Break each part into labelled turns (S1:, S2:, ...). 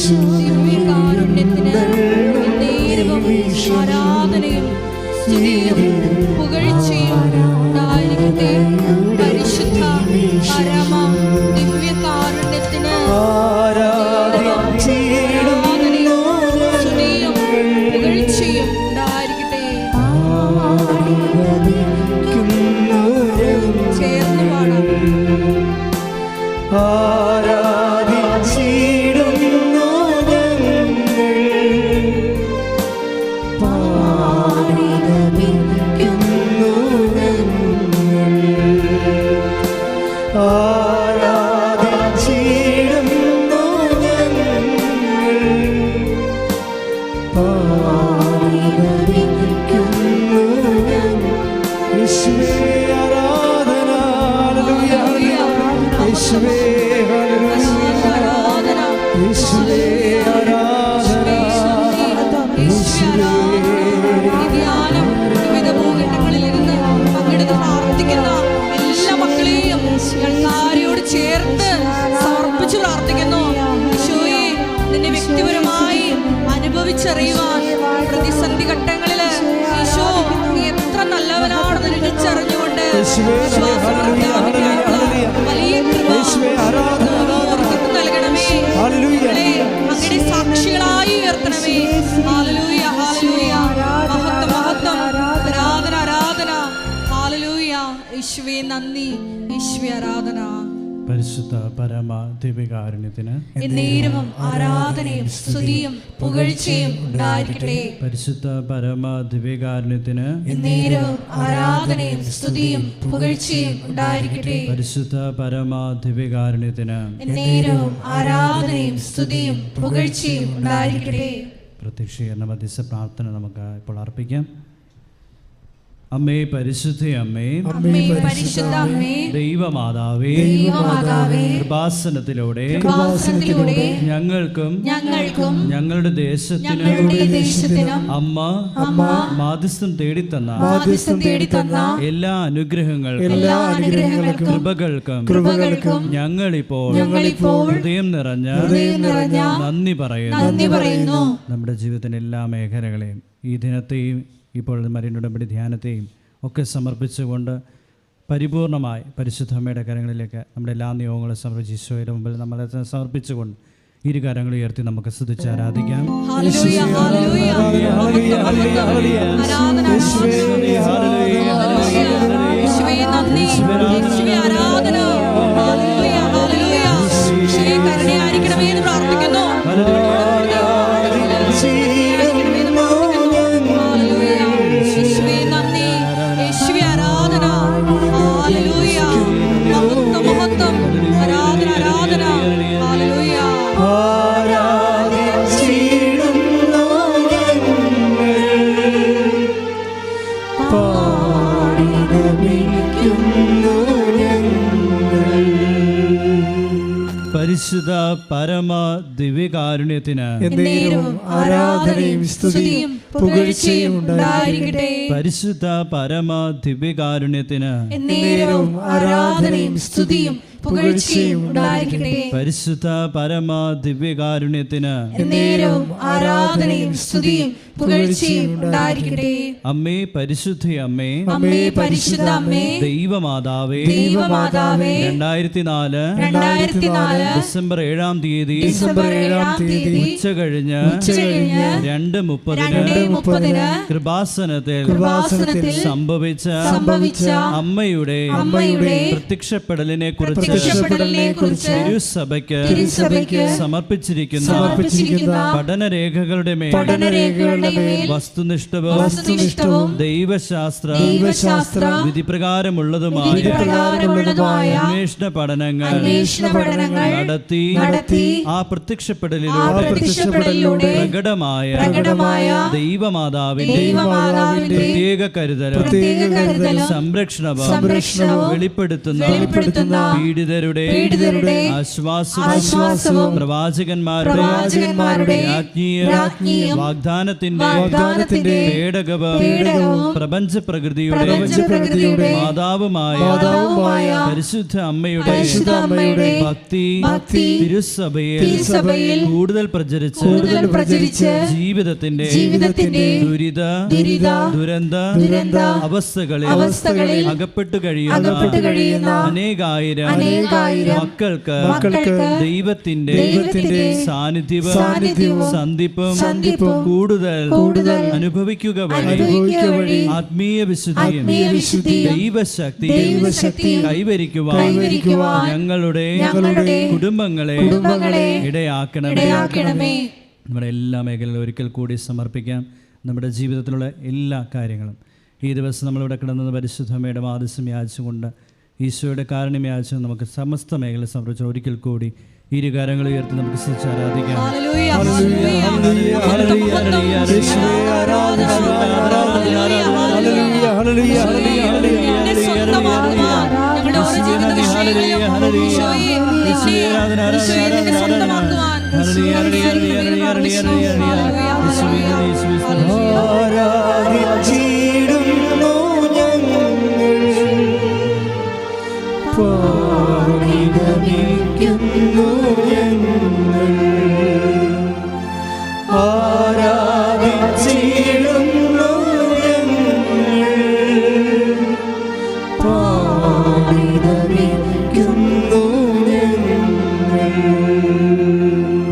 S1: ദിവ്യകാരുണ്യത്തിന് എന്നേരവും ആരാധനയും സ്തുതിയും പുകഴ്ചയും ഉണ്ടായിരിക്കട്ടെ. പരിശുദ്ധ പരമ ദിവ്യകാരുണ്യത്തിന് ആരാധനയും സ്തുതിയും പുകഴ്ചയും ഉണ്ടായിരിക്കട്ടെ. ചേർന്ന് പാടാം. ചേർത്ത് സമർപ്പിച്ച് പ്രാർത്ഥിക്കുന്നു. ഈശോയെ, നിന്നെ വ്യക്തിപരമായി അനുഭവിച്ചറിയുവാൻ പ്രതിസന്ധി ഘട്ടങ്ങളിൽ ഈശോ നീ എത്ര നല്ലവനാണെന്ന് രുചിച്ചറിഞ്ഞുകൊണ്ട് വലിയ കൃപ നൽകണമേ. അങ്ങയുടെ സാക്ഷികളായി ഉയർത്തണമേ. Hallelujah, hallelujah. മഹത്വം, മഹത്വം. ആരാധന, ആരാധന. ഹല്ലേലൂയ. യേശുവേ നന്ദി, യേശുവേ ആരാധന.
S2: പരിശുദ്ധ പരമ ദിവ്യകാരുണ്യത്തിന്
S1: എന്നേരവും ആരാധനയും സ്തുതിയും പുകഴ്ചയും ഉണ്ടായിരിക്കട്ടെ.
S2: പരിശുദ്ധ പരമ ദിവ്യകാരുണ്യത്തിന്
S1: എന്നേരവും ആരാധനയും സ്തുതിയും പുകഴ്ചയും ഉണ്ടായിരിക്കട്ടെ.
S2: പരിശുദ്ധ പരമ ദിവ്യകാരുണ്യത്തിന്
S1: എന്നേരവും ആരാധനയും സ്തുതിയും പുകഴ്ചയും ഉണ്ടായിരിക്കട്ടെ.
S2: പ്രത്യക്ഷീകരണ മധ്യസ്ഥ പ്രാർത്ഥന നമുക്ക് ഇപ്പോൾ അർപ്പിക്കാം. അമ്മേ, പരിശുദ്ധ അമ്മേ,
S1: അമ്മേ, പരിശുദ്ധ അമ്മേ,
S2: ദൈവമാതാവേ,
S1: ദൈവമാതാവേ,
S2: കൃപാസനത്തിലൂടെ ഞങ്ങൾക്കും ഞങ്ങളുടെ ദേശത്തിനും അമ്മ മാധ്യസ്ഥം തേടിത്തന്ന എല്ലാ അനുഗ്രഹങ്ങൾക്കും കൃപകൾക്കും ഞങ്ങളിപ്പോൾ ഹൃദയം നിറഞ്ഞ നന്ദി പറയുന്നു. നമ്മുടെ ജീവിതത്തിന്റെ എല്ലാ മേഖലകളെയും ഈ ദിനത്തെയും ഇപ്പോൾ മരിയൻ്റെ ഉടമ്പടി ധ്യാനത്തെയും ഒക്കെ സമർപ്പിച്ചുകൊണ്ട് പരിപൂർണമായി പരിശുദ്ധമ്മയുടെ കരങ്ങളിലേക്ക് നമ്മുടെ എല്ലാ നിയോഗങ്ങളും സമർപ്പിച്ച് ഈശോയുടെ മുമ്പിൽ നമ്മളെ സമർപ്പിച്ചുകൊണ്ട് ഇരു കരങ്ങൾ ഉയർത്തി നമുക്ക് സ്തുതിച്ച് ആരാധിക്കാം.
S1: പ്രാർത്ഥിക്കുന്നു.
S2: പരിശുദ്ധ പരമ ദിവ്യകാരുണ്യത്തിന്
S3: ആരാധനയും സ്തുതിയും പുകഴ്ചയും ഉണ്ടായിരിക്കട്ടെ.
S2: പരിശുദ്ധ പരമ ദിവ്യകാരുണ്യത്തിന്
S3: ആരാധനയും സ്തുതിയും പുകഴ്ചയും ഉണ്ടായിരിക്കട്ടെ.
S2: പരിശുദ്ധ പരമ ദിവ്യകാരുണ്യത്തിന്
S3: ആരാധനയും സ്തുതിയും പുകഴ്ചയും ഉണ്ടായിരിക്കട്ടെ.
S2: അമ്മേ, പരിശുദ്ധ അമ്മേ,
S1: അമ്മേ, പരിശുദ്ധ അമ്മേ,
S2: ദൈവമാതാവേ, 2004 ഡിസംബർ 7-ാം തീയതി ഉച്ച കഴിഞ്ഞ് 2:30 കൃപാസനത്തിൽ സംഭവിച്ച അമ്മയുടെ പ്രത്യക്ഷപ്പെടലിനെ കുറിച്ച് തിരുസഭയ്ക്ക് സമർപ്പിച്ചിരിക്കുന്ന പഠനരേഖകളുടെ മേൽ വസ്തുനിഷ്ഠവും ദൈവശാസ്ത്ര വിധിപ്രകാരമുള്ളതുമായ അന്വേഷണ പഠനങ്ങൾ നടത്തി ആ പ്രത്യക്ഷപ്പെടലിലൂടെ പ്രകടമായ ദൈവമാതാവിന്റെ പ്രത്യേക കരുതലും സംരക്ഷണവും വെളിപ്പെടുത്തുന്ന പീഡിതരുടെ ആശ്വാസവും പ്രവാചകന്മാരുടെ രാജ്ഞീയ വാഗ്ദാനത്തിന്റെ പേടകവും
S3: പേടകവും
S2: പ്രപഞ്ച പ്രകൃതിയുടെ മാതാവുമായ പരിശുദ്ധ അമ്മയുടെ ഭക്തി തിരുസഭയിൽ കൂടുതൽ പ്രചരിച്ച് ജീവിതത്തിന്റെ ദുരിത ദുരന്ത അവസ്ഥകളിൽ അകപ്പെട്ടു കഴിയുന്ന അനേകായിരം മക്കൾക്ക് ദൈവത്തിന്റെ സാന്നിധ്യവും സന്ധിപ്പും കൂടുതൽ അനുഭവിക്കുക വഴി ആത്മീയ വിശുദ്ധിയും ദൈവശക്തി കൈവരിക്കുവാൻ ഞങ്ങളുടെ കുടുംബങ്ങളെ ഇടയാക്കണമേ. നമ്മുടെ എല്ലാ മേഖലകളും ഒരിക്കൽ കൂടി സമർപ്പിക്കാം. നമ്മുടെ ജീവിതത്തിലുള്ള എല്ലാ കാര്യങ്ങളും ഈ ദിവസം നമ്മളിവിടെ കിടന്നത് പരിശുദ്ധമ്മയുടെ മാധ്യസ്ഥം യാചിച്ചുകൊണ്ട് ഈശോയുടെ കാരുണ്യം യാചിച്ച് നമുക്ക് സമസ്ത മേഖല സമർപ്പിച്ച് ഒരിക്കൽ കൂടി ഇരുകാരങ്ങൾ ഉയർത്തി നമുക്ക് സ്തുതിച്ച് ആരാധിക്കാം.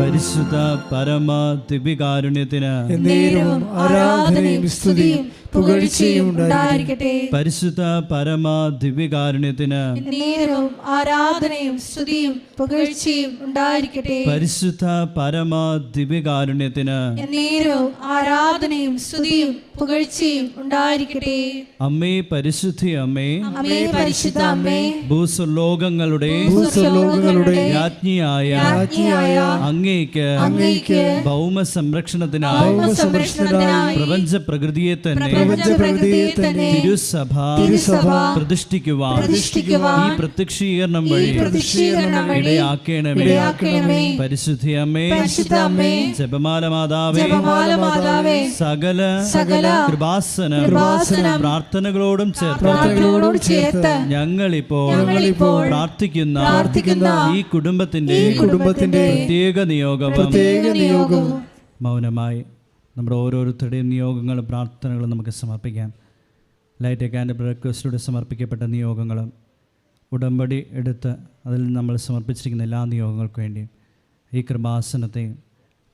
S2: പരിശുദ്ധ പരമ ദിവ്യകാരുണ്യത്തിന്
S3: ആരാധനയും സ്തുതിയും പുകഴ്ചയും ഉണ്ടായിരിക്കട്ടെ.
S2: പരിശുദ്ധ പരമ ദിവ്യകാരുണ്യത്തിന്
S3: ആരാധനയും സ്തുതിയും പുകഴ്ചയും ഉണ്ടായിരിക്കട്ടെ.
S2: പരിശുദ്ധ പരമ ദിവ്യകാരുണ്യത്തിന്
S3: ആരാധനയും സ്തുതിയും പുകഴ്ചയും ഉണ്ടായിരിക്കട്ടെ.
S2: അമ്മേ പരിശുദ്ധി അമ്മേ,
S3: അമ്മേ പരിശുദ്ധ അമ്മേ,
S2: ഭൂസ്വലോകങ്ങളുടെ രാജ്ഞിയായ അങ്ങേക്ക് ഭൗമ സംരക്ഷണത്തിനായി പ്രപഞ്ച പ്രകൃതിയെ തന്നെ തിരുസഭ പ്രതിഷ്ഠിക്കുവാൻ ഈ പ്രത്യക്ഷീകരണം വഴി ഇടയാക്കണമേ. പരിശുദ്ധി അമ്മേ, ജപമാല മാതാവേ, സകല കൃപാസന പ്രാർത്ഥനകളോടും ചേർത്ത് ഞങ്ങളിപ്പോൾ പ്രാർത്ഥിക്കുന്ന ഈ കുടുംബത്തിന്റെ പ്രത്യേക നിയോഗവും മൗനമായി നമ്മുടെ ഓരോരുത്തരുടെയും നിയോഗങ്ങളും പ്രാർത്ഥനകളും നമുക്ക് സമർപ്പിക്കാം. ലൈറ്റ് ആൻഡ് ബ്രേക്ക്ഫാസ്റ്റിലൂടെ സമർപ്പിക്കപ്പെട്ട നിയോഗങ്ങളും ഉടമ്പടി എടുത്ത് അതിൽ നമ്മൾ സമർപ്പിച്ചിരിക്കുന്ന എല്ലാ നിയോഗങ്ങൾക്കും വേണ്ടിയും ഈ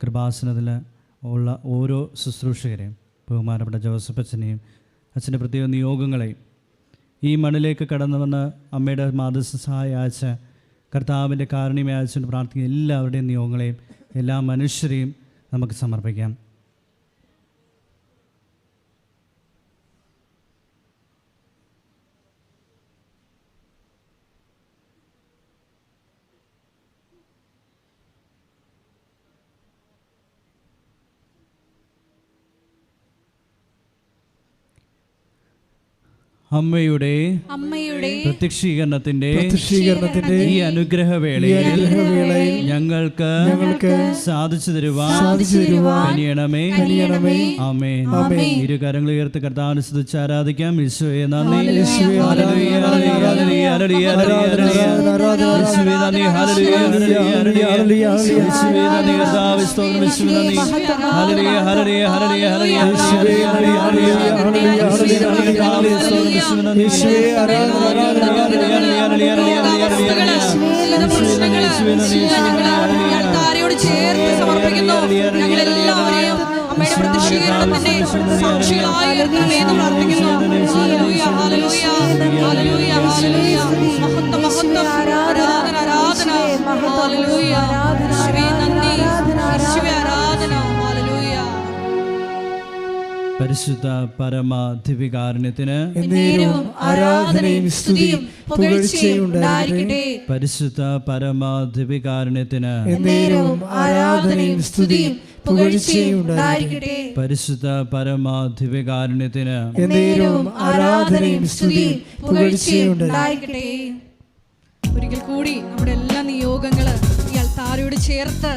S2: കൃപാസനത്തിൽ ഉള്ള ഓരോ ശുശ്രൂഷകരെയും ബഹുമാനപ്പെട്ട ജോസഫ് അച്ഛനെയും അച്ഛൻ്റെ പ്രത്യേക നിയോഗങ്ങളെയും ഈ മണ്ണിലേക്ക് കടന്നു വന്ന് അമ്മയുടെ മാധ്യസ്ഥ സഹായം അയച്ച കർത്താവിൻ്റെ കാരുണ്യം അയച്ചുകൊണ്ട് പ്രാർത്ഥിക്കുന്ന എല്ലാവരുടെയും നിയോഗങ്ങളെയും എല്ലാ മനുഷ്യരെയും നമുക്ക് സമർപ്പിക്കാം. അമ്മയുടെ പ്രത്യക്ഷീകരണത്തിന്റെ ഈ അനുഗ്രഹവേളയിൽ ഞങ്ങൾക്ക് സാധിച്ചു തരുവാൻ കനിയണമേ. ആമേൻ. ഇരുകരങ്ങൾ ഉയർത്തി കർത്താവിനെ സ്തുതിച്ച് ആരാധിക്കാം. ഈശോയെ നന്ദി, യേശുവേ നന്ദി, യേശുവേ നന്ദി, കർത്താവേ സ്തോത്രം, യേശുവേ നന്ദി, ഹല്ലേലൂയ ഹല്ലേലൂയ ഹല്ലേലൂയ യേശുവേ നന്ദി, കർത്താവേ സ്തോത്രം, യേശുവേ
S1: താരയോട് ചേർത്ത് സമർപ്പിക്കുന്നു. ഞങ്ങളെല്ലാവരെയും അമ്മയുടെ പ്രതിഷേധത്തിന്റെ സാക്ഷികളായി എന്ന് പ്രാർത്ഥിക്കുന്നു. ഹല്ലേലൂയ ഹല്ലേലൂയ ഹല്ലേലൂയ ഹല്ലേലൂയ. മഹത്വം മഹത്വം, ആരാധന ആരാധന. ഹല്ലേലൂയ. യേശുവേ നന്ദി, യേശുവേ ആരാധന. ഹല്ലേലൂയ.
S2: പരിശുദ്ധ പരമ ദിവ്യകാരുണ്യത്തിന്
S3: ആരാധനയും സ്തുതിയും പുകഴ്ചയും ഉണ്ടായിരിക്കട്ടെ.
S2: പരിശുദ്ധ പരമ ദിവ്യകാരുണ്യത്തിന്
S3: ആരാധനയും സ്തുതിയും പുകഴ്ചയും ഉണ്ടായിരിക്കട്ടെ.
S2: പരിശുദ്ധ പരമ ദിവ്യകാരുണ്യത്തിന്
S3: ആരാധനയും സ്തുതിയും പുകഴ്ചയും ഉണ്ടായിരിക്കട്ടെ.
S1: ഒരിക്കൽ കൂടി നമ്മുടെ എല്ലാ നിയോഗങ്ങള് ഈ അൾത്താരയോട് ചേർത്ത്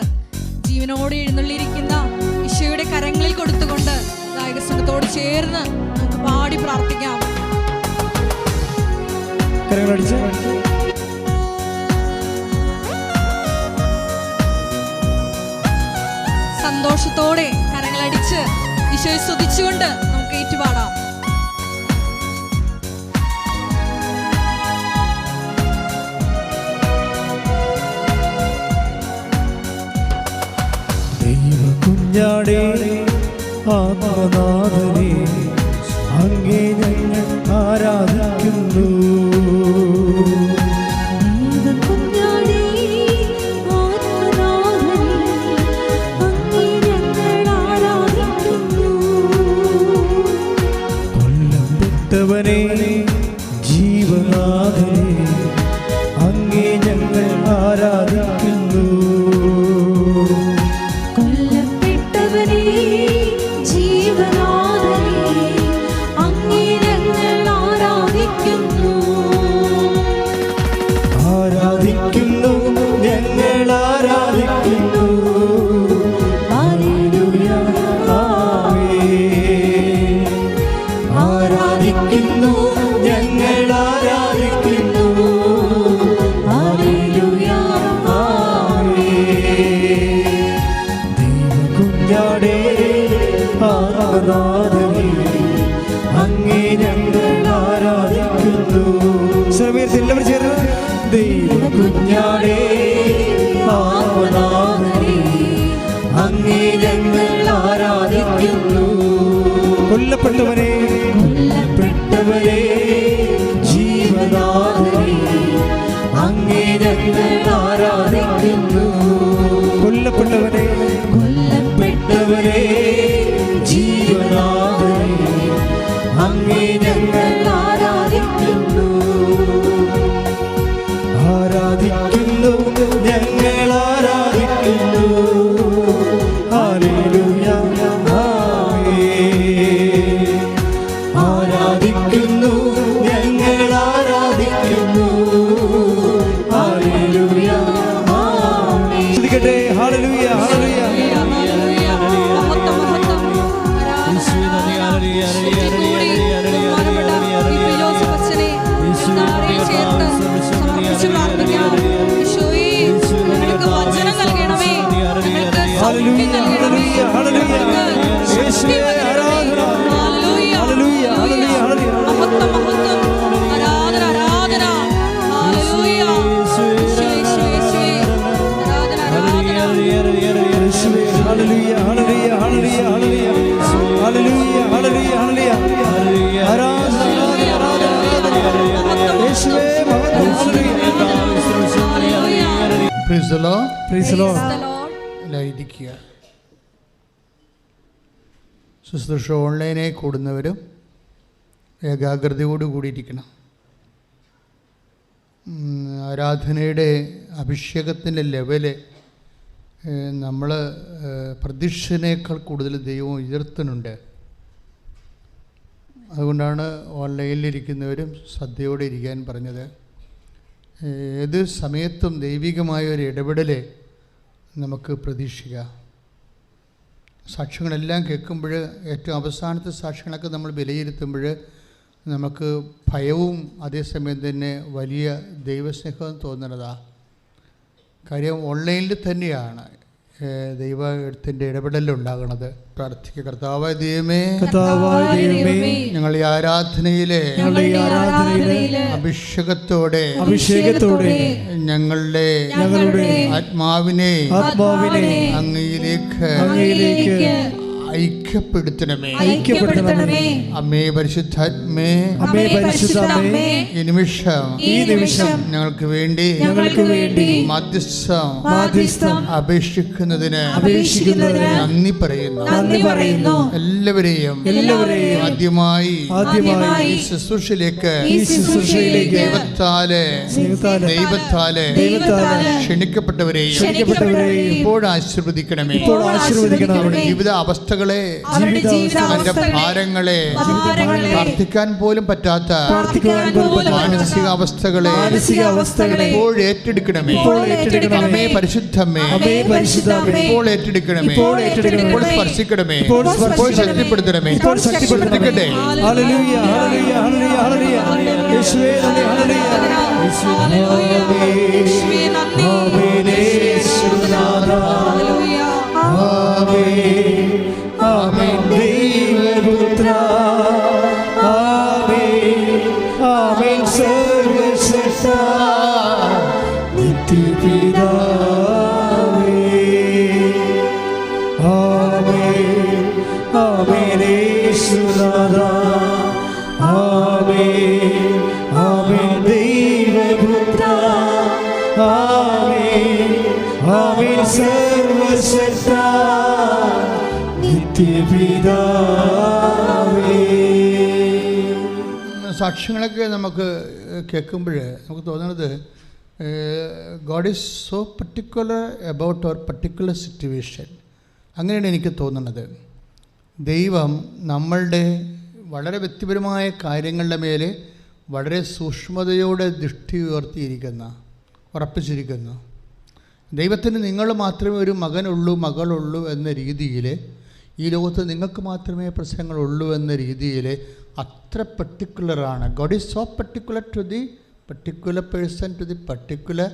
S1: ജീവനോടെ എഴുന്നള്ളിയിരിക്കുന്ന ഈശോയുടെ കരങ്ങളിൽ കൊടുത്തുകൊണ്ട് ഗായക സംഘത്തോട് ചേർന്ന് നമുക്ക് പാടി പ്രാർത്ഥിക്കാം.
S3: കരങ്ങളടിച്ച്
S1: സന്തോഷത്തോടെ കരങ്ങളടിച്ച് ഈശോയെ സ്തുതിച്ചുകൊണ്ട് നമുക്ക് ഏറ്റുപാടാം.
S3: കുഞ്ഞാടേ ആത്മനാഥനെ അങ്ങേ ഞങ്ങൾ ആരാധിക്കുന്നു. കൊല്ലപ്പെട്ടവനെ ജീവനാഥനെ അങ്ങേ ഞങ്ങൾ ആരാധിക്കുന്നു. ആരാധിക്കുന്നു ഞങ്ങൾ ആരാധിക്കുന്നു. ഹല്ലേലൂയ ആമേൻ. ആരാധിക്കുന്നു ഞങ്ങൾ ആരാധിക്കുന്നു. ഹല്ലേലൂയ ആമേൻ. ദൈവകുഞ്ഞാടേ ആരാധനേ അങ്ങേ ഞങ്ങൾ ആരാധിക്കുന്നു. സർവ്വീസ് എല്ലാവരും ചേർന്ന് ദൈവകുഞ്ഞാടേ ആരാധനേ അങ്ങേ ഞങ്ങൾ ആരാധിക്കുന്നു. കൊല്ലപ്പെട്ടവനെ കൊല്ലപ്പെട്ടവരെ ജീവനാഥനെ അങ്ങേ ഞങ്ങൾ ആരാധിക്കുന്നു. കൊല്ലപ്പെട്ടവനെ കൊല്ലപ്പെട്ടവരെ ജീവനാഥനെ അങ്ങേ ഞങ്ങൾ ആരാധിക്കുന്നു. ആരാധിക്കുന്നു ഞങ്ങൾ ആരാധിക്കുന്നു. ഹല്ലേലൂയ ആമേൻ. ആരാധിക്കുന്നു ഞങ്ങൾ ആരാധിക്കുന്നു. ഹല്ലേലൂയ ആമേൻ. ശ്രദ്ധിക്കട്ടെ. ഹല്ലേലൂയ ഹല്ലേലൂയ.
S4: Praise the Lord.
S3: Praise the Lord.
S4: ഇരിക്കുക. ശുശ്രൂഷ ഓൺലൈനായി കൂടുന്നവരും ഏകാഗ്രതയോട് കൂടിയിരിക്കണം. ആരാധനയുടെ അഭിഷേകത്തിൻ്റെ ലെവല് നമ്മൾ പ്രതീക്ഷനേക്കാൾ കൂടുതൽ ദൈവം ഉയർത്തുന്നുണ്ട്. അതുകൊണ്ടാണ് ഓൺലൈനിലിരിക്കുന്നവരും ശ്രദ്ധയോടെ ഇരിക്കാൻ പറഞ്ഞത്. ഏത് സമയത്തും ദൈവികമായ ഒരു ഇടപെടൽ നമുക്ക് പ്രതീക്ഷിക്കാം. സാക്ഷ്യങ്ങളെല്ലാം കേൾക്കുമ്പോൾ ഏറ്റവും അവസാനത്തെ സാക്ഷ്യങ്ങളൊക്കെ നമ്മൾ വിലയിരുത്തുമ്പോൾ നമുക്ക് ഭയവും അതേസമയം തന്നെ വലിയ ദൈവസ്നേഹവും തോന്നുന്നതാണ്. കാര്യം ഓൺലൈനിൽ തന്നെയാണ് ദൈവത്തിൻ്റെ ഇടപെടലുണ്ടാകണത്. പ്രാർത്ഥിക്കുക. കർത്താവായ ദൈവമേ, ഞങ്ങൾ ഈ ആരാധനയിലെ അഭിഷേകത്തോടെ ഞങ്ങളുടെ ആത്മാവിനെ അങ്ങയിലേക്ക് ഐക്യപ്പെടുത്തണമേ. അമ്മേ പരിശുദ്ധാത്മേ, ഈ നിമിഷം ഞങ്ങൾക്ക് വേണ്ടി മധ്യസ്ഥം അപേക്ഷിക്കുന്നതിന് നന്ദി പറയുന്നു. എല്ലാവരെയും ആദ്യമായി ഈ ശുശ്രൂഷയിലേക്ക് ദൈവത്താലെ ക്ഷണിക്കപ്പെട്ടവരെയും ഇപ്പോൾ ആശീർവദിക്കണമേ. ജീവിത അവസ്ഥകളെ
S1: അവരുടെ
S4: തന്റെ
S1: ജീവിതാവസ്ഥകളെ,
S4: ഭാരങ്ങളെ,
S1: ഭാരങ്ങളെ,
S4: പ്രാർത്ഥിക്കാൻ പോലും പറ്റാത്ത മാനസികാവസ്ഥകളെ ഇപ്പോൾ ഏറ്റെടുക്കണമേ. അമ്മേ പരിശുദ്ധമ്മേ, ഇപ്പോൾ ഏറ്റെടുക്കണമേ, ഇപ്പോൾ സ്പർശിക്കണമേ, ഇപ്പോൾ ശക്തിപ്പെടുത്തണമേ. ശ്രദ്ധിക്കട്ടെ.
S3: ഹല്ലേലൂയ ഹല്ലേലൂയ ഹല്ലേലൂയ ഹല്ലേലൂയ. യേശുവേ നന്ദി. ഹല്ലേലൂയ
S1: യേശുവേ നന്ദി.
S3: ആമേൻ യേശുനാഥ.
S1: ഹല്ലേലൂയ.
S3: ആമേൻ ആമേൻ ദൈവപുത്ര. ആമേൻ ആമേൻ സർവശക്ത നിത്യപിതാവേ. ആമേൻ ആമേൻ യേശുനാഥ. ആമേൻ ആമേൻ ദൈവപുത്ര. ആമേൻ ആമേൻ സർവശക്ത നിത്യപിതാവേ.
S4: സാക്ഷ്യങ്ങളൊക്കെ നമുക്ക് കേൾക്കുമ്പോൾ നമുക്ക് തോന്നുന്നത് God is so particular about our particular situation. അങ്ങനെയാണ് എനിക്ക് തോന്നുന്നത്. ദൈവം നമ്മളുടെ വളരെ വ്യക്തിപരമായ കാര്യങ്ങളുടെ മേലെ വളരെ സൂക്ഷ്മതയോടെ ദൃഷ്ടി ഉറപ്പിച്ചിരിക്കുന്നു. ദൈവത്തിന് നിങ്ങൾ മാത്രമേ ഒരു മകനുള്ളൂ മകളുള്ളൂ എന്ന രീതിയിൽ, ഈ ലോകത്ത് നിങ്ങൾക്ക് മാത്രമേ പ്രശ്നങ്ങളുള്ളൂ എന്ന രീതിയിൽ അത്ര പർട്ടിക്കുലറാണ്. God is so particular to the particular person, to the particular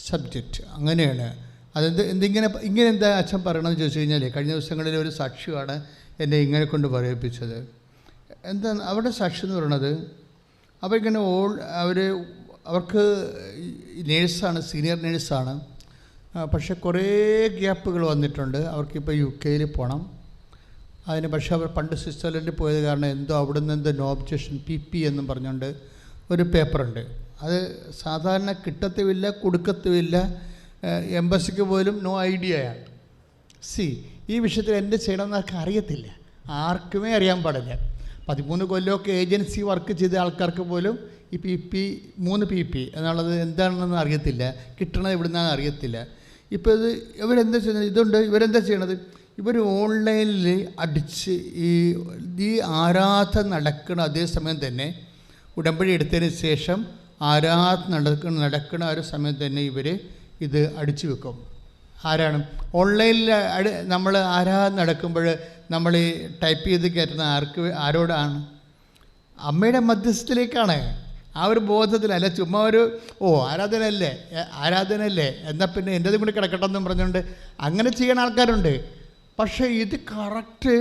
S4: subject. അങ്ങനെയാണ്. ഇങ്ങനെ എന്താ അച്ഛൻ പറയണമെന്ന് ചോദിച്ചു കഴിഞ്ഞാൽ, കഴിഞ്ഞ ദിവസങ്ങളിലെ ഒരു സാക്ഷിയാണ് എന്നെ ഇങ്ങനെ കൊണ്ട് പറയിപ്പിച്ചത്. എന്താ അവരുടെ സാക്ഷി എന്ന് പറയുന്നത്, അവരിങ്ങനെ അവർക്ക് നേഴ്സാണ്, സീനിയർ നേഴ്സാണ്. പക്ഷേ കുറേ ഗ്യാപ്പുകൾ വന്നിട്ടുണ്ട്. അവർക്കിപ്പോൾ UK പോകണം. അതിന് പക്ഷേ അവർ പണ്ട് സ്വിറ്റ്സർലൻഡിൽ പോയത് കാരണം എന്തോ അവിടെ നിന്ന് എന്തോ നോ ഒബ്ജക്ഷൻ PP എന്നും പറഞ്ഞുകൊണ്ട് ഒരു പേപ്പറുണ്ട്. അത് സാധാരണ കിട്ടത്തുമില്ല, കൊടുക്കത്തുമില്ല. എംബസിക്ക് പോലും നോ ഐഡിയയാണ്. ഈ വിഷയത്തിൽ എന്ത് ചെയ്യണമെന്ന് ആർക്കും അറിയത്തില്ല, ആർക്കുമേ അറിയാൻ പാടില്ല. 13 കൊല്ലമൊക്കെ ഏജൻസി വർക്ക് ചെയ്ത ആൾക്കാർക്ക് പോലും ഈ മൂന്ന് PP എന്നുള്ളത് എന്താണെന്ന് അറിയത്തില്ല, കിട്ടണത് എവിടുന്നാണെന്ന് അറിയത്തില്ല. ഇപ്പോൾ ഇവരെന്താ ചെയ്യുന്നത്? ഇവരെന്താ ചെയ്യണത്? ഇവർ ഓൺലൈനിൽ അടിച്ച് ഈ ആരാധന നടക്കണ അതേസമയം തന്നെ, ഉടമ്പടി എടുത്തതിന് ശേഷം ആരാധന നടക്കണ ആ ഒരു സമയം തന്നെ ഇവർ ഇത് അടിച്ചു വെക്കും. ആരാണ് ഓൺലൈനിൽ നമ്മൾ ആരാധന നടക്കുമ്പോൾ നമ്മൾ ഈ ടൈപ്പ് ചെയ്ത് കയറ്റുന്ന ആരോടാണ്? അമ്മയുടെ മധ്യസ്ഥത്തിലേക്കാണ്. ആ ഒരു ബോധത്തിലല്ല, ചുമ്മാ ഒരു ആരാധനയല്ലേ എന്നാൽ പിന്നെ എൻ്റെതും കൂടി കിടക്കട്ടെന്നും പറഞ്ഞുകൊണ്ട് അങ്ങനെ ചെയ്യണ ആൾക്കാരുണ്ട്. പക്ഷേ ഇത് കറക്റ്റ്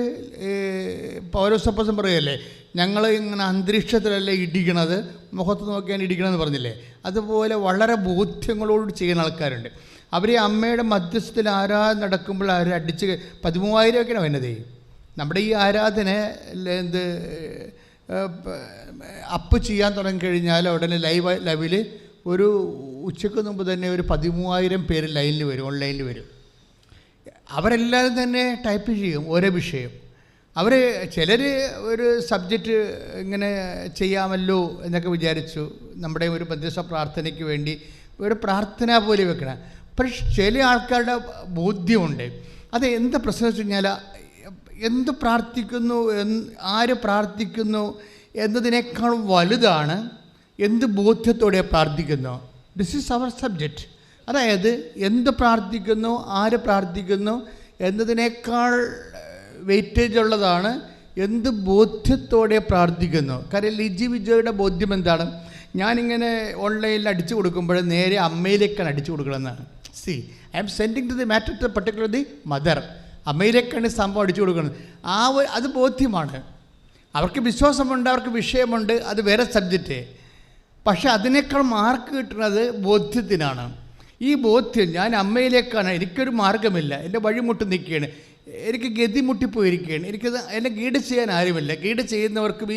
S4: പൗരസപ്പസം പറയുകയല്ലേ, ഞങ്ങൾ ഇങ്ങനെ അന്തരീക്ഷത്തിലല്ലേ ഇടിക്കണത്, മുഖത്ത് നോക്കിയാണ് ഇടിക്കണമെന്ന് പറഞ്ഞില്ലേ, അതുപോലെ വളരെ ബോധ്യങ്ങളോട് ചെയ്യുന്ന ആൾക്കാരുണ്ട്. അവർ അമ്മയുടെ മധ്യസ്ഥത്തിൽ ആരാധന നടക്കുമ്പോൾ അവർ അടിച്ച് 13,000 വരുന്നത്. നമ്മുടെ ഈ ആരാധന അപ്പ് ചെയ്യാൻ തുടങ്ങിക്കഴിഞ്ഞാൽ ഉടനെ ലൈവിൽ ഒരു ഉച്ചയ്ക്ക് മുമ്പ് തന്നെ ഒരു 13,000 പേര് ലൈനിൽ വരും, ഓൺലൈനിൽ വരും. അവരെല്ലാവരും തന്നെ ടൈപ്പ് ചെയ്യും ഓരോ വിഷയം. ചിലർ ഒരു സബ്ജക്റ്റ് ഇങ്ങനെ ചെയ്യാമല്ലോ എന്നൊക്കെ വിചാരിച്ചു, നമ്മുടെ ഒരു മധ്യസ്ഥ പ്രാർത്ഥനയ്ക്ക് വേണ്ടി ഒരു പ്രാർത്ഥന പോലെ വെക്കണം. പക്ഷേ ചില ആൾക്കാരുടെ ബോധ്യമുണ്ട്. അത് എന്ത് പ്രശ്നം വെച്ച് കഴിഞ്ഞാൽ, എന്ത് പ്രാർത്ഥിക്കുന്നു, ആര് പ്രാർത്ഥിക്കുന്നു എന്നതിനേക്കാൾ വലുതാണ് എന്ത് ബോധ്യത്തോടെ പ്രാർത്ഥിക്കുന്നു. This is our subject. അതായത് എന്ത് പ്രാർത്ഥിക്കുന്നു, ആര് പ്രാർത്ഥിക്കുന്നു എന്നതിനേക്കാൾ വെയിറ്റേജ് ഉള്ളതാണ് എന്ത് ബോധ്യത്തോടെ പ്രാർത്ഥിക്കുന്നു. കാര്യം ലിജി വിജയുടെ ബോധ്യം എന്താണ്? ഞാനിങ്ങനെ ഓൺലൈനിൽ അടിച്ചു കൊടുക്കുമ്പോൾ നേരെ അമ്മയിലേക്കാണ് അടിച്ചു കൊടുക്കണമെന്നാണ്. I am sending to the matter to particular the mother. അമ്മയിലേക്കാണ് സംഭവം അടിച്ചു കൊടുക്കുന്നത്. അത് ബോധ്യമാണ്. അവർക്ക് വിശ്വാസമുണ്ട്, അവർക്ക് വിഷയമുണ്ട്, അത് വേറെ സബ്ജക്റ്റ്. പക്ഷെ അതിനേക്കാൾ മാർക്ക് കിട്ടുന്നത് ബോധ്യത്തിനാണ്. ഈ ബോധ്യം, ഞാൻ അമ്മയിലേക്കാണ്, എനിക്കൊരു മാർഗമില്ല, എൻ്റെ വഴിമുട്ടി നിൽക്കുകയാണ്, എനിക്ക് ഗതി മുട്ടിപ്പോയിരിക്കുകയാണ്, എന്നെ ഗൈഡ് ചെയ്യാൻ ആരുമില്ല. ഗൈഡ് ചെയ്യുന്നവർക്കും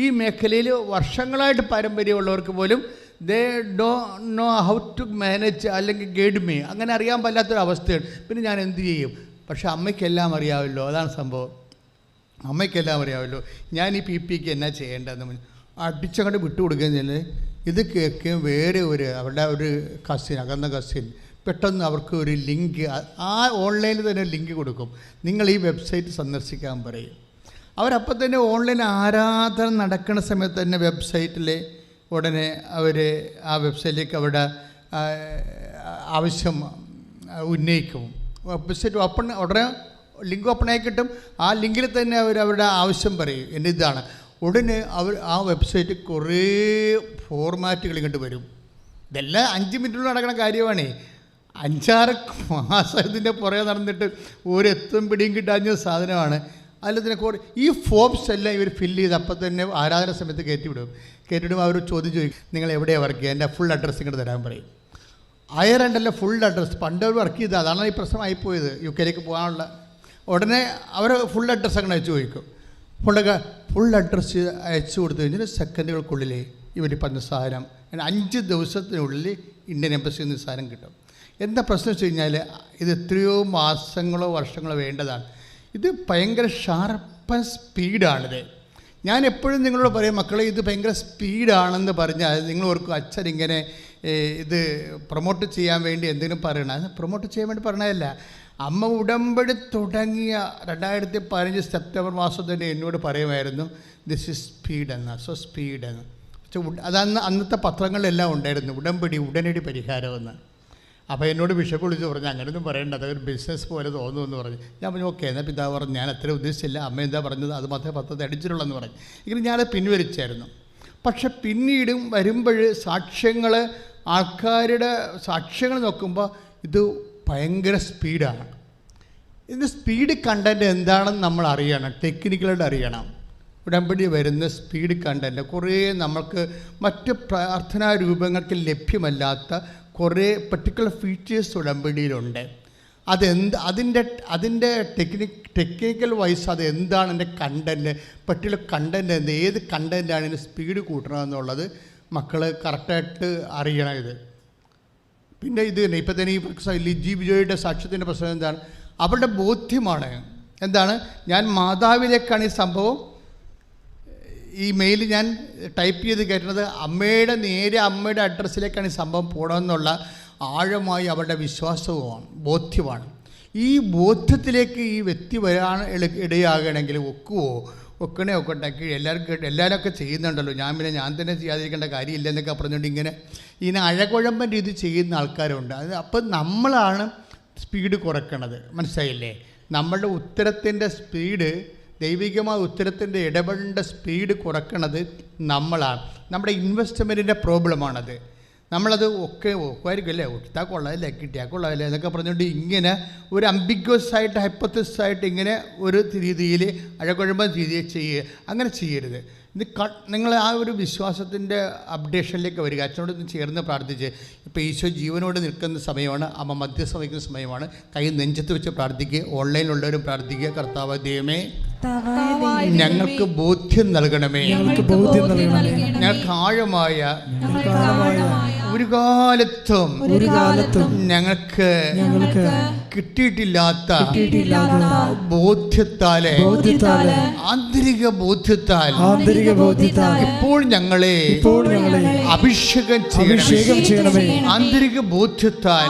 S4: ഈ മേഖലയിൽ വർഷങ്ങളായിട്ട് പാരമ്പര്യമുള്ളവർക്ക് പോലും they don't know how to manage അല്ലെങ്കിൽ ഗൈഡ് മീ, അങ്ങനെ അറിയാൻ പറ്റാത്തൊരവസ്ഥയാണ്. പിന്നെ ഞാൻ എന്ത് ചെയ്യും? പക്ഷെ അമ്മയ്ക്കെല്ലാം അറിയാമല്ലോ, അതാണ് സംഭവം. അമ്മയ്ക്കെല്ലാം അറിയാമല്ലോ ഞാൻ ഈ PPക്ക് എന്നാ ചെയ്യേണ്ടതെന്ന് അടിച്ചങ്ങോട്ട് വിട്ടുകൊടുക്കുകയെന്ന്. ഇത് കേൾക്കുകയും വേറെ അവരുടെ ഒരു കസിൻ, അകന്ന കസിൻ പെട്ടെന്ന് അവർക്ക് ഒരു ലിങ്ക്, ആ ഓൺലൈനിൽ തന്നെ ലിങ്ക് കൊടുക്കും, നിങ്ങൾ ഈ വെബ്സൈറ്റ് സന്ദർശിക്കാൻ പറയും. അവരപ്പം തന്നെ ഓൺലൈൻ ആരാധന നടക്കുന്ന സമയത്ത് തന്നെ വെബ്സൈറ്റിൽ ഉടനെ അവർ ആ വെബ്സൈറ്റിലേക്ക് അവരുടെ ആവശ്യം ഉന്നയിക്കും. വെബ്സൈറ്റ് ഉടനെ ലിങ്ക് ഓപ്പണായി കിട്ടും. ആ ലിങ്കിൽ തന്നെ അവരുടെ ആവശ്യം പറയും, എൻ്റെ ഇതാണ്. ഉടനെ അവർ ആ വെബ്സൈറ്റ് കുറേ ഫോർമാറ്റുകൾ ഇങ്ങോട്ട് വരും. ഇതെല്ലാം 5 മിനിറ്റിൽ നടക്കുന്ന കാര്യമാണ്. 5-6 മാസം ഇതിൻ്റെ പുറകെ നടന്നിട്ട് ഒരു എത്തും പിടിയും കിട്ടാഞ്ഞ സാധനമാണ്. അതിൽ തന്നെ ഈ ഫോംസ് എല്ലാം ഇവർ ഫില്ല് ചെയ്ത് അപ്പം തന്നെ ആരാധന സമയത്ത് കയറ്റിവിടും. അവർ ചോദ്യം ചോദിക്കും, നിങ്ങൾ എവിടെയാണ് വർക്ക് ചെയ്യുക, എൻ്റെ ഫുൾ അഡ്രസ്സ് ഇങ്ങോട്ട് തരാൻ പറയും. അയർലൻഡല്ല ഫുൾ അഡ്രസ്സ്, പണ്ട് അവർ വർക്ക് ചെയ്തത്, അതാണ് ഈ പ്രശ്നമായിപ്പോയത്. UK പോകാനുള്ള ഉടനെ അവർ ഫുൾ അഡ്രസ്സ് അങ്ങനെ അയച്ചു ചോദിക്കും. ഫുൾ അഡ്രസ്സ് അയച്ചു കൊടുത്തു കഴിഞ്ഞാൽ സെക്കൻഡുകൾക്കുള്ളിൽ ഇവർ പറഞ്ഞ സാധനം 5 ദിവസത്തിനുള്ളിൽ ഇന്ത്യൻ എംബസിയിൽ നിന്ന് സാധനം കിട്ടും. എന്താ പ്രശ്നം വെച്ച് കഴിഞ്ഞാൽ ഇത് എത്രയോ മാസങ്ങളോ വർഷങ്ങളോ വേണ്ടതാണ്. ഇത് ഭയങ്കര ഷാർപ്പൻ സ്പീഡാണിത്. ഞാൻ എപ്പോഴും നിങ്ങളോട് പറയും, മക്കളെ ഇത് ഭയങ്കര സ്പീഡാണെന്ന് പറഞ്ഞാൽ നിങ്ങൾ ഓർക്കും അച്ഛൻ ഇങ്ങനെ ഇത് പ്രൊമോട്ട് ചെയ്യാൻ വേണ്ടി എന്തെങ്കിലും പറയണം. അത് പ്രൊമോട്ട് ചെയ്യാൻ വേണ്ടി പറഞ്ഞതല്ല. അമ്മ ഉടമ്പടി തുടങ്ങിയ 2015 സെപ്റ്റംബർ മാസം തന്നെ എന്നോട് പറയുമായിരുന്നു, ദിസ് ഇസ് സ്പീഡ് എന്ന്. സോ സ്പീഡ് എന്ന് അതന്ന് അന്നത്തെ പത്രങ്ങളിലെല്ലാം ഉണ്ടായിരുന്നു, ഉടമ്പടി ഉടനടി പരിഹാരമെന്ന്. അപ്പോൾ എന്നോട് ബിഷപ്പ് വിളിച്ച് പറഞ്ഞു, അങ്ങനെയൊന്നും പറയേണ്ട, അതൊരു ബിസിനസ് പോലെ തോന്നുമെന്ന് പറഞ്ഞു. ഞാൻ പറഞ്ഞു ഓക്കെ. എന്നാൽ പിതാവ് പറഞ്ഞു, ഞാൻ അത്ര ഉദ്ദേശിച്ചില്ല, അമ്മ എന്താ പറഞ്ഞത് അത് മാത്രമേ പത്രത്തിൽ അടിച്ചിട്ടുള്ളെന്ന് പറഞ്ഞു. ഇങ്ങനെ ഞാനത് പിൻവലിച്ചായിരുന്നു. പക്ഷെ പിന്നീടും വരുമ്പോൾ ആൾക്കാരുടെ സാക്ഷ്യങ്ങൾ നോക്കുമ്പോൾ ഇത് ഭയങ്കര സ്പീഡാണ്. ഇതിൻ്റെ സ്പീഡ് കണ്ടൻറ്റ് എന്താണെന്ന് നമ്മൾ അറിയണം, ടെക്നിക്കലായിട്ട് അറിയണം. ഉടമ്പടി വരുന്ന സ്പീഡ് കണ്ടൻറ്റ് കുറേ നമുക്ക് മറ്റ് പ്രാർത്ഥനാ രൂപങ്ങൾക്ക് ലഭ്യമല്ലാത്ത കുറേ പർട്ടിക്കുലർ ഫീച്ചേഴ്സ് ഉടമ്പടിയിലുണ്ട്. അതിൻ്റെ ടെക്നിക്കൽ വൈസ് അത് എന്താണ് എൻ്റെ കണ്ടൻറ്റ്, പർട്ടിക്കുലർ കണ്ടൻറ്റ് ഏത് കണ്ടൻറ്റാണ് ഇതിൻ്റെ സ്പീഡ് കൂട്ടണമെന്നുള്ളത് മക്കൾ കറക്റ്റായിട്ട് അറിയണം. ഇത് പിന്നെ ഇത് തന്നെ ഇപ്പം തന്നെ ഈ ലിജി ബിജോയുടെ സാക്ഷ്യത്തിൻ്റെ പ്രശ്നം എന്താണ്, അവരുടെ ബോധ്യമാണ്. എന്താണ്, ഞാൻ മാതാവിലേക്കാണ് ഈ സംഭവം, ഈ മെയിൽ ഞാൻ ടൈപ്പ് ചെയ്ത് കയറ്റുന്നത് അമ്മയുടെ അഡ്രസ്സിലേക്കാണ് ഈ സംഭവം പോകണമെന്നുള്ള ആഴമായി അവരുടെ വിശ്വാസവുമാണ്, ബോധ്യമാണ്. ഈ ബോധ്യത്തിലേക്ക് ഈ വ്യക്തി വരാൻ ഇടയാകണമെങ്കിൽ ഒക്കണേ ഉണ്ടാക്കി എല്ലാവരൊക്കെ ചെയ്യുന്നുണ്ടല്ലോ, ഞാൻ തന്നെ ചെയ്യാതിരിക്കേണ്ട കാര്യമില്ല എന്നൊക്കെ പറഞ്ഞുകൊണ്ട് ഇങ്ങനെ അഴകുഴമ്പൻ രീതി ചെയ്യുന്ന ആൾക്കാരുണ്ട്. അപ്പം നമ്മളാണ് സ്പീഡ് കുറയ്ക്കണത്, മനസ്സിലായില്ലേ? നമ്മളുടെ ഉത്തരത്തിൻ്റെ സ്പീഡ്, ദൈവികമായ ഉത്തരത്തിൻ്റെ ഇടപെടേണ്ട സ്പീഡ് കുറയ്ക്കണത് നമ്മളാണ്. നമ്മുടെ ഇൻവെസ്റ്റ്മെൻറ്റിൻ്റെ പ്രോബ്ലമാണത്. നമ്മളത് ഒക്കുമായിരിക്കും അല്ലേ, ഒട്ടാ കൊള്ളാമല്ലേ, കിട്ടിയാൽ കൊള്ളാമല്ലേ എന്നൊക്കെ പറഞ്ഞുകൊണ്ട് ഇങ്ങനെ ഒരു അംബിഗ്വസ് ആയിട്ട് ഹൈപ്പത്തസിസ് ആയിട്ട് ഇങ്ങനെ ഒരു രീതിയിൽ അഴകുഴമ്പൻ രീതിയിൽ അങ്ങനെ ചെയ്യരുത്. ഇത് നിങ്ങൾ ആ ഒരു വിശ്വാസത്തിൻ്റെ അപ്ഡേഷനിലേക്ക് വരിക. അച്ഛനോട് ചേർന്ന് പ്രാർത്ഥിച്ച്, ഇപ്പോൾ ഈശോ ജീവനോട് നിൽക്കുന്ന സമയമാണ്, അമ്മ മധ്യസ്ഥ വഹിക്കുന്ന സമയമാണ്. കൈ നെഞ്ചത്ത് വെച്ച് പ്രാർത്ഥിക്കുക, ഓൺലൈനിലുള്ളവരും പ്രാർത്ഥിക്കുക. കർത്താവ് ദൈവമേ, ഞങ്ങൾക്ക് ബോധ്യം നൽകണമേ, ഞങ്ങൾക്ക് ആഴമായ ഒരു കാലത്തും ഞങ്ങൾക്ക് കിട്ടിയിട്ടില്ലാത്ത ബോധ്യത്താലെ ആന്തരിക ബോധ്യത്താൽ ഇപ്പോൾ ഞങ്ങളെ അഭിഷേകം ചെയ്യണമേ. ആന്തരിക ബോധ്യത്താൽ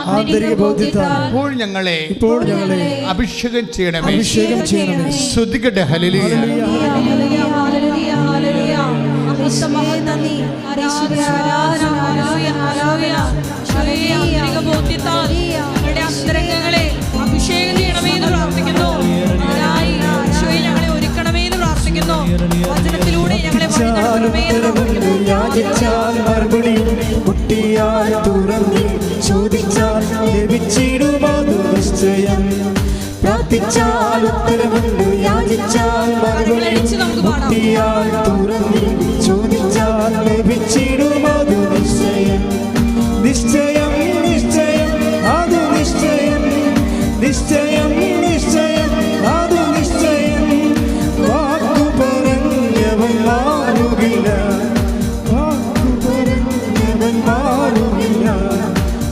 S4: ഇപ്പോൾ ഞങ്ങളെ അഭിഷേകം ചെയ്യണമേ. ശ്രുതികട്ടെ ഹല്ലേലൂയ.
S1: അഭിഷേകം ചെയ്യണമേ എന്ന് പ്രാർത്ഥിക്കുന്നു. ഞങ്ങളെ ഒരുക്കണമേ എന്ന് പ്രാർത്ഥിക്കുന്നു. വചനത്തിലൂടെ ഞങ്ങളെ
S3: പ്രാർത്ഥിച്ചാൽ ഉത്തരമുണ്ട്, യാചിച്ചാൽ മറുപടി, മുട്ടിയാൽ തുറന്നു, ചോദിച്ചാൽ ലഭിച്ചിടും, അത് നിശ്ചയം. നിശ്ചയം നിശ്ചയം അത് നിശ്ചയം, നിശ്ചയം നിശ്ചയം അത് നിശ്ചയം. വാക്കു പറഞ്ഞവൻ മാറുകില്ല, വാക്കു പറഞ്ഞവൻ മാറുകില്ല.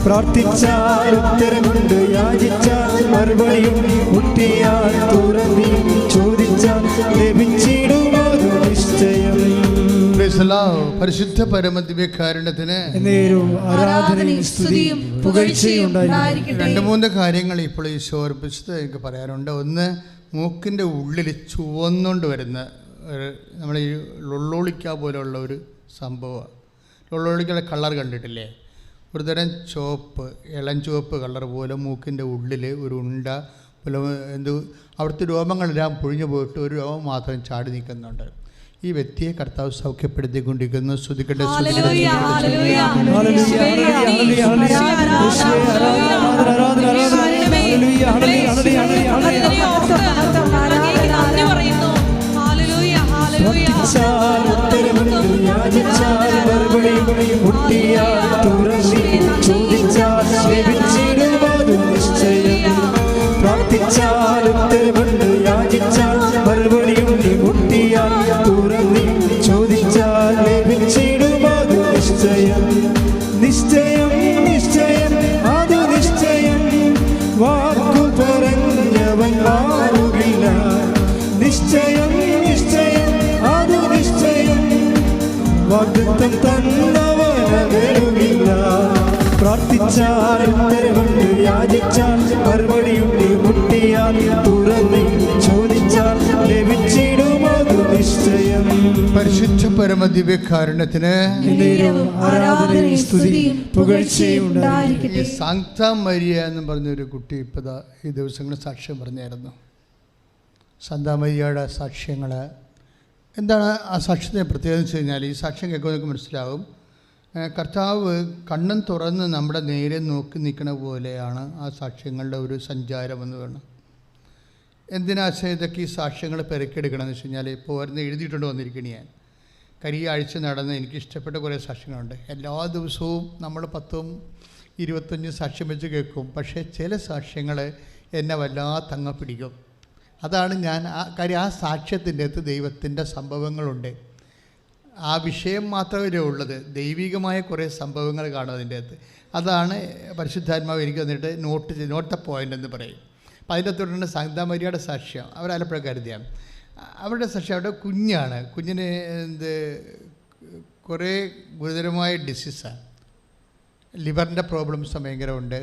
S3: പ്രാർത്ഥിച്ചാൽ ഉത്തരമുണ്ട്, യാചിച്ചാൽ മറുപടിയും, മുട്ടിയാൽ തുറന്നു, ചോദിച്ചാൽ ലഭിച്ചിടും, അത് നിശ്ചയം.
S4: പരിശുദ്ധ പരമദിവ്യകാരുണ്യത്തിന്
S3: ആരാധനയും സ്തുതിയും പുകഴ്ചയും ഉണ്ടായിരിക്കട്ടെ.
S4: 2-3 കാര്യങ്ങൾ ഇപ്പോൾ ഈശോ ഓർപ്പിച്ചത് എനിക്ക് പറയാനുണ്ട്. ഒന്ന്, മൂക്കിൻ്റെ ഉള്ളിൽ ചുവന്നുകൊണ്ട് വരുന്ന നമ്മൾ ഈ ലൊള്ളോളിക്ക പോലെയുള്ള ഒരു സംഭവമാണ്. ലൊള്ളോളിക്കയുടെ കളർ കണ്ടിട്ടില്ലേ? ഒരുതരം ചുവപ്പ്, ഇളം ചുവപ്പ് കളർ പോലെ മൂക്കിൻ്റെ ഉള്ളിൽ ഒരു ഉണ്ട പോലെ അവിടുത്തെ രോമങ്ങളെല്ലാം പൊഴിഞ്ഞു പോയിട്ട് ഒരു രോമം മാത്രം ചാടി നിൽക്കുന്നുണ്ട്. ഈ വ്യക്തിയെ കർത്താവ് സൗഖ്യപ്പെടുത്തിക്കൊണ്ടിരിക്കുന്നു. ശ്രുതിക്കട്ടെ.
S3: നിശ്ചയം നിശ്ചയം അത് നിശ്ചയം, വാക്കു പറഞ്ഞവൻ മാറുകില്ല. നിശ്ചയം നിശ്ചയം അത് നിശ്ചയം, വാഗ്ദത്തം തന്നവനകലുമില്ല. പ്രാർത്ഥിച്ചാൽ ഉത്തരവുണ്ട്, യാചിച്ചാൽ മറുപടിയുണ്ട്, മുട്ടിയാൽ തുറന്ന് ചോദിച്ചാൽ ലഭിച്ചിടുമതു നിശ്ചയം.
S4: പരിശുദ്ധ പരമദിവ്യകാരുണ്യത്തിന്
S3: ആരാധനയും സ്തുതിയും പുകഴ്ചയും ഉണ്ടായിരിക്കട്ടെ.
S4: ഈ സാങ്ക്ത മരിയ എന്ന് പറഞ്ഞൊരു കുട്ടി ഇപ്പോൾ ഈ ദിവസങ്ങളിൽ സാക്ഷ്യം പറഞ്ഞായിരുന്നു. സാന്താ മരിയയുടെ സാക്ഷ്യങ്ങൾ എന്താണ്? ആ സാക്ഷ്യത്തെ പ്രത്യേകത വെച്ച് കഴിഞ്ഞാൽ, ഈ സാക്ഷ്യം കേൾക്കുമ്പോൾ നമുക്ക് മനസ്സിലാവും, കർത്താവ് കണ്ണും തുറന്ന് നമ്മുടെ നേരെ നോക്കി നിൽക്കുന്ന പോലെയാണ് ആ സാക്ഷ്യങ്ങളുടെ ഒരു സഞ്ചാരം എന്ന് വേണം. എന്തിനാ ഇതൊക്കെ ഈ സാക്ഷ്യങ്ങൾ പെരക്കെടുക്കണമെന്ന് വെച്ച് കഴിഞ്ഞാൽ, ഇപ്പോൾ ഓരോന്ന് എഴുതിയിട്ടുണ്ട് വന്നിരിക്കണ ഞാൻ. ആഴ്ച നടന്ന് എനിക്കിഷ്ടപ്പെട്ട കുറേ സാക്ഷ്യങ്ങളുണ്ട്. എല്ലാ ദിവസവും നമ്മൾ 10-25 സാക്ഷ്യം വെച്ച് കേൾക്കും. പക്ഷേ ചില സാക്ഷ്യങ്ങൾ എന്നെ വല്ലാത്തങ്ങ പിടിക്കും. അതാണ് ഞാൻ കാര്യം, ആ സാക്ഷ്യത്തിൻ്റെ അകത്ത് ദൈവത്തിൻ്റെ സംഭവങ്ങളുണ്ട്. ആ വിഷയം മാത്രമേ ഉള്ളത്, ദൈവികമായ കുറേ സംഭവങ്ങൾ കാണും അതിൻ്റെ അകത്ത്. അതാണ് പരിശുദ്ധാത്മാവ് എനിക്ക് വന്നിട്ട് നോട്ട് പോയിൻ്റ് എന്ന് പറയും. അപ്പോൾ അതിൻ്റെ അകത്തോട്ടാണ് സാന്താ മരിയയുടെ സാക്ഷ്യം. അവർ ആലപ്പുഴക്കാരുതിയാണ്. അവരുടെ സാക്ഷ്യം അവരുടെ കുഞ്ഞാണ്. കുഞ്ഞിന് കുറേ ഗുരുതരമായ ഡിസീസാണ്, ലിവറിൻ്റെ പ്രോബ്ലംസ് ഭയങ്കരമുണ്ട്.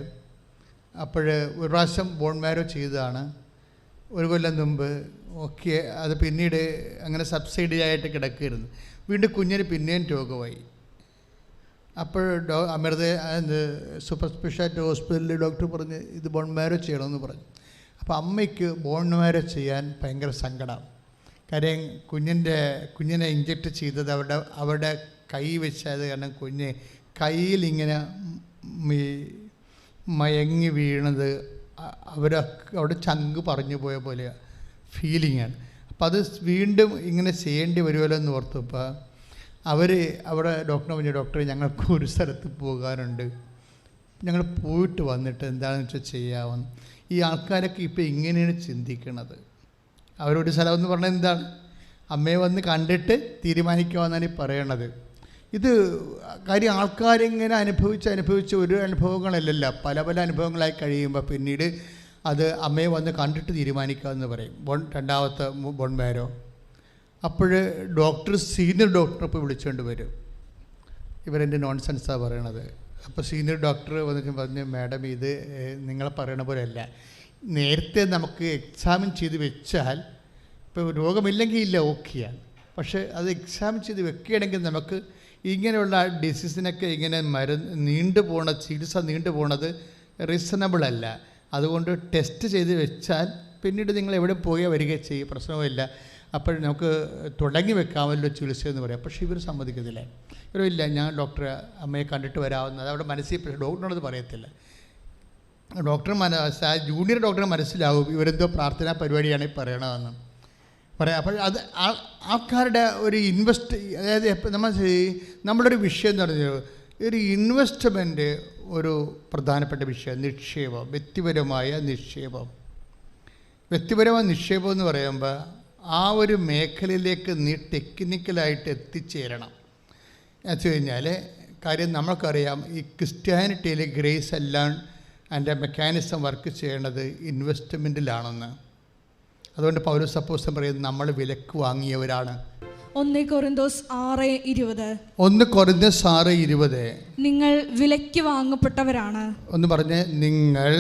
S4: അപ്പോൾ ഒരു പ്രാവശ്യം ബോൺ മാരോ ചെയ്തതാണ് 1 കൊല്ലം മുമ്പ്. ഓക്കെ, അത് പിന്നീട് അങ്ങനെ സബ്സിഡി ആയിട്ട് കിടക്കുകയായിരുന്നു. വീണ്ടും കുഞ്ഞിന് പിന്നെയും രോഗമായി. അപ്പോൾ സൂപ്പർ സ്പെഷ്യാലിറ്റി ഹോസ്പിറ്റലിൽ ഡോക്ടർ പറഞ്ഞ് ഇത് ബോൺ മാരോ ചെയ്യണമെന്ന് പറഞ്ഞു. അപ്പോൾ അമ്മയ്ക്ക് ബോൺ മാരോ ചെയ്യാൻ ഭയങ്കര സങ്കടം. കാര്യം കുഞ്ഞിനെ ഇഞ്ചക്ട് ചെയ്തത് അവരുടെ കൈ വെച്ചത് കാരണം കുഞ്ഞ് കയ്യിൽ ഇങ്ങനെ മയങ്ങി വീണത് അവിടെ ചങ്ക് പറഞ്ഞു പോയ പോലെയാണ് ഫീലിങ്ങാണ്. അപ്പം അത് വീണ്ടും ഇങ്ങനെ ചെയ്യേണ്ടി വരുമല്ലോ എന്ന് ഓർത്തപ്പോൾ അവിടെ ഡോക്ടറെ പറഞ്ഞു, ഡോക്ടറെ ഞങ്ങൾക്ക് ഒരു സ്ഥലത്ത് പോകാനുണ്ട്, ഞങ്ങൾ പോയിട്ട് വന്നിട്ട് എന്താണെന്ന് വെച്ചാൽ ചെയ്യാമെന്ന്. ഈ ആൾക്കാരൊക്കെ ഇപ്പോൾ ഇങ്ങനെയാണ് ചിന്തിക്കുന്നത്. അവരൊരു സ്ഥലം എന്ന് പറഞ്ഞാൽ എന്താണ്, അമ്മയെ വന്ന് കണ്ടിട്ട് തീരുമാനിക്കാമെന്നാണ് ഈ പറയണത്. ഇത് കാര്യം ആൾക്കാരിങ്ങനെ അനുഭവിച്ച് ഒരു അനുഭവങ്ങളല്ലല്ല, പല അനുഭവങ്ങളായി കഴിയുമ്പോൾ പിന്നീട് അത് അമ്മയെ വന്ന് കണ്ടിട്ട് തീരുമാനിക്കാമെന്ന് പറയും. രണ്ടാമത്തെ ബോൺ മാരോ. അപ്പോൾ സീനിയർ ഡോക്ടറെ ഇപ്പോൾ വിളിച്ചുകൊണ്ട് വരും. ഇവരെൻ്റെ നോൺസെൻസാണ് പറയണത്. അപ്പോൾ സീനിയർ ഡോക്ടർ വന്നിട്ട് പറഞ്ഞു, മാഡം ഇത് നിങ്ങളെ പറയണ പോലെയല്ല, നേരത്തെ നമുക്ക് എക്സാമിൻ ചെയ്ത് വെച്ചാൽ ഇപ്പോൾ രോഗമില്ലെങ്കിൽ ഇല്ല, ഓക്കെയാണ്. പക്ഷേ അത് എക്സാമിൻ ചെയ്ത് വെക്കുകയാണെങ്കിൽ നമുക്ക് ഇങ്ങനെയുള്ള ഡിസീസിനൊക്കെ ഇങ്ങനെ ചികിത്സ നീണ്ടു പോണത് റീസണബിൾ അല്ല. അതുകൊണ്ട് ടെസ്റ്റ് ചെയ്ത് വെച്ചാൽ പിന്നീട് നിങ്ങൾ എവിടെ പോയാൽ വരികയും ചെയ്യും, പ്രശ്നവുമില്ല. അപ്പോൾ നമുക്ക് തുടങ്ങി വെക്കാമല്ലോ ചികിത്സ എന്ന് പറയാം. പക്ഷേ ഇവർ സമ്മതിക്കത്തില്ല. ഇവരില്ല, ഞാൻ ഡോക്ടറെ അമ്മയെ കണ്ടിട്ട് വരാവുന്നത് അവിടെ മനസ്സിൽ ഡോക്ടറിനോട് പറയത്തില്ല. ജൂനിയർ ഡോക്ടറെ മനസ്സിലാവും ഇവരെന്തോ പ്രാർത്ഥനാ പരിപാടിയാണ് ഈ പറയണതെന്ന് പറയാം. അപ്പോൾ അത് ആൾക്കാരുടെ ഒരു അതായത് നമ്മുടെ ഒരു വിഷയം എന്ന് പറഞ്ഞാൽ ഒരു ഇൻവെസ്റ്റ്മെൻറ്റ് ഒരു പ്രധാനപ്പെട്ട വിഷയം. നിക്ഷേപം, വ്യക്തിപരമായ നിക്ഷേപം എന്ന് പറയുമ്പോൾ ആ ഒരു മേഖലയിലേക്ക് നീ ടെക്നിക്കലായിട്ട് എത്തിച്ചേരണം. എന്ന് വെച്ച് കഴിഞ്ഞാൽ കാര്യം നമ്മൾക്കറിയാം, ഈ ക്രിസ്ത്യാനിറ്റിയിൽ ഗ്രേസ് എല്ലാം അതിൻ്റെ മെക്കാനിസം വർക്ക് ചെയ്യേണ്ടത് ഇൻവെസ്റ്റ്മെൻറ്റിലാണെന്ന്. അതുകൊണ്ട് പൗലോസ് അപ്പോസ്തലൻ പറയുന്നത് നമ്മൾ വിലക്ക് വാങ്ങിയവരാണ്.
S1: 1 കൊരിന്തോസ് 6:20.
S4: 1 കൊരിന്തോസ് 6:20.
S1: നിങ്ങൾ വിലയ്ക്ക് വാങ്ങപ്പെട്ടവരാണ്.
S4: ഒന്ന് പറഞ്ഞേ, നിങ്ങൾ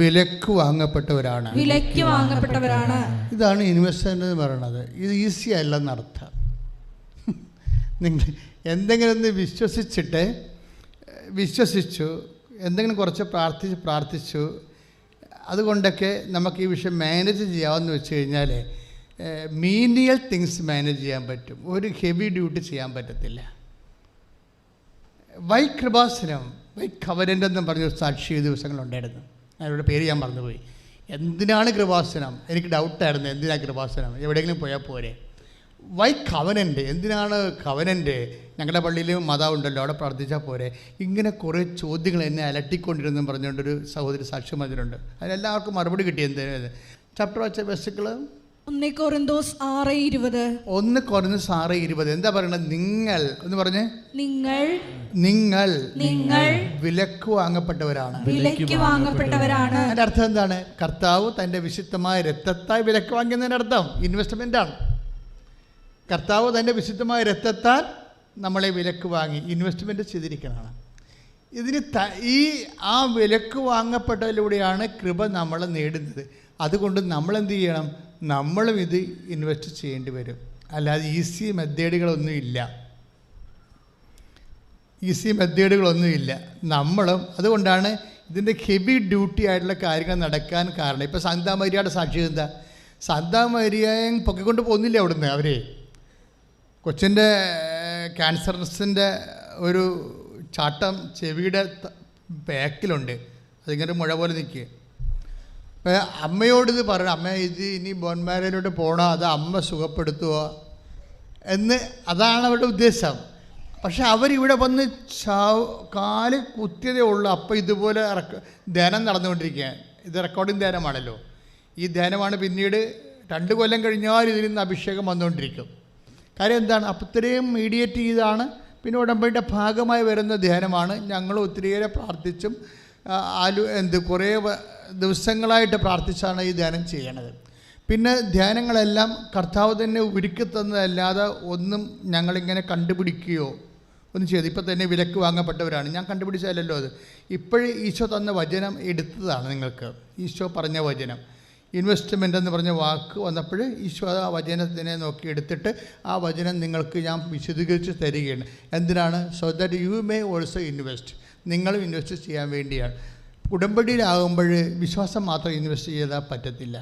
S4: വിലക്ക് വാങ്ങപ്പെട്ടവരാണ്.
S1: വിലയ്ക്ക് വാങ്ങപ്പെട്ടവരാണ്.
S4: ഇതാണ് ഇൻവെസ്റ്റ്മെന്റ് എന്ന് പറയുന്നത്. ഇത് ഈസി അല്ലെന്നർത്ഥം. നിങ്ങൾ എന്തെങ്കിലും ഒന്ന് വിശ്വസിച്ചു, എന്തെങ്കിലും കുറച്ച് പ്രാർത്ഥിച്ചു, അതുകൊണ്ടൊക്കെ നമുക്ക് ഈ വിഷയം മാനേജ് ചെയ്യാമെന്ന് വെച്ച് കഴിഞ്ഞാൽ മീനിയൽ തിങ്സ് മാനേജ് ചെയ്യാൻ പറ്റും. ഒരു ഹെവി ഡ്യൂട്ടി ചെയ്യാൻ പറ്റത്തില്ല. വൈ കൃപാസനം, വൈ കവനൻ്റ് എന്നും പറഞ്ഞൊരു സാക്ഷി ദിവസങ്ങളുണ്ടായിരുന്നു. അവരുടെ പേര് ഞാൻ മറന്നുപോയി. എന്തിനാണ് കൃപാസനം? എനിക്ക് ഡൗട്ടായിരുന്നു, എന്തിനാണ് കൃപാസനം, എവിടെയെങ്കിലും പോയാൽ പോരെ. വൈ കവനൻ്റ്, എന്തിനാണ് കവനൻ്റ്? ഞങ്ങളുടെ പള്ളിയിൽ മതമുണ്ടല്ലോ, അവിടെ പ്രാർത്ഥിച്ചാൽ പോരെ. ഇങ്ങനെ കുറേ ചോദ്യങ്ങൾ എന്നെ അലട്ടിക്കൊണ്ടിരുന്നെന്ന് പറഞ്ഞുകൊണ്ടൊരു സഹോദരി സാക്ഷ്യം വന്നിട്ടുണ്ട്. അതിനെല്ലാവർക്കും മറുപടി കിട്ടി. എന്ത് ചാപ്റ്റർ വെച്ച ബസ്സുകൾ
S1: 1 കൊരിന്തോസ് 6:20.
S4: 1 കൊരിന്തോസ് 6:20. എന്താ പറയണത്? നിങ്ങൾ എന്ന് പറഞ്ഞേ, നിങ്ങൾ വിലക്ക് വാങ്ങപ്പെട്ടവരാണ്.
S1: വിലയ്ക്ക് വാങ്ങപ്പെട്ടവരാണ്.
S4: അതിൻ്റെ അർത്ഥം എന്താണ്? കർത്താവ് തൻ്റെ വിശുദ്ധമായ രക്തത്താൽ വിലക്ക് വാങ്ങിയതിൻ്റെ അർത്ഥം ഇൻവെസ്റ്റ്മെൻ്റാണ്. കർത്താവ് തൻ്റെ വിശുദ്ധമായ രക്തത്താൽ നമ്മളെ വിലക്ക് വാങ്ങി ഇൻവെസ്റ്റ്മെൻറ്റ് ചെയ്തിരിക്കുന്നതാണ്. ഇതിന് ആ വിലക്ക് വാങ്ങപ്പെട്ടതിലൂടെയാണ് കൃപ നമ്മൾ നേടുന്നത്. അതുകൊണ്ട് നമ്മളെന്ത് ചെയ്യണം? നമ്മളും ഇത് ഇൻവെസ്റ്റ് ചെയ്യേണ്ടി വരും. അല്ലാതെ ഈസി മെത്തേഡുകളൊന്നുമില്ല. നമ്മളും അതുകൊണ്ടാണ് ഇതിൻ്റെ ഹെവി ഡ്യൂട്ടി ആയിട്ടുള്ള കാര്യങ്ങൾ നടക്കാൻ കാരണം. ഇപ്പോൾ സാന്താ മരിയയുടെ സാക്ഷ്യം എന്താ? സാന്താ മരിയയെ പൊക്കിക്കൊണ്ട് പോകുന്നില്ല അവിടുന്ന്. അവർ കൊച്ചിൻ്റെ ക്യാൻസർസിൻ്റെ ഒരു ചാട്ടം ചെവിയുടെ ബാക്കിലുണ്ട്. അതിങ്ങനെ മുഴ പോലെ നിൽക്കുക. അപ്പോൾ അമ്മയോടിത് പറയണം, അമ്മ ഇത് ഇനി ബോൺമാരയിലോട്ട് പോകണോ, അത് അമ്മ സുഖപ്പെടുത്തുക എന്ന്. അതാണ് അവരുടെ ഉദ്ദേശം. പക്ഷെ അവരിവിടെ വന്ന് കാല് കുത്തിയതേ ഉള്ളൂ. അപ്പോൾ ഇതുപോലെ ധ്യാനം നടന്നുകൊണ്ടിരിക്കുകയാണ്. ഇത് റെക്കോർഡിംഗ് ധ്യാനമാണല്ലോ. ഈ ധ്യാനമാണ് പിന്നീട് 2 കൊല്ലം കഴിഞ്ഞാൽ ഇതിൽ നിന്ന് അഭിഷേകം വന്നുകൊണ്ടിരിക്കും. കാര്യം എന്താണ്? അപ്പോൾ ഇത്രയും മീഡിയേറ്റ് ചെയ്താണ്. പിന്നെ ഉടമ്പടിയുടെ ഭാഗമായി വരുന്ന ധ്യാനമാണ്. ഞങ്ങൾ ഒത്തിരിയേറെ പ്രാർത്ഥിച്ചും കുറേ ദിവസങ്ങളായിട്ട് പ്രാർത്ഥിച്ചാണ് ഈ ധ്യാനം ചെയ്യണത്. പിന്നെ ധ്യാനങ്ങളെല്ലാം കർത്താവ് തന്നെ ഒരുക്കി തന്നതല്ലാതെ ഒന്നും ഞങ്ങളിങ്ങനെ കണ്ടുപിടിക്കുകയോ ഒന്നും ചെയ്തു. ഇപ്പം തന്നെ വിലക്ക് വാങ്ങപ്പെട്ടവരാണ്. ഞാൻ കണ്ടുപിടിച്ചതല്ലോ അത്. ഇപ്പോഴും ഈശോ തന്ന വചനം എടുത്തതാണ്. നിങ്ങൾക്ക് ഈശോ പറഞ്ഞ വചനം, ഇൻവെസ്റ്റ്മെൻ്റ് എന്ന് പറഞ്ഞ വാക്ക് വന്നപ്പോൾ ഈശോ ആ വചനത്തിനെ നോക്കി എടുത്തിട്ട് ആ വചനം നിങ്ങൾക്ക് ഞാൻ വിശദീകരിച്ച് തരികയാണ്. എന്തിനാണ്? So that you may also invest. നിങ്ങളും ഇൻവെസ്റ്റ് ചെയ്യാൻ വേണ്ടിയാണ്. ഉടമ്പടിയിലാകുമ്പോൾ വിശ്വാസം മാത്രം ഇൻവെസ്റ്റ് ചെയ്താൽ പറ്റത്തില്ല.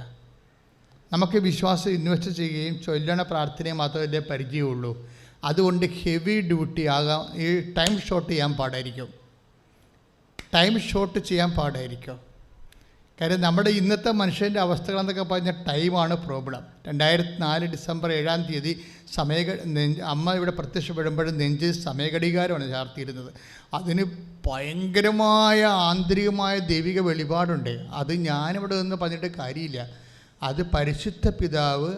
S4: നമുക്ക് വിശ്വാസം ഇൻവെസ്റ്റ് ചെയ്യുകയും ചൊല്ലണ പ്രാർത്ഥനയും മാത്രമല്ലേ പരിചയമുള്ളൂ. അതുകൊണ്ട് ഹെവി ഡ്യൂട്ടി ആകാം. ഈ ടൈം ഷോർട്ട് ചെയ്യാൻ പാടായിരിക്കും. കാര്യം നമ്മുടെ ഇന്നത്തെ മനുഷ്യൻ്റെ അവസ്ഥകളെന്നൊക്കെ പറഞ്ഞാൽ ടൈമാണ് പ്രോബ്ലം. 2004 ഡിസംബർ 7-ാം തീയതി അമ്മ ഇവിടെ പ്രത്യക്ഷപ്പെടുമ്പോഴും നെഞ്ചിൽ സമയഘടികാരമാണ് ചാർത്തിയിരുന്നത്. അതിന് ഭയങ്കരമായ ആന്തരികമായ ദൈവിക വെളിപാടുണ്ട്. അത് ഞാനിവിടെ നിന്ന് പറഞ്ഞിട്ട് കാര്യമില്ല. അത് പരിശുദ്ധ പിതാവ്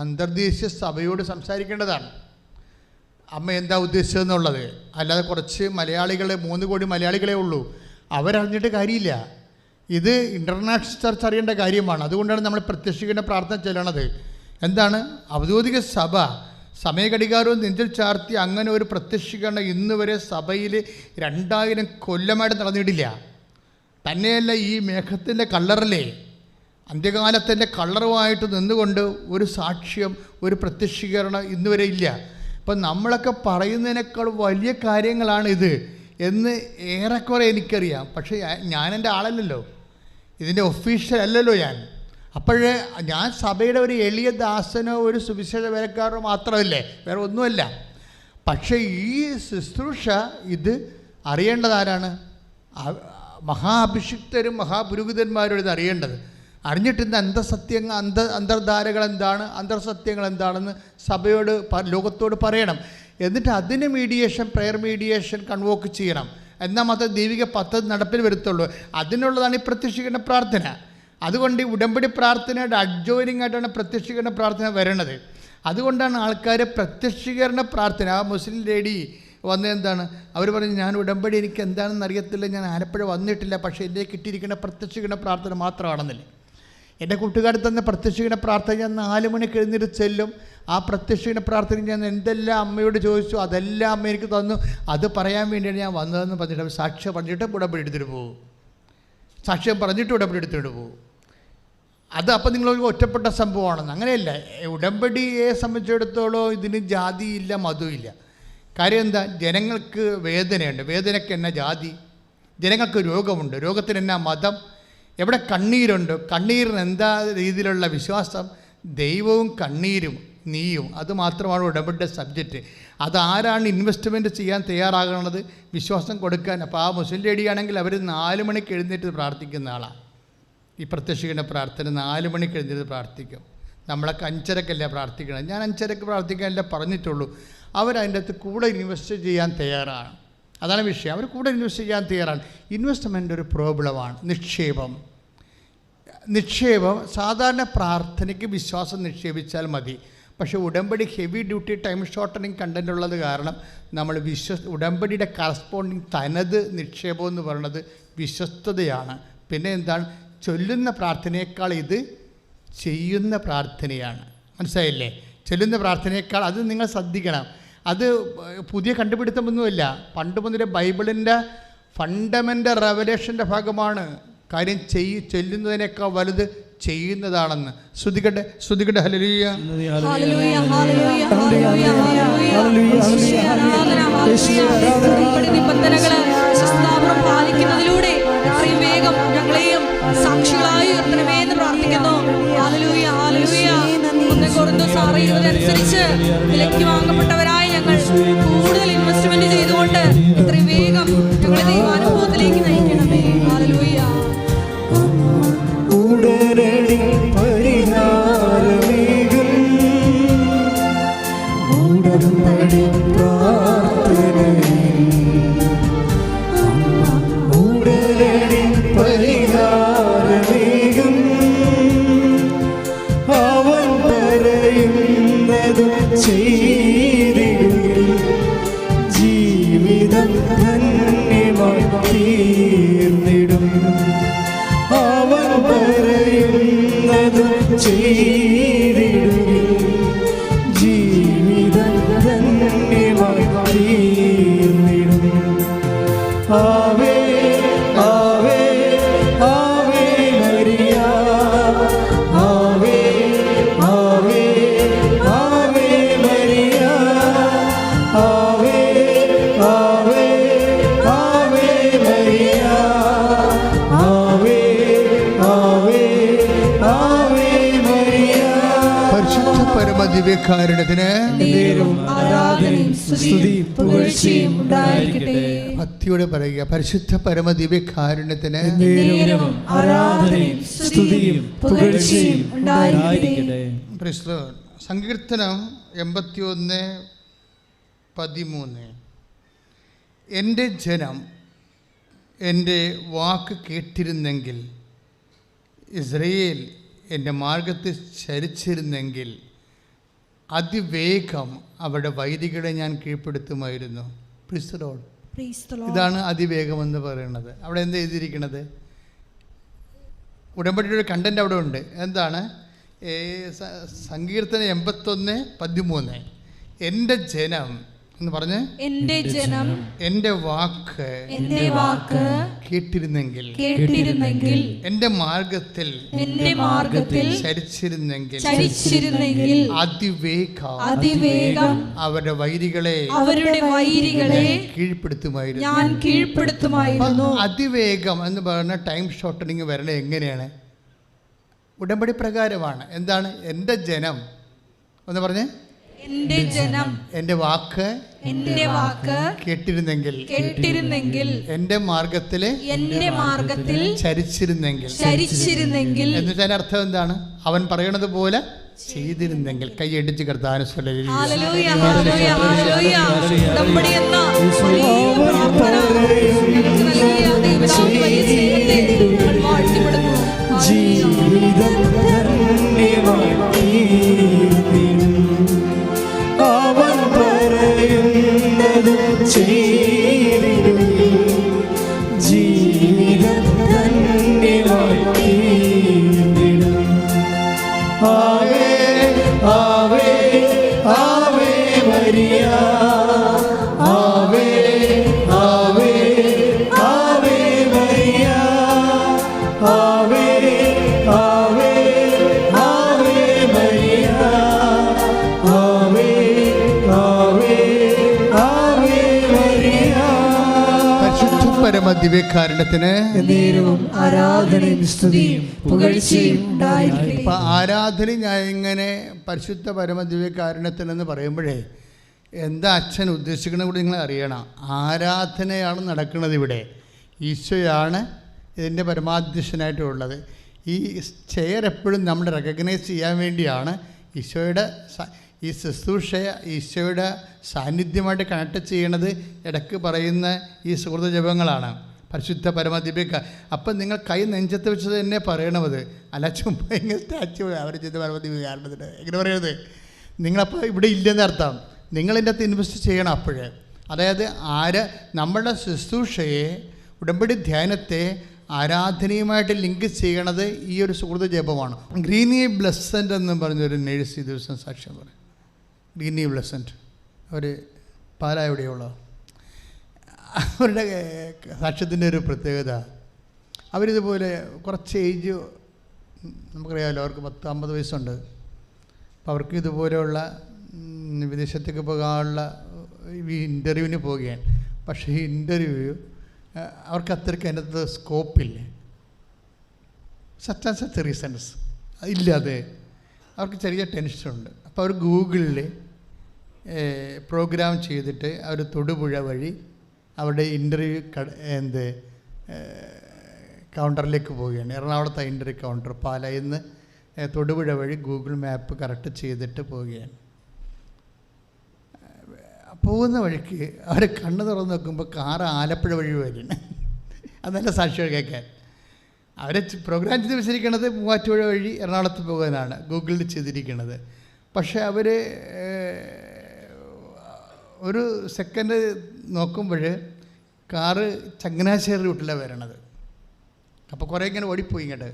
S4: അന്തർദേശീയ സഭയോട് സംസാരിക്കേണ്ടതാണ്. അമ്മ എന്താ ഉദ്ദേശിച്ചതെന്നുള്ളത്. അല്ലാതെ കുറച്ച് മലയാളികളെ 3 കോടി മലയാളികളെ ഉള്ളൂ, അവരറിഞ്ഞിട്ട് കാര്യമില്ല. ഇത് ഇൻ്റർനാഷണൽ ചർച്ച അറിയേണ്ട കാര്യമാണ്. അതുകൊണ്ടാണ് നമ്മൾ പ്രത്യക്ഷീകരണ പ്രാർത്ഥന ചെല്ലണത്. എന്താണ്? ഔദ്യോഗിക സഭ സമയഘടികാരവും നെഞ്ചിൽ ചാർത്തി അങ്ങനെ ഒരു പ്രത്യക്ഷീകരണം ഇന്ന് വരെ സഭയിൽ 2000 കൊല്ലമായിട്ട് നടന്നിട്ടില്ല. തന്നെയല്ല, ഈ മേഘത്തിൻ്റെ കളറിലെ അന്ത്യകാലത്തിൻ്റെ കളറുമായിട്ട് നിന്നുകൊണ്ട് ഒരു സാക്ഷ്യം, ഒരു പ്രത്യക്ഷീകരണം ഇന്ന് വരെ ഇല്ല. അപ്പം നമ്മളൊക്കെ പറയുന്നതിനേക്കാൾ വലിയ കാര്യങ്ങളാണ് ഇത് എന്ന് ഏറെക്കുറെ എനിക്കറിയാം. പക്ഷേ ഞാൻ എൻ്റെ ആളല്ലല്ലോ, ഇതിൻ്റെ ഒഫീഷ്യൽ അല്ലല്ലോ ഞാൻ. അപ്പോഴേ ഞാൻ സഭയുടെ ഒരു എളിയ ദാസനോ ഒരു സുവിശേഷ വേലക്കാരനോ മാത്രമല്ലേ, വേറെ ഒന്നുമല്ല. പക്ഷേ ഈ ശുശ്രൂഷ ഇത് അറിയേണ്ടത് ആരാണ്? മഹാഭിഷിക്തരും മഹാപുരോഹിതന്മാരും ഇത് അറിയേണ്ടത്. അറിഞ്ഞിട്ട് ഇന്ന് അന്തർധാരകൾ എന്താണ്, അന്തർസത്യങ്ങൾ എന്താണെന്ന് സഭയോട് ലോകത്തോട് പറയണം. എന്നിട്ട് അതിന് പ്രയർ മീഡിയേഷൻ കൺവോക്ക് ചെയ്യണം. എന്നാൽ മാത്രമേ ദൈവിക പദ്ധതി നടപ്പിൽ വരുത്തുള്ളൂ. അതിനുള്ളതാണ് ഈ പ്രത്യക്ഷീകരണ പ്രാർത്ഥന. അതുകൊണ്ട് ഈ ഉടമ്പടി പ്രാർത്ഥനയുടെ അഡ്ജോയിനിങ് ആയിട്ടാണ് പ്രത്യക്ഷീകരണ പ്രാർത്ഥന വരണത്. അതുകൊണ്ടാണ് ആൾക്കാർ പ്രത്യക്ഷീകരണ പ്രാർത്ഥന, ആ മുസ്ലിം ലേഡി വന്ന എന്താണ് അവർ പറഞ്ഞു, ഞാൻ ഉടമ്പടി എനിക്ക് എന്താണെന്ന് അറിയത്തില്ല, ഞാൻ ആലപ്പുഴ വന്നിട്ടില്ല, പക്ഷേ എൻ്റെ കിട്ടിയിരിക്കുന്ന പ്രത്യക്ഷീകരണ പ്രാർത്ഥന മാത്രമാണെന്നില്ലേ. എൻ്റെ കൂട്ടുകാർ തന്ന പ്രത്യക്ഷീണ പ്രാർത്ഥന ഞാൻ 4 മണിക്ക് എഴുന്നേറ്റ് ചെല്ലും. ആ പ്രത്യക്ഷീണ പ്രാർത്ഥന ഞാൻ എന്തെല്ലാം അമ്മയോട് ചോദിച്ചു അതെല്ലാം അമ്മ എനിക്ക് തന്നു. അത് പറയാൻ വേണ്ടിയാണ് ഞാൻ വന്നതെന്ന് പറഞ്ഞിട്ട് സാക്ഷ്യം പറഞ്ഞിട്ട് ഉടമ്പടി എടുത്തിട്ട് പോകും. സാക്ഷ്യം പറഞ്ഞിട്ട് ഉടമ്പടി എടുത്തിട്ട് പോകും. അത് അപ്പം നിങ്ങൾ ഒറ്റപ്പെട്ട സംഭവമാണെന്ന്. അങ്ങനെയല്ല. ഉടമ്പടിയെ സംബന്ധിച്ചിടത്തോളം ഇതിന് ജാതിയില്ല, മതമില്ല. കാര്യം എന്താ? ജനങ്ങൾക്ക് വേദനയുണ്ട്. വേദനയ്ക്ക് എന്നാ ജാതി? ജനങ്ങൾക്ക് രോഗമുണ്ട്. രോഗത്തിന് എന്നാ മതം? എവിടെ കണ്ണീരുണ്ട്, കണ്ണീരിന് എന്താ രീതിയിലുള്ള വിശ്വാസം? ദൈവവും കണ്ണീരും നീയും. അത് മാത്രമാണ് ഉടമ്പടിയുടെ സബ്ജക്റ്റ്. അതാരാണ് ഇൻവെസ്റ്റ്മെൻറ്റ് ചെയ്യാൻ തയ്യാറാകുന്നത്? വിശ്വാസം കൊടുക്കാൻ. അപ്പോൾ ആ മുസ്ലിം ലേഡിയാണെങ്കിൽ അവർ 4 മണിക്ക് എഴുന്നേറ്റ് പ്രാർത്ഥിക്കുന്ന ആളാണ്. ഈ പ്രത്യക്ഷീണ പ്രാർത്ഥന 4 മണിക്ക് എഴുന്നേറ്റ് പ്രാർത്ഥിക്കും. നമ്മളൊക്കെ 5:30-ക്കല്ലേ പ്രാർത്ഥിക്കണം. ഞാൻ 5:30-ക്ക് പ്രാർത്ഥിക്കാനല്ലേ പറഞ്ഞിട്ടുള്ളൂ. അവരതിൻ്റെ അകത്ത് കൂടെ ഇൻവെസ്റ്റ് ചെയ്യാൻ തയ്യാറാണ്. അതാണ് വിഷയം. അവർ കൂടെ ഇൻവെസ്റ്റ് ചെയ്യാൻ തയ്യാറാണ്. ഇൻവെസ്റ്റ്മെൻ്റ് ഒരു പ്രോബ്ലമാണ്. നിക്ഷേപം സാധാരണ പ്രാർത്ഥനയ്ക്ക് വിശ്വാസം നിക്ഷേപിച്ചാൽ മതി. പക്ഷേ ഉടമ്പടി heavy duty time shortening content ഉള്ളത് കാരണം നമ്മൾ ഉടമ്പടിയുടെ കറസ്പോണ്ടിങ് തനത് നിക്ഷേപം എന്ന് പറയുന്നത് വിശ്വസ്തതയാണ്. പിന്നെ എന്താണ്? ചൊല്ലുന്ന പ്രാർത്ഥനയേക്കാൾ ഇത് ചെയ്യുന്ന പ്രാർത്ഥനയാണ്. മനസ്സിലായില്ലേ? ചൊല്ലുന്ന പ്രാർത്ഥനയേക്കാൾ അത് നിങ്ങൾ ശ്രദ്ധിക്കണം. അത് പുതിയ കണ്ടുപിടുത്തമൊന്നുമല്ല. പണ്ട് മുതലേ ബൈബിളിൻ്റെ ഫണ്ടമെൻ്റൽ റെവലേഷൻ്റെ ഭാഗമാണ്. കാര്യം ചൊല്ലുന്നതിനേക്കാൾ വലുത് ചെയ്യുന്നതാണെന്ന്. ശ്രുതികട്ടെ ഹല്ലേലൂയ.
S1: പാലിക്കുന്നതിലൂടെ എത്രയും വേഗം ഞങ്ങളെയും സാക്ഷികളായി ഉയർത്തണമേ എന്ന് പ്രാർത്ഥിക്കുന്നു. Hallelujah, hallelujah. 1 കൊരിന്ത്യർ 6:20 വിലയ്ക്ക് വാങ്ങപ്പെട്ടവരായ ഞങ്ങൾ കൂടുതൽ ഇൻവെസ്റ്റ്മെന്റ് ചെയ്തുകൊണ്ട് എത്രയും വേഗം ഞങ്ങളെ ദൈവാനുഭവത്തിലേക്ക് നയിക്കണമേ. ഹല്ലേലൂയ.
S3: ഉടനടി പരിഹാരമേകും ഉടമ്പടി പ്രാർത്ഥനയിൽ ഉടനടി പരിഹാരമേകും അവൻ പറയുന്നത് ചെയ്തിടുകിൽ ജീവിതം ധന്യമായി തീർന്നിടും. അവൻ പറയുന്നത് ചെയ്തിടുകിൽ ജീവിതം ധന്യമായി തീർന്നിടും. ആവേ ആവേ ആവേ മരിയ, ആവേ ആവേ ആവേ മരിയ, ആവേ ആവേ ആവേ മരിയ, ആവേ ആവേ ആവേ മരിയ.
S4: പരിശുദ്ധ പരമദിവ്യകാരുണ്യത്തിന്
S1: ആരാധനയും സ്തുതിയും പുകഴ്ചയും ഉണ്ടായിരിക്കട്ടെ.
S4: ഭക്തിയോടെ പറയുക. പരിശുദ്ധ പരമദിവ്യകാരുണ്യത്തിന്
S1: ആരാധനയും സ്തുതിയും പുകഴ്ചയും ഉണ്ടായിരിക്കട്ടെ.
S4: Price the Lord. സങ്കീർത്തനം 81:13. എൻ്റെ ജനം എൻ്റെ വാക്ക് കേട്ടിരുന്നെങ്കിൽ, ഇസ്രയേൽ എൻ്റെ മാർഗത്തിൽ ചരിച്ചിരുന്നെങ്കിൽ അതിവേഗം അവരുടെ വൈരികളെ ഞാൻ കീഴ്പ്പെടുത്തുമായിരുന്നു. Price the Lord. ഇതാണ് അതിവേഗമെന്ന് പറയുന്നത്. അവിടെ എന്താ എഴുതിയിരിക്കുന്നത്? ഉടമ്പടിയുടെ കണ്ടന്റ് അവിടെ ഉണ്ട്. എന്താണ്? സങ്കീർത്തനം 81:13. എൻ്റെ ജനം എന്ന് പറഞ്ഞ്
S1: എൻ്റെ ജനം
S4: എൻ്റെ വാക്ക് കേട്ടിരുന്നെങ്കിൽ എൻ്റെ മാർഗത്തിൽ ചരിച്ചിരുന്നെങ്കിൽ അതിവേഗം അവരുടെ വൈരികളെ കീഴ്പ്പെടുത്തുമായിരുന്നു. അതിവേഗം എന്ന് പറയുന്ന ടൈം ഷോർട്ടനിങ് വരണത് എങ്ങനെയാണ്? ഉടമ്പടി പ്രകാരമാണ്. എന്താണ്? എൻ്റെ ജനം എന്ന് പറഞ്ഞ് എൻ്റെ വാക്ക് കേട്ടിരുന്നെങ്കിൽ എൻ്റെ മാർഗത്തിൽ ചരിച്ചിരുന്നെങ്കിൽ എന്ന് വെച്ചാൽ അർത്ഥം എന്താണ്? അവൻ പറയണത് പോലെ ചെയ്തിരുന്നെങ്കിൽ. കൈയടിച്ച് കർത്താവിനെ
S3: ജീവിതം ധന്യമായി അവൻ പറയുന്നത് ചെയ്തിടുകിൽ ജീവിതം ധന്യമായി തീർന്നിടും.
S4: പരമദിവ്യകാരുണ്യത്തിന്
S3: എന്നേരവും ആരാധനയും സ്തുതിയും പുകഴ്ചയും ഉണ്ടായിരിക്കട്ടെ.
S4: അപ്പം ആരാധന ഞാൻ ഇങ്ങനെ പരിശുദ്ധ പരമദിവ്യകാരുണ്യത്തിനെന്ന് പറയുമ്പോഴേ എന്താ അച്ഛൻ ഉദ്ദേശിക്കുന്നത് കൂടി നിങ്ങൾ അറിയണം. ആരാധനയാണ് നടക്കുന്നത് ഇവിടെ. ഈശോയാണ് ഇതിൻ്റെ പരമാധ്യക്ഷനായിട്ടുള്ളത്. ഈ ചെയർ എപ്പോഴും നമ്മൾ റെക്കഗ്നൈസ് ചെയ്യാൻ വേണ്ടിയാണ് ഈശോയുടെ ഈ ശുശ്രൂഷയെ ഈശോയുടെ സാന്നിധ്യമായിട്ട് കണക്ട് ചെയ്യണത്. ഇടയ്ക്ക് പറയുന്ന ഈ സുഹൃത ജപങ്ങളാണ് പരിശുദ്ധ പരമദിവ്യക. അപ്പം നിങ്ങൾ കൈ നെഞ്ചത്ത് വെച്ചത് തന്നെ പറയണത്, അല്ല ചുമ്മാ ഇങ്ങനെ സ്റ്റാച്ചു അവർ ചെയ്ത പരമദിവ്യകാരണത്തിന് എങ്ങനെ പറയരുത്. നിങ്ങളപ്പോൾ ഇവിടെ ഇല്ലെന്ന് അർത്ഥം. നിങ്ങളിൻ്റെ അകത്ത് ഇൻവെസ്റ്റ് ചെയ്യണം അപ്പോഴേ. അതായത് നമ്മളുടെ ശുശ്രൂഷയെ, ഉടമ്പടി ധ്യാനത്തെ ആരാധനയുമായിട്ട് ലിങ്ക് ചെയ്യണത് ഈ ഒരു സുഹൃത ജപമാണ്. ഗ്രീനി ബ്ലെസ്സൻ്റ് എന്ന് പറഞ്ഞൊരു നേഴ്സ് ഈ ദിവസം സാക്ഷ്യം പറയും. ഗ്രീനി ബ്ലെസ്സൻ്റ് അവർ പാലാ എവിടെയുള്ള അവരുടെ സാക്ഷ്യത്തിൻ്റെ ഒരു പ്രത്യേകത, അവരിതുപോലെ കുറച്ച് ഏജ് നമുക്കറിയാമല്ലോ, അവർക്ക് 50 വയസ്സുണ്ട്. അപ്പോൾ അവർക്ക് ഇതുപോലെയുള്ള വിദേശത്തേക്ക് പോകാനുള്ള ഈ ഇൻ്റർവ്യൂവിന് പോവുകയാണ്. പക്ഷേ ഈ ഇൻ്റർവ്യൂ അവർക്ക് അത്രയ്ക്ക് അതിനകത്ത് സ്കോപ്പില്ല. സച്ച് റീസൺസ് ഇല്ലാതെ അവർക്ക് ചെറിയ ടെൻഷനുണ്ട്. അപ്പോൾ അവർ ഗൂഗിളിൽ പ്രോഗ്രാം ചെയ്തിട്ട് അവർ തൊടുപുഴ വഴി അവരുടെ ഇൻ്റർവ്യൂ കൗണ്ടറിലേക്ക് പോവുകയാണ്. എറണാകുളത്തെ ഇൻ്റർവ്യൂ കൗണ്ടർ പാലായിൽ നിന്ന് തൊടുപുഴ വഴി ഗൂഗിൾ മാപ്പ് കറക്റ്റ് ചെയ്തിട്ട് പോവുകയാണ്. പോകുന്ന വഴിക്ക് അവർ കണ്ണ് തുറന്ന് നോക്കുമ്പോൾ കാറ് ആലപ്പുഴ വഴി വരുന്നു. അത് നല്ല സാക്ഷികൾ കേൾക്കാൻ. അവർ പ്രോഗ്രാം ചെയ്ത് വെച്ചിരിക്കുന്നത് മൂവാറ്റുപുഴ വഴി എറണാകുളത്ത് പോകാനാണ് ഗൂഗിളിൽ ചെയ്തിരിക്കുന്നത്. പക്ഷേ അവർ ഒരു സെക്കൻഡ് നോക്കുമ്പോൾ കാറ് ചങ്ങനാശ്ശേരി റൂട്ടിലാണ് വരണത്. അപ്പോൾ കുറേ ഇങ്ങനെ ഓടിപ്പോയി ഇങ്ങോട്ട്.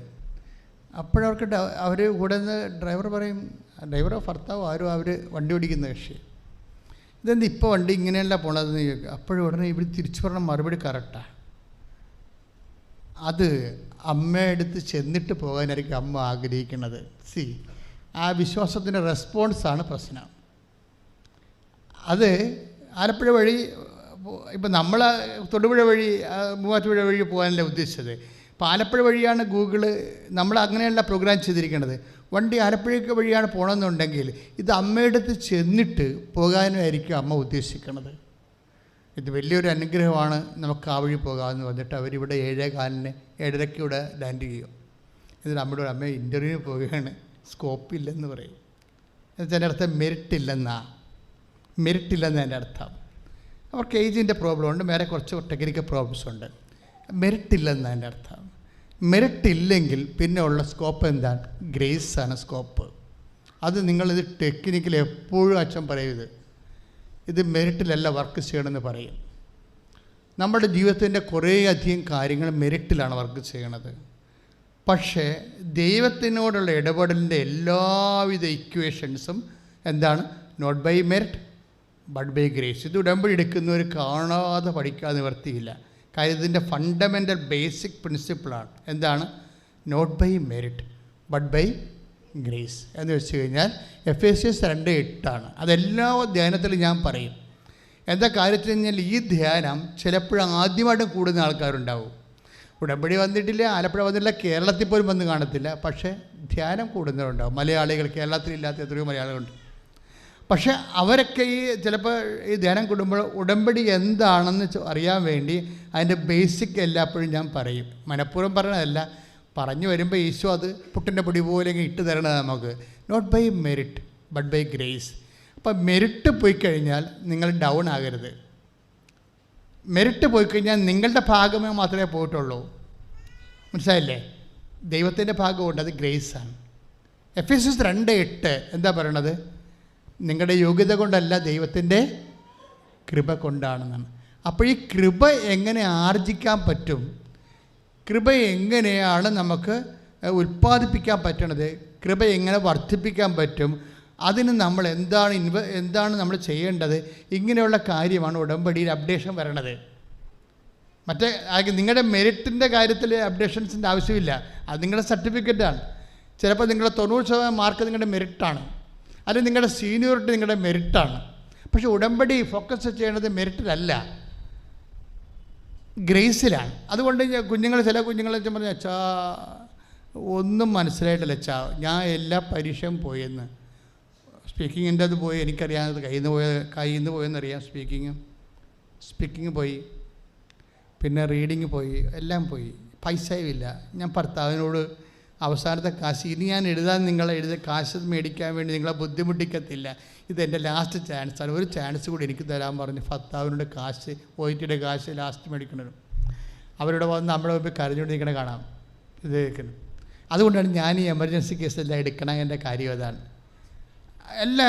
S4: അപ്പോഴവർക്ക് അവർ കൂടെ നിന്ന് ഡ്രൈവർ പറയും, ഡ്രൈവറോ ഭർത്താവോ ആരും അവർ വണ്ടി ഓടിക്കുന്ന കക്ഷി, ഇതെന്ത് ഇപ്പോൾ വണ്ടി ഇങ്ങനെയല്ല പോണതെന്ന് ചോദിക്കുക. അപ്പോഴും ഉടനെ ഇവർ തിരിച്ചു പറഞ്ഞ മറുപടി കറക്റ്റാണ്. അത് അമ്മയെടുത്ത് ചെന്നിട്ട് പോകാനായിരിക്കും അമ്മ ആഗ്രഹിക്കുന്നത്. ആ വിശ്വാസത്തിൻ്റെ റെസ്പോൺസാണ് പ്രശ്നം. അത് ആലപ്പുഴ വഴി ഇപ്പം നമ്മൾ തൊടുപുഴ വഴി മൂവാറ്റുപുഴ വഴി പോകാനല്ലേ ഉദ്ദേശിച്ചത്. ഇപ്പോൾ ആലപ്പുഴ വഴിയാണ് ഗൂഗിള് നമ്മൾ അങ്ങനെയല്ല പ്രോഗ്രാം ചെയ്തിരിക്കുന്നത്. വണ്ടി ആലപ്പുഴയ്ക്ക് വഴിയാണ് പോകണമെന്നുണ്ടെങ്കിൽ ഇത് അമ്മയെടുത്ത് ചെന്നിട്ട് പോകാനായിരിക്കും അമ്മ ഉദ്ദേശിക്കുന്നത്. ഇത് വലിയൊരു അനുഗ്രഹമാണ്, നമുക്ക് ആ വഴി പോകാമെന്ന് പറഞ്ഞിട്ട് അവരിവിടെ 7:15 7:30 ഇവിടെ ലാൻഡ് ചെയ്യും. എന്നിട്ട് അമ്മയുടെ അമ്മ ഇൻ്റർവ്യൂവിന് പോവുകയാണ്, സ്കോപ്പില്ലെന്ന് പറയും. എന്നുവെച്ചാൽ അർത്ഥം മെറിറ്റില്ലെന്ന് എൻ്റെ അർത്ഥം. അവർക്ക് ഏജിൻ്റെ പ്രോബ്ലം ഉണ്ട്, വേറെ കുറച്ച് ടെക്നിക്കൽ പ്രോബ്ലംസ് ഉണ്ട്. മെറിറ്റില്ലെന്ന് എൻ്റെ അർത്ഥം. മെറിറ്റില്ലെങ്കിൽ പിന്നെ ഉള്ള സ്കോപ്പ് എന്താണ്? ഗ്രേസാണ് സ്കോപ്പ്. അത് നിങ്ങളിത് ടെക്നിക്കൽ എപ്പോഴും അച്ഛൻ പറയും, ഇത് മെറിറ്റിലല്ല വർക്ക് ചെയ്യണമെന്ന് പറയും. നമ്മുടെ ജീവിതത്തിൻ്റെ കുറേയധികം കാര്യങ്ങൾ മെറിറ്റിലാണ് വർക്ക് ചെയ്യണത്. പക്ഷേ ദൈവത്തിനോടുള്ള ഇടപെടലിൻ്റെ എല്ലാവിധ ഇക്വേഷൻസും എന്താണ്? Not by merit but by grace. ഇത് ഉടമ്പടി എടുക്കുന്നവർ കാണാതെ പഠിക്കാതെ നിവർത്തിയില്ല. കാര്യം ഇതിൻ്റെ ഫണ്ടമെൻ്റൽ ബേസിക് പ്രിൻസിപ്പിളാണ്. എന്താണ്? Not by merit but by grace എന്ന് വെച്ച് കഴിഞ്ഞാൽ Ephesians 2:8 അതെല്ലാ ധ്യാനത്തിലും ഞാൻ പറയും. എന്താ കാര്യത്തിൽ കഴിഞ്ഞാൽ ഈ ധ്യാനം ചിലപ്പോഴും ആദ്യമായിട്ടും കൂടുന്ന ആൾക്കാരുണ്ടാവും. ഉടമ്പടി വന്നിട്ടില്ല, ആലപ്പുഴ വന്നിട്ടില്ല, കേരളത്തിൽ പോലും വന്ന് കാണത്തില്ല. പക്ഷേ ധ്യാനം കൂടുന്നവരുണ്ടാവും. മലയാളികൾ, കേരളത്തിലില്ലാത്ത എത്രയോ മലയാളികളുണ്ട്. പക്ഷേ അവരൊക്കെ ചിലപ്പോൾ ഈ ധ്യാനം കൂടുമ്പോൾ ഉടമ്പടി എന്താണെന്ന് അറിയാൻ വേണ്ടി അതിൻ്റെ ബേസിക് എല്ലാപ്പോഴും ഞാൻ പറയും. മനഃപൂർവ്വം പറയണതല്ല, പറഞ്ഞു വരുമ്പോൾ ഈശോ അത് പുട്ടിൻ്റെ പൊടി പോലെ ഇട്ട് തരണത് നമുക്ക്. Not by merit but by grace. അപ്പോൾ മെറിറ്റ് പോയി കഴിഞ്ഞാൽ നിങ്ങൾ ഡൗൺ ആകരുത്. മെറിറ്റ് പോയി കഴിഞ്ഞാൽ നിങ്ങളുടെ ഭാഗമേ മാത്രമേ പോയിട്ടുള്ളൂ. മനസ്സിലായില്ലേ? ദൈവത്തിൻ്റെ ഭാഗമുണ്ട്, അത് ഗ്രേസാണ്. Ephesians 2:8 എന്താ പറയണത്? നിങ്ങളുടെ യോഗ്യത കൊണ്ടല്ല, ദൈവത്തിൻ്റെ കൃപ കൊണ്ടാണെന്നാണ്. അപ്പോൾ ഈ കൃപ എങ്ങനെ ആർജിക്കാൻ പറ്റും? കൃപ എങ്ങനെയാണ് നമുക്ക് ഉൽപ്പാദിപ്പിക്കാൻ പറ്റണത്? കൃപ എങ്ങനെ വർദ്ധിപ്പിക്കാൻ പറ്റും? അതിന് നമ്മൾ എന്താണ് നമ്മൾ ചെയ്യേണ്ടത്? ഇങ്ങനെയുള്ള കാര്യമാണ് ഉടമ്പടിയിൽ അപ്ഡേഷൻ വരണത്. മറ്റേ നിങ്ങളുടെ മെറിറ്റിൻ്റെ കാര്യത്തിൽ അപ്ഡേഷൻസിൻ്റെ ആവശ്യമില്ല. അത് നിങ്ങളുടെ സർട്ടിഫിക്കറ്റാണ്. ചിലപ്പോൾ നിങ്ങളുടെ 90% മാർക്ക് നിങ്ങളുടെ മെറിറ്റാണ്, അല്ലെങ്കിൽ നിങ്ങളുടെ സീനിയോറിറ്റി നിങ്ങളുടെ മെറിറ്റാണ്. പക്ഷേ ഉടമ്പടി ഫോക്കസ് ചെയ്യണത് മെറിറ്റിലല്ല. ഗ്രേസിലാണ്. അതുകൊണ്ട് കുഞ്ഞുങ്ങൾ, ചില കുഞ്ഞുങ്ങൾ പറഞ്ഞു, അച്ഛാ ഒന്നും മനസ്സിലായിട്ടില്ല അച്ഛാ, ഞാൻ എല്ലാ പരീക്ഷയും പോയെന്ന്. സ്പീക്കിങ്ങിൻ്റെ അത് പോയി, എനിക്കറിയാം, അത് കയ്യിൽ നിന്ന് പോയെന്നറിയാം. സ്പീക്കിങ് പോയി, പിന്നെ റീഡിങ് പോയി, എല്ലാം പോയി. പൈസയും ഇല്ല. ഞാൻ ഭർത്താവിനോട് അവസാനത്തെ കാശ്, ഇനി ഞാൻ എഴുതാൻ നിങ്ങളെ എഴുതിയ കാശ് മേടിക്കാൻ വേണ്ടി നിങ്ങളെ ബുദ്ധിമുട്ടിക്കത്തില്ല, ഇതെൻ്റെ ലാസ്റ്റ് ചാൻസാണ്, ഒരു ചാൻസ് കൂടി എനിക്ക് തരാൻ പറഞ്ഞ് ഭർത്താവിനോട് കാശ്, OIT കാശ് ലാസ്റ്റ് മേടിക്കണം. അവരോട് വന്ന് നമ്മുടെ മുമ്പിൽ കരഞ്ഞുകൊണ്ടിരിക്കണ കാണാം. ഇത് കേൾക്കണം. അതുകൊണ്ടാണ് ഞാൻ ഈ എമർജൻസി കേസെല്ലാം എടുക്കണം. എൻ്റെ കാര്യം അതാണ്. എല്ലാ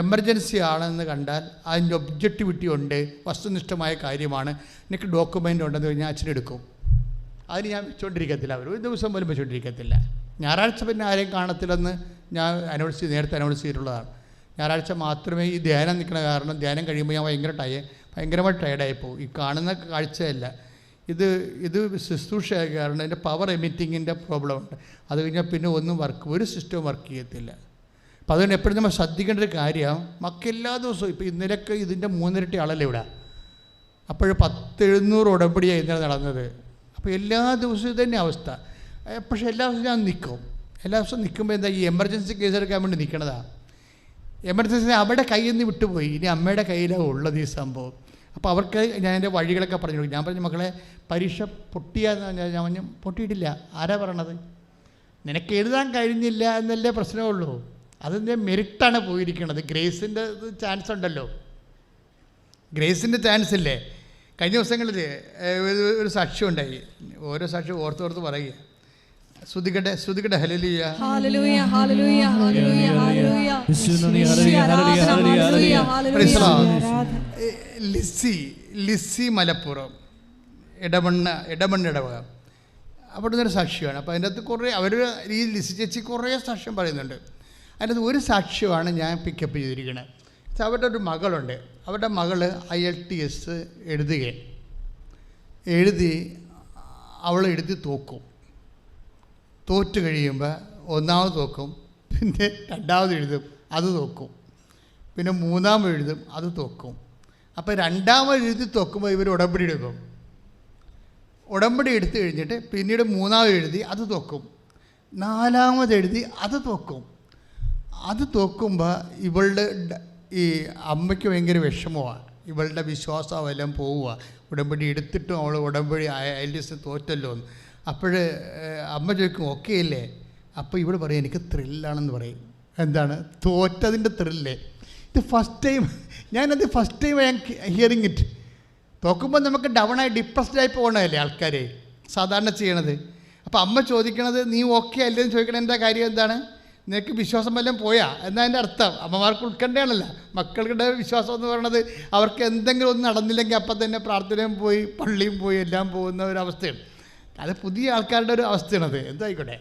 S4: എമർജൻസി ആണെന്ന് കണ്ടാൽ അതിൻ്റെ ഒബ്ജക്റ്റിവിറ്റി ഉണ്ട്, വസ്തുനിഷ്ഠമായ കാര്യമാണ്, എനിക്ക് ഡോക്യുമെൻ്റ് ഉണ്ടെന്ന് കഴിഞ്ഞാൽ അച്ഛനെടുക്കും. അതിന് ഞാൻ വെച്ചുകൊണ്ടിരിക്കത്തില്ല. അവർ ഒരു ദിവസം പോലും വെച്ചുകൊണ്ടിരിക്കത്തില്ല. ഞായറാഴ്ച പിന്നെ ആരെയും കാണത്തില്ലെന്ന് ഞാൻ നേരത്തെ അനൗൺസ് ചെയ്തിട്ടുള്ളതാണ്. ഞായറാഴ്ച മാത്രമേ ഈ ധ്യാനം നിൽക്കുന്ന കാരണം ധ്യാനം കഴിയുമ്പോൾ ഞാൻ ഭയങ്കരമായി ടയർഡായി പോകും. ഈ കാണുന്ന കാഴ്ചയല്ല, ഇത് ശുശ്രൂഷയായ കാരണം അതിൻ്റെ പവർ എമിറ്റിങ്ങിൻ്റെ പ്രോബ്ലം ഉണ്ട്. അത് കഴിഞ്ഞാൽ പിന്നെ ഒരു സിസ്റ്റവും വർക്ക് ചെയ്യത്തില്ല. അപ്പോൾ അതുകൊണ്ട് എപ്പോഴും നമ്മൾ ശ്രദ്ധിക്കേണ്ട ഒരു കാര്യം, എല്ലാ ദിവസവും ഇപ്പോൾ ഇന്നലെയൊക്കെ ഇതിൻ്റെ 3 ഇരട്ടി ആളല്ലേ ഇവിടെ, അപ്പോൾ 10-700 ഉടമ്പടിയാണ് ഇന്നലെ നടന്നത്. അപ്പോൾ എല്ലാ ദിവസവും ഇതന്നെ അവസ്ഥ. പക്ഷേ എല്ലാ ദിവസവും ഞാൻ നിൽക്കും. എല്ലാ ദിവസവും നിൽക്കുമ്പോൾ എന്താ, ഈ എമർജൻസി കേസ് എടുക്കാൻ വേണ്ടി നിൽക്കണതാണ്. എമർജൻസി അവിടെ കയ്യിൽ നിന്ന് വിട്ടുപോയി, ഇനി അമ്മയുടെ കയ്യിലാണ് ഉള്ളത് ഈ സംഭവം. അപ്പോൾ അവർക്ക് ഞാൻ എൻ്റെ വഴികളൊക്കെ പറഞ്ഞു കൊടുക്കും. ഞാൻ പറഞ്ഞു, മക്കളെ പരീക്ഷ പൊട്ടിയാന്ന് ഞാൻ പറഞ്ഞു, പൊട്ടിയിട്ടില്ല. ആരാ പറയണത്? നിനക്ക് എഴുതാൻ കഴിഞ്ഞില്ല എന്നല്ലേ പ്രശ്നമേ ഉള്ളൂ. അതിൻ്റെ മെറിറ്റാണ് പോയിരിക്കുന്നത്. ഗ്രേസിൻ്റെ ചാൻസ് ഉണ്ടല്ലോ, ഗ്രേസിൻ്റെ ചാൻസ് ഇല്ലേ. കഴിഞ്ഞ ദിവസങ്ങളിൽ ഒരു സാക്ഷ്യം ഉണ്ടായി. ഓരോ സാക്ഷ്യം ഓർത്തോർത്ത് പറയുക. ശ്രുതികട്ടെ ഹല്ലേലൂയ
S1: ഹല്ലേലൂയ ഹല്ലേലൂയ ഹല്ലേലൂയ ഹല്ലേലൂയ.
S4: ലിസി മലപ്പുറം ഇടവക അവിടെ നിന്നൊരു സാക്ഷ്യമാണ്. അപ്പോൾ അതിൻ്റെ അകത്ത് കുറേ ഈ ലിസി ചേച്ചി കുറേ സാക്ഷ്യം പറയുന്നുണ്ട്. അതിൻ്റെ അകത്ത് ഒരു സാക്ഷ്യമാണ് ഞാൻ പിക്കപ്പ് ചെയ്തിരിക്കുന്നത്. അവരുടെ ഒരു മകളുണ്ട്. അവരുടെ മകള് IELTS അവൾ എഴുതി തോറ്റ് കഴിയുമ്പോൾ ഒന്നാമത് തോക്കും, പിന്നെ രണ്ടാമത് എഴുതും, അത് തോക്കും, പിന്നെ മൂന്നാമത് എഴുതും, അത് തോക്കും. അപ്പോൾ രണ്ടാമത് എഴുതി തോക്കുമ്പോൾ ഇവർ ഉടമ്പടി എടുക്കും. ഉടമ്പടി എടുത്തു കഴിഞ്ഞിട്ട് പിന്നീട് മൂന്നാമത് എഴുതി അത് തോക്കും, നാലാമത് എഴുതി അത് തോക്കും. അത് തോക്കുമ്പോൾ ഇവളുടെ ഈ അമ്മയ്ക്ക് ഭയങ്കര വിഷമമാണ്. ഇവളുടെ വിശ്വാസം എല്ലാം പോവുക. ഉടമ്പടി എടുത്തിട്ടും അവൾ ഉടമ്പടി IELTS തോറ്റല്ലോ എന്ന്. അപ്പോൾ അമ്മ ചോദിക്കും, ഓക്കെ അല്ലേ? അപ്പോൾ ഇവിടെ പറയും, എനിക്ക് ത്രില്ലാണെന്ന് പറയും. എന്താണ് തോറ്റതിൻ്റെ ത്രില്ലേ? ഇത് ഫസ്റ്റ് ടൈം ഞാൻ ഹിയറിങ് ഇറ്റ്. തോക്കുമ്പോൾ നമുക്ക് ഡൗണായി ഡിപ്രസ്ഡായി പോകണമല്ലേ ആൾക്കാർ സാധാരണ ചെയ്യണത്. അപ്പോൾ അമ്മ ചോദിക്കണത്, നീ ഓക്കെ അല്ലേന്ന് ചോദിക്കണ എന്താ കാര്യം? എന്താണ്, നിനക്ക് വിശ്വാസം വല്ലതും പോയാ എന്നതിൻ്റെ അർത്ഥം. അമ്മമാർക്ക് ഉൾക്കണ്ടയാണല്ലോ. മക്കളുടെ വിശ്വാസം എന്ന് പറയുന്നത് അവർക്ക് എന്തെങ്കിലും ഒന്നും നടന്നില്ലെങ്കിൽ അപ്പം തന്നെ പ്രാർത്ഥനയും പോയി പള്ളിയും പോയി എല്ലാം പോകുന്ന ഒരവസ്ഥയാണ്. അത് പുതിയ ആൾക്കാരുടെ ഒരു അവസ്ഥയാണത്. എന്തായിക്കോട്ടെ.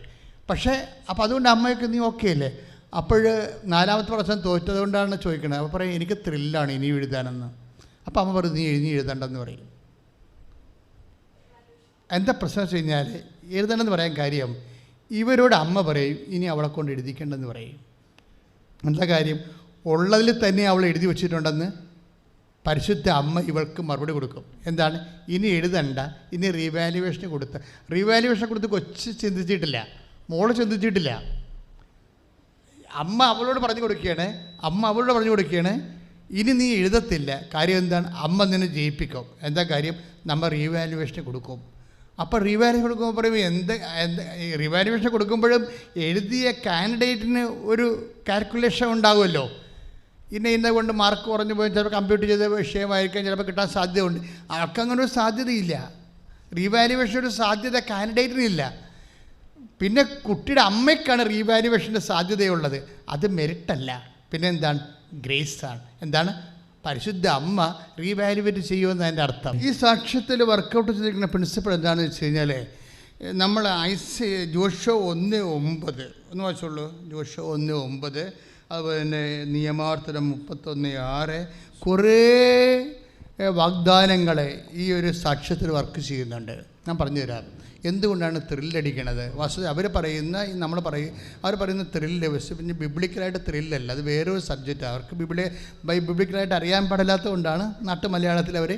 S4: പക്ഷേ അപ്പോൾ അതുകൊണ്ട് അമ്മയൊക്കെ നീ ഓക്കെ അല്ലേ? അപ്പോൾ നാലാമത്തെ പ്രാവശ്യം തോറ്റതുകൊണ്ടാണ് ചോദിക്കണത്. അപ്പോൾ പറയും, എനിക്ക് ത്രില്ലാണ് ഇനി എഴുതാനെന്ന്. അപ്പോൾ അമ്മ പറയും, നീ എഴുതണ്ടെന്ന് പറയും. എന്താ പ്രശ്നം വെച്ച് കഴിഞ്ഞാൽ, എഴുതണമെന്ന് പറയാൻ കാര്യം, ഇവരോട് അമ്മ പറയും, ഇനി അവളെ കൊണ്ട് എഴുതിക്കേണ്ടെന്ന് പറയും. എന്താ കാര്യം? ഉള്ളതിൽ തന്നെ അവൾ എഴുതി വച്ചിട്ടുണ്ടെന്ന് പരിശുദ്ധ അമ്മ ഇവൾക്ക് മറുപടി കൊടുക്കും. എന്താണ്? ഇനി എഴുതണ്ട, ഇനി റീവാലുവേഷൻ കൊടുത്ത് കൊച്ച് ചിന്തിച്ചിട്ടില്ല, മോള് ചിന്തിച്ചിട്ടില്ല. അമ്മ അവളോട് പറഞ്ഞു കൊടുക്കുകയാണ്, ഇനി നീ എഴുതത്തില്ല. കാര്യം എന്താണ്? അമ്മ നിന്നെ ജയിപ്പിക്കും. എന്താ കാര്യം? നമ്മൾ റീവാലുവേഷൻ കൊടുക്കും. അപ്പോൾ റീവാലുവേഷൻ കൊടുക്കുമ്പോൾ പറയും, റീവാലുവേഷൻ കൊടുക്കുമ്പോഴും എഴുതിയ കാൻഡിഡേറ്റിന് ഒരു കാൽക്കുലേഷൻ ഉണ്ടാകുമല്ലോ. ഇന്ന കൊണ്ട് മാർക്ക് കുറഞ്ഞു പോയി, ചിലപ്പോൾ കമ്പ്യൂട്ടർ ചെയ്ത വിഷയമായിരിക്കാം, ചിലപ്പോൾ കിട്ടാൻ സാധ്യതയുണ്ട്. ആൾക്കങ്ങനെ ഒരു സാധ്യതയില്ല. റീവാലുവേഷൻ ഒരു സാധ്യത കാൻഡിഡേറ്റിനില്ല. പിന്നെ കുട്ടിയുടെ അമ്മയ്ക്കാണ് റീവാലുവേഷൻ്റെ സാധ്യതയുള്ളത്. അത് മെറിറ്റല്ല, പിന്നെ എന്താണ്? ഗ്രേസാണ്. എന്താണ്? പരിശുദ്ധ അമ്മ റീവാലുവേറ്റ് ചെയ്യുമെന്ന് അതിൻ്റെ അർത്ഥം. ഈ സാക്ഷ്യത്തിൽ വർക്കൗട്ട് ചെയ്തിരിക്കുന്ന പ്രിൻസിപ്പിൾ എന്താണെന്ന് വെച്ച് കഴിഞ്ഞാൽ, നമ്മൾ ജോഷുവ 1:9 ഒന്ന് വായിച്ചോളൂ. ജോഷുവ 1:9, അതുപോലെ തന്നെ നിയമാവർത്തനം 31:6, കുറേ വാഗ്ദാനങ്ങളെ ഈ ഒരു സാക്ഷ്യത്തിൽ വർക്ക് ചെയ്യുന്നുണ്ട്. ഞാൻ പറഞ്ഞുതരാം എന്തുകൊണ്ടാണ് ത്രില്ലടിക്കണത്. വസ്തുത അവർ പറയുന്ന ത്രില്ല് പിന്നെ ബിബ്ലിക്കലായിട്ട് ത്രില്ലല്ല, അത് വേറൊരു സബ്ജക്റ്റാണ്. അവർക്ക് ബിബ്ലിക്കലായിട്ട് അറിയാൻ പാടില്ലാത്തത് കൊണ്ടാണ് നാട്ടു മലയാളത്തിൽ അവർ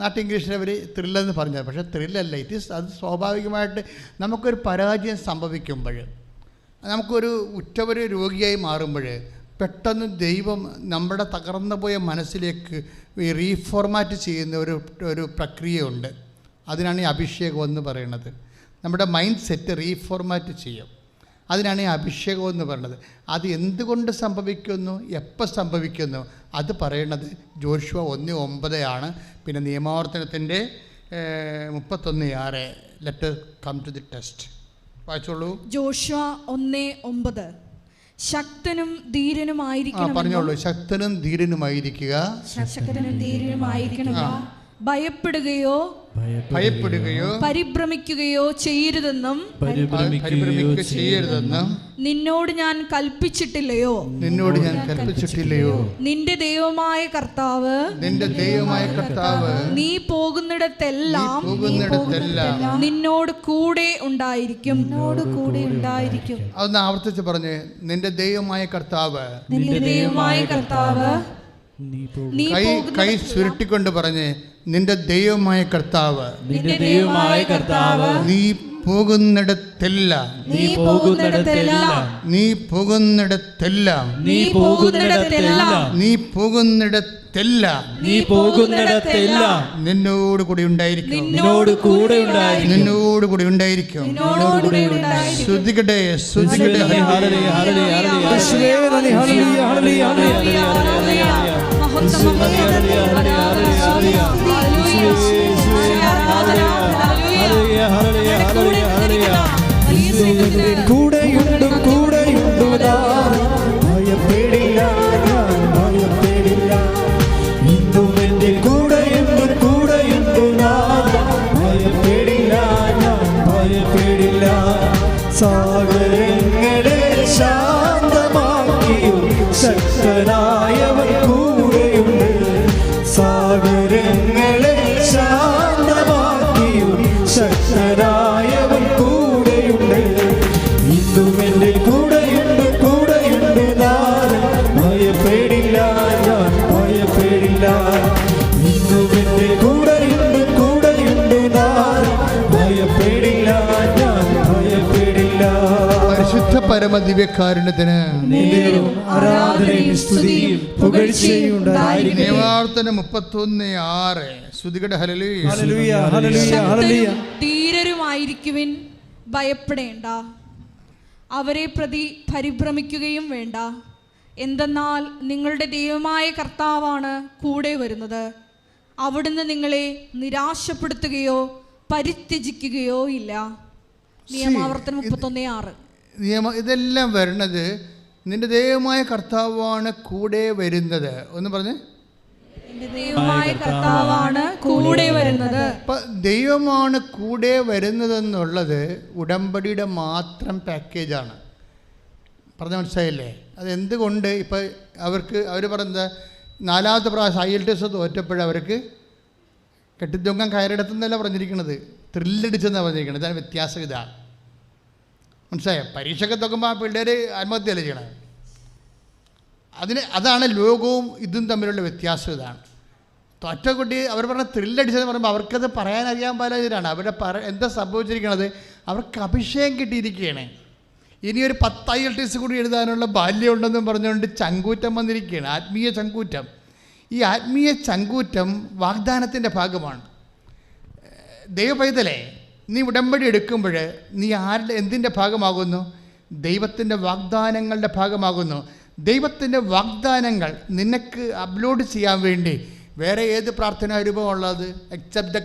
S4: നാട്ടിൻ ഇംഗ്ലീഷിൽ അവർ ത്രില്ലെന്ന് പറഞ്ഞത്. പക്ഷേ ത്രില്ലല്ല, അത് സ്വാഭാവികമായിട്ട് നമുക്കൊരു പരാജയം സംഭവിക്കുമ്പോൾ, നമുക്കൊരു ഉറ്റവർ രോഗിയായി മാറുമ്പോൾ പെട്ടെന്ന് ദൈവം നമ്മുടെ തകർന്നു പോയ മനസ്സിലേക്ക് റീഫോർമാറ്റ് ചെയ്യുന്ന ഒരു പ്രക്രിയയുണ്ട്. അതിനാണ് ഈ അഭിഷേകം എന്ന് പറയുന്നത്. നമ്മുടെ മൈൻഡ് സെറ്റ് റീഫോർമാറ്റ് ചെയ്യും. അതിനാണ് ഈ അഭിഷേകം എന്ന് പറയുന്നത്. അത് എന്തുകൊണ്ട് സംഭവിക്കുന്നു, എപ്പോൾ സംഭവിക്കുന്നു, അത് പറയുന്നത് ജോഷുവ 1:9 പിന്നെ നിയമാവർത്തനത്തിൻ്റെ 31:6. Let come to the test. വായിച്ചോളൂ.
S1: ജോഷുവ 1:9. ശക്തനും ധീരനുമായിരിക്കണം.
S4: പറഞ്ഞോളൂ. ശക്തനും ധീരനുമായിരിക്കുക.
S1: ഭയപ്പെടുകയോ പരിഭ്രമിക്കുകയോ ചെയ്യരുതെന്നും നിന്നോട് ഞാൻ കൽപ്പിച്ചിട്ടില്ലയോ? നിന്റെ ദൈവമായ കർത്താവ് നീ പോകുന്നിടത്തെല്ലാം നിന്നോട് കൂടെ ഉണ്ടായിരിക്കും.
S4: അതൊന്ന് ആവർത്തിച്ച് പറഞ്ഞ്. നിന്റെ ദൈവമായ കർത്താവ് കൈ ചുരുട്ടിക്കൊണ്ട് പറഞ്ഞ്, നിന്റെ ദൈവമായ കർത്താവ് നീ പോകുന്നിടത്തെല്ലാം നിന്നോട് കൂടി ഉണ്ടായിരിക്കും. ശ്രുതികട്ടെ.
S3: കൂടെയുണ്ട് ഭയപ്പെടില്ല, ഞാൻ ഭയപ്പെടില്ല. ഇന്നും എൻ്റെ കൂടെയുണ്ട് ഭയപ്പെടില്ല, ഞാൻ ഭയപ്പെടില്ല. സാഗരങ്ങളെ ശാന്തമാക്കിയും ശക്തനായവൻ കൂടെയുണ്ട്. സാഗരങ്ങളെ ശാന്തമാക്കിയും ശക്തനായവൻ കൂടെയുണ്ട്. ഇന്നും എൻ്റെ കൂടെയുണ്ട് നാഥൻ. ഭയപ്പെടില്ല, ഞാൻ ഭയപ്പെടില്ല. ഇന്നും എൻ്റെ കൂടെയുണ്ട് നാഥൻ. ഭയപ്പെടില്ല, ഞാൻ ഭയപ്പെടില്ല.
S4: പരിശുദ്ധ പരമദിവ്യകാരുണ്യത്തിന്
S3: ആരാധനയും സ്തുതിയും പുകഴ്ചയും ഉണ്ടായിരിക്കട്ടെ.
S4: നിയമാവർത്തനം 31:6. ശ്രുതികട്ടെ. ഹല്ലേലൂയ.
S1: ധീരരുമായിരിക്കുവിൻ, ഭയപ്പെടേണ്ട, അവരെ പ്രതി പരിഭ്രമിക്കുകയും വേണ്ട. എന്തെന്നാൽ നിങ്ങളുടെ ദൈവമായ കർത്താവാണ് കൂടെ വരുന്നത്. അവിടുന്ന് നിങ്ങളെ നിരാശപ്പെടുത്തുകയോ പരിത്യജിക്കുകയോ ഇല്ല. നിയമാവർത്തനം 31:6.
S4: ഇതെല്ലാം വരുന്നത് നിന്റെ ദൈവമായ കർത്താവാണ് കൂടെ വരുന്നത്. ഒന്ന് പറഞ്ഞ്.
S1: ദൈവമായ കർത്താവാണ് കൂടെ വരുന്നത്.
S4: ദൈവമാണ് കൂടെ വരുന്നതെന്നുള്ളത് ഉടമ്പടിയുടെ മാത്രം പാക്കേജാണ്. പറഞ്ഞ മനസ്സിലായില്ലേ? അതെന്തുകൊണ്ട് ഇപ്പം അവർ പറയുന്നത് 4ാമത്തെ പ്രാവശ്യം IELTS തോറ്റപ്പോഴവർക്ക് കെട്ടിത്തൊങ്ങാൻ കയറിടത്തുനിന്നല്ല പറഞ്ഞിരിക്കുന്നത്, ത്രില്ലടിച്ചെന്നാണ് പറഞ്ഞിരിക്കുന്നത്. ഇതാണ് വ്യത്യാസം. ഇതാണ് മനസ്സിലായോ? പരീക്ഷയൊക്കെ നോക്കുമ്പോൾ ആ പിള്ളേർ ആത്മഹത്യയല്ലേ ചെയ്യണത്. അതാണ് ലോകവും ഇതും തമ്മിലുള്ള വ്യത്യാസം. ഇതാണ് തോറ്റ കുട്ടി അവർ പറഞ്ഞ ത്രില്ലടിച്ചതെന്ന് പറയുമ്പോൾ അവർക്കത് പറയാനറിയാൻ പാടില്ലാതിരാണ്. എന്താ സംഭവിച്ചിരിക്കണത്? അവർക്ക് അഭിഷേകം കിട്ടിയിരിക്കുകയാണ്. ഇനിയൊരു 10 IELTS കൂടി എഴുതാനുള്ള ബാല്യമുണ്ടെന്നും പറഞ്ഞുകൊണ്ട് ചങ്കൂറ്റം വന്നിരിക്കുകയാണ്. ആത്മീയ ചങ്കൂറ്റം. ഈ ആത്മീയ ചങ്കൂറ്റം വാഗ്ദാനത്തിൻ്റെ ഭാഗമാണ്. ദൈവപൈതലേ, നീ ഉടമ്പടി എടുക്കുമ്പോൾ നീ എന്തിൻ്റെ ഭാഗമാകുന്നു? ദൈവത്തിൻ്റെ വാഗ്ദാനങ്ങളുടെ ഭാഗമാകുന്നു. ദൈവത്തിൻ്റെ വാഗ്ദാനങ്ങൾ നിനക്ക് അപ്ലോഡ് ചെയ്യാൻ വേണ്ടി വേറെ ഏത് പ്രാർത്ഥനാ രൂപമുള്ളത്? എക്സെപ്റ്റ് ദ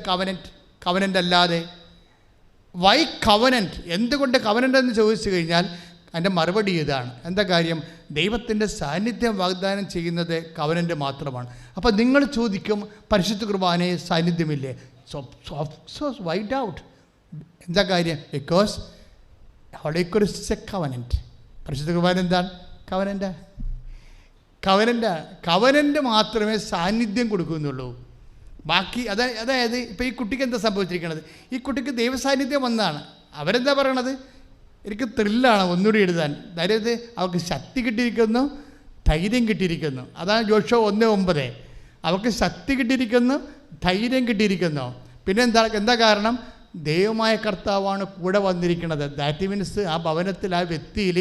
S4: കവനൻ്റ് അല്ലാതെ. Why covenant? എന്തുകൊണ്ട് കവനൻ്റ് എന്ന് ചോദിച്ചു കഴിഞ്ഞാൽ അതിൻ്റെ മറുപടി ഇതാണ്. എന്താ കാര്യം? ദൈവത്തിൻ്റെ സാന്നിധ്യം വാഗ്ദാനം ചെയ്യുന്നത് കവനൻ്റ് മാത്രമാണ്. അപ്പോൾ നിങ്ങൾ ചോദിക്കും, പരിശുദ്ധ കുർബാനയെ സാന്നിധ്യമില്ലേ? So Y doubt? എന്താ കാര്യം? Because holy cross is a covenant. പരിശുദ്ധ കുർബാന എന്താണ്? കവനൻ്റ് മാത്രമേ സാന്നിധ്യം കൊടുക്കുന്നുള്ളൂ. ബാക്കി അതായത് ഇപ്പോൾ ഈ കുട്ടിക്ക് എന്താ സംഭവിച്ചിരിക്കുന്നത്? ഈ കുട്ടിക്ക് ദൈവസാന്നിധ്യം വന്നതാണ്. അവരെന്താ പറയണത്? എനിക്ക് ത്രില്ലാണ് ഒന്നുകൂടി എഴുതാൻ. അതായത് അവർക്ക് ശക്തി കിട്ടിയിരിക്കുന്നു, ധൈര്യം കിട്ടിയിരിക്കുന്നു. അതാണ് ജോഷുവ 1:9. അവർക്ക് ശക്തി കിട്ടിയിരിക്കുന്നു, ധൈര്യം കിട്ടിയിരിക്കുന്നു. പിന്നെ എന്താ കാരണം? ദൈവമായ കർത്താവാണ് കൂടെ വന്നിരിക്കുന്നത്. ദാറ്റ് മീൻസ് ആ ഭവനത്തിൽ, ആ വ്യക്തിയിൽ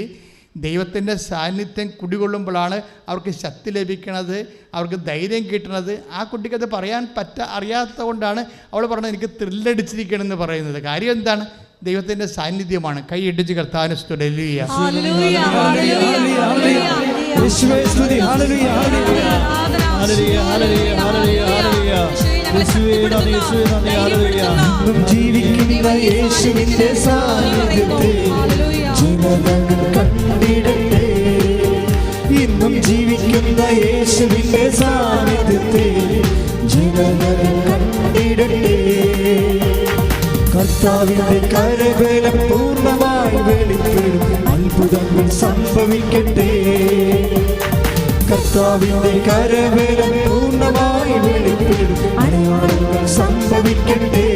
S4: ദൈവത്തിൻ്റെ സാന്നിധ്യം കുടികൊള്ളുമ്പോഴാണ് അവർക്ക് ശക്തി ലഭിക്കണത്, അവർക്ക് ധൈര്യം കിട്ടണത്. ആ കുട്ടിക്കത് പറയാൻ അറിയാത്തത് കൊണ്ടാണ് അവൾ പറഞ്ഞത് എനിക്ക് ത്രില്ലടിച്ചിരിക്കണമെന്ന് പറയുന്നത്. കാര്യം എന്താണ്? ദൈവത്തിൻ്റെ സാന്നിധ്യമാണ്. കൈയിടിച്ച് കർത്താവിനെ സ്തുതിക്കുക.
S3: ജീവിക്കുന്ന യേശുവിന്റെ സാന്നിധ്യത്തെ ജനതകൾ കണ്ടിടട്ടെ. ഇന്നും ജീവിക്കുന്ന യേശുവിന്റെ സാന്നിധ്യത്തെ ജനതകൾ കണ്ടിടട്ടെ. കർത്താവിന്റെ കരബലം പൂർണ്ണമായി വെളിപ്പെടും, അത്ഭുതങ്ങൾ സംഭവിക്കട്ടെ. കർത്താവിന്റെ കരബലം പൂർണ്ണമായി വെളിപ്പെടും, അടയാളങ്ങൾ സംഭവിക്കട്ടെ.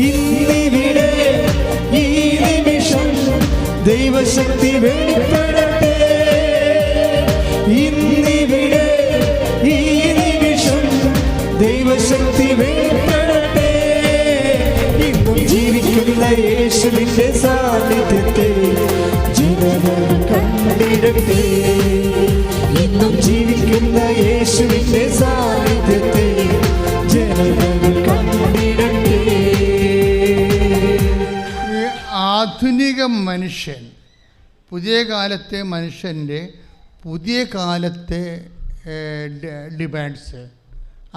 S3: ഇന്നിവിടെ ഈ നിമിഷം ദൈവശക്തി വെളിപ്പെടട്ടെ. ഇന്നിവിടെ ഈ നിമിഷം ദൈവശക്തി വെളിപ്പെടട്ടെ. ഇന്നും ജീവിക്കുന്ന യേശുവിന്റെ സാന്നിധ്യത്തെ ജനതകൾ കണ്ടിടട്ടെ. ഇന്നും ജീവിക്കുന്ന യേശുവിന്റെ സാന്നിധ്യത്തെ ജനതകൾ കണ്ടിടട്ടെ.
S4: ആധുനിക മനുഷ്യൻ, പുതിയ കാലത്തെ മനുഷ്യൻ്റെ പുതിയ കാലത്തെ ഡിമാൻഡ്സ്,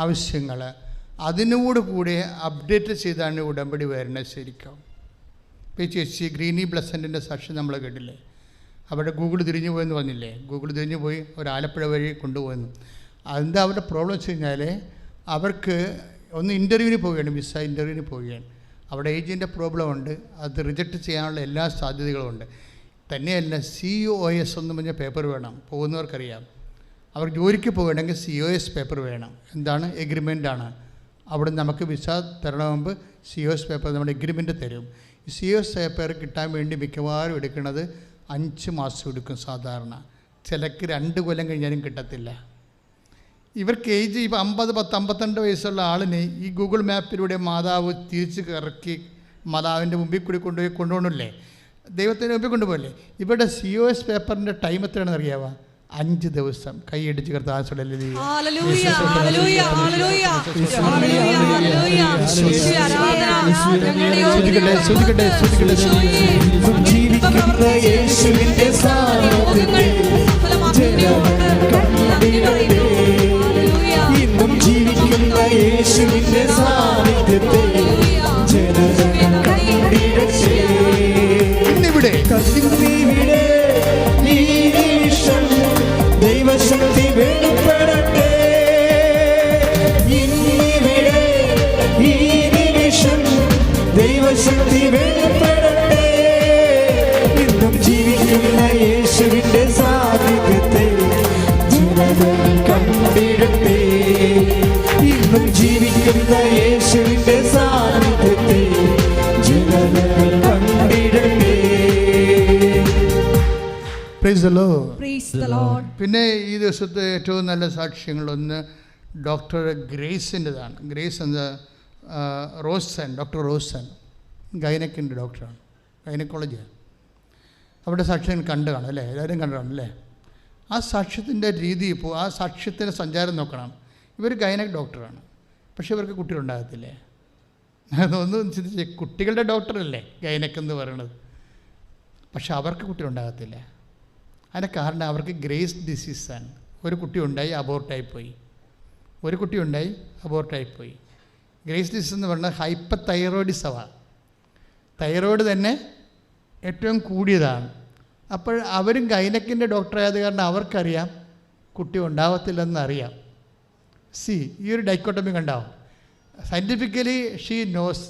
S4: ആവശ്യങ്ങൾ, അതിനോട് കൂടെ അപ്ഡേറ്റ് ചെയ്താണ് ഉടമ്പടി വരുന്നത് ശരിക്കും. ഇപ്പോൾ ഈ ചേച്ചി ഗ്രീനി ബ്ലസൻറ്റിൻ്റെ സാക്ഷി നമ്മൾ കേട്ടില്ലേ? അവിടെ ഗൂഗിൾ തിരിഞ്ഞു പോയെന്ന് പറഞ്ഞില്ലേ? ഗൂഗിൾ തിരിഞ്ഞു പോയി ഒരു ആലപ്പുഴ വഴി കൊണ്ടുപോയെന്നു. അതെന്താ അവരുടെ പ്രോബ്ലം വെച്ച് കഴിഞ്ഞാൽ അവർക്ക് ഒന്ന് ഇൻ്റർവ്യൂവിന് പോവുകയാണ്, വിസ ഇൻ്റർവ്യൂവിന് പോവുകയാണ്. അവിടെ ഏജൻറ്റിൻ്റെ പ്രോബ്ലം ഉണ്ട്, അത് റിജക്റ്റ് ചെയ്യാനുള്ള എല്ലാ സാധ്യതകളും ഉണ്ട്. തന്നെയല്ല COS എന്ന് പറഞ്ഞ പേപ്പർ വേണം, പോകുന്നവർക്കറിയാം. അവർ ജോലിക്ക് പോകണമെങ്കിൽ COS പേപ്പർ വേണം. എന്താണ്? എഗ്രിമെൻ്റാണ്. അവിടെ നമുക്ക് വിസ തരണ മുമ്പ് COS പേപ്പർ നമ്മുടെ എഗ്രിമെൻ്റ് തരും. ഈ COS പേപ്പർ കിട്ടാൻ വേണ്ടി മിക്കവാറും എടുക്കുന്നത് 5 മാസം എടുക്കും സാധാരണ. ചിലക്ക് 2 കൊല്ലം കഴിഞ്ഞാലും കിട്ടത്തില്ല. ഇവർക്ക് ഏജ് ഇപ്പോൾ 50, 52 വയസ്സുള്ള ആളിനെ ഈ ഗൂഗിൾ മാപ്പിലൂടെ മാതാവ് തിരിച്ച് ഇറക്കി മാതാവിൻ്റെ മുമ്പിൽ കൂടി കൊണ്ടുപോകണില്ലേ? ദൈവത്തിൻ്റെ മുമ്പിൽ കൊണ്ടുപോകല്ലേ? ഇവരുടെ COS പേപ്പറിൻ്റെ ടൈം എത്രയാണെന്ന് അറിയാമോ? 5 ദിവസം. കൈയടിച്ച് കർത്താവ്
S3: ഇന്നും ജീവിക്കുന്ന യേശുവിന്റെ സാന്നിധ്യത്തെ ജനതകൾ കണ്ടിടട്ടെ. ഇന്നിവിടെ ഈ നിമിഷം ദൈവശക്തി വെളിപ്പെടട്ടെ. ഇന്നിവിടെ ഈ നിമിഷം ദൈവശക്തി വെളിപ്പെടട്ടെ. ഇന്നും ജീവിക്കുന്ന യേശുവിന്റെ സാന്നിധ്യത്തെ ജനതകൾ കണ്ടിടട്ടെ. ഇന്നും ജീവിക്കുന്ന യേശുവിന്റെ സാന്നിധ്യത്തെ ജനതകൾ കണ്ടിടട്ടെ.
S4: Praise the Lord.
S1: Praise the Lord.
S4: പിന്നെ ഈ ദിവസത്തെ ഏറ്റവും നല്ല സാക്ഷ്യങ്ങളൊന്ന് ഡോക്ടർ ഗ്രേസിൻ്റെതാണ്. ഗ്രേസ് എന്ന ഡോക്ടർ റോസൻ ഗൈനക്കിൻ്റെ ഡോക്ടറാണ്, ഗൈനക്കോളജിയാണ്. അവിടെ സാക്ഷ്യം കണ്ടു കാണും അല്ലേ? എല്ലാവരും കണ്ടു കാണും അല്ലേ? ആ സാക്ഷ്യത്തിൻ്റെ രീതി ഇപ്പോൾ ആ സാക്ഷ്യത്തിൻ്റെ സഞ്ചാരം നോക്കണം. ഇവർ ഗൈനക് ഡോക്ടറാണ്, പക്ഷേ ഇവർക്ക് കുട്ടികളുണ്ടാകത്തില്ലേ? അതൊന്നും ചിന്തിച്ച്, കുട്ടികളുടെ ഡോക്ടറല്ലേ ഗൈനക് എന്ന് പറയണത്, പക്ഷെ അവർക്ക് കുട്ടികളുണ്ടാകത്തില്ല. അതിൻ്റെ കാരണം അവർക്ക് ഗ്രേസ് ഡിസീസാണ്. ഒരു കുട്ടി ഉണ്ടായി അബോർട്ടായിപ്പോയി, ഒരു കുട്ടി ഉണ്ടായി അബോർട്ടായിപ്പോയി. ഗ്രേസ് ഡിസീസ് എന്ന് പറഞ്ഞാൽ ഹൈപ്പർ തൈറോയിഡിസമാണ്. തൈറോയിഡ് തന്നെ ഏറ്റവും കൂടിയതാണ്. അപ്പോൾ അവരും ഗൈനക്കിൻ്റെ ഡോക്ടറായത് കാരണം അവർക്കറിയാം കുട്ടി ഉണ്ടാവത്തില്ലെന്നറിയാം. ഈ ഒരു ഡൈക്കോട്ടമി കണ്ടാവും. സയൻറ്റിഫിക്കലി ഷീ നോസ്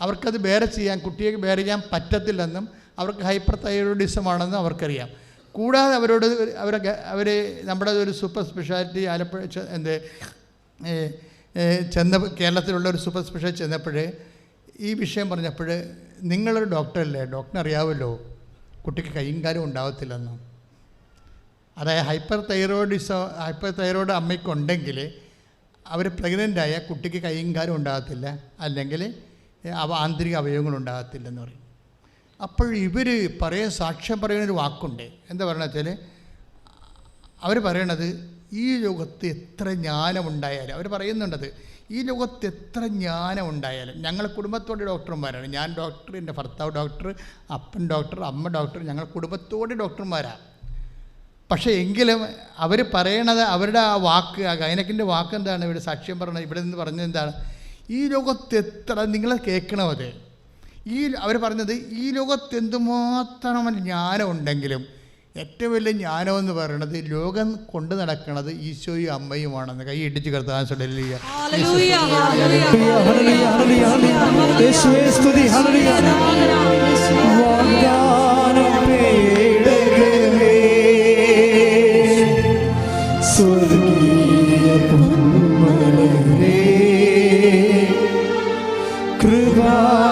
S4: അവർക്കത് ബേറെ ചെയ്യാൻ, കുട്ടിയെ ബേറെ ചെയ്യാൻ പറ്റത്തില്ലെന്നും അവർക്ക് ഹൈപ്പർ തൈറോയിഡിസമാണെന്നും അവർക്കറിയാം. കൂടാതെ അവർ നമ്മുടെ ഒരു സൂപ്പർ സ്പെഷ്യാലിറ്റി ആലപ്പുഴ കേരളത്തിലുള്ള ഒരു സൂപ്പർ സ്പെഷ്യാലിറ്റി ചെന്നപ്പോൾ ഈ വിഷയം പറഞ്ഞപ്പോൾ നിങ്ങളൊരു ഡോക്ടറല്ലേ, ഡോക്ടറിന് അറിയാമല്ലോ കുട്ടിക്ക് കൈയും കാലും ഉണ്ടാകത്തില്ലെന്നും. അതായത് ഹൈപ്പർ തൈറോയിഡ് അമ്മയ്ക്കുണ്ടെങ്കിൽ അവർ പ്രഗ്നൻ്റായ കുട്ടിക്ക് കൈയും കാലും ഉണ്ടാകത്തില്ല, അല്ലെങ്കിൽ ആന്തരിക അവയവങ്ങളുണ്ടാകത്തില്ലെന്ന് പറയും. അപ്പോൾ ഇവർ സാക്ഷ്യം പറയുന്നൊരു വാക്കുണ്ട്. എന്താ പറയണത് വെച്ചാൽ, അവർ പറയണത് ഈ ലോകത്ത് എത്ര ജ്ഞാനമുണ്ടായാലും, അവർ പറയുന്നുണ്ടത് ഈ ലോകത്ത് എത്ര ജ്ഞാനമുണ്ടായാലും, ഞങ്ങൾ കുടുംബത്തോടെ ഡോക്ടർമാരാണ്. ഞാൻ ഡോക്ടർ, എൻ്റെ ഭർത്താവ് ഡോക്ടർ, അപ്പൻ ഡോക്ടർ, അമ്മ ഡോക്ടർ, ഞങ്ങൾ കുടുംബത്തോടെ ഡോക്ടർമാരാണ്. പക്ഷേ എങ്കിലും അവർ പറയണത്, അവരുടെ ആ വാക്ക്, ആ ഗൈനക്കിൻ്റെ വാക്ക് എന്താണ്? ഇവിടെ സാക്ഷ്യം പറഞ്ഞത്, ഇവിടെ നിന്ന് പറഞ്ഞത് എന്താണ്? ഈ ലോകത്ത് എത്ര, നിങ്ങൾ കേൾക്കണം അത്, അവർ പറഞ്ഞത് ഈ ലോകത്ത് എന്തുമാത്രം ജ്ഞാനം ഉണ്ടെങ്കിലും ഏറ്റവും വലിയ ജ്ഞാനമെന്ന് പറയുന്നത് ലോകം കൊണ്ട് നടക്കുന്നത് ഈശോയും അമ്മയുമാണെന്ന്. കൈ ഇടിച്ച് കർത്താൻ
S3: ഹല്ലേലൂയ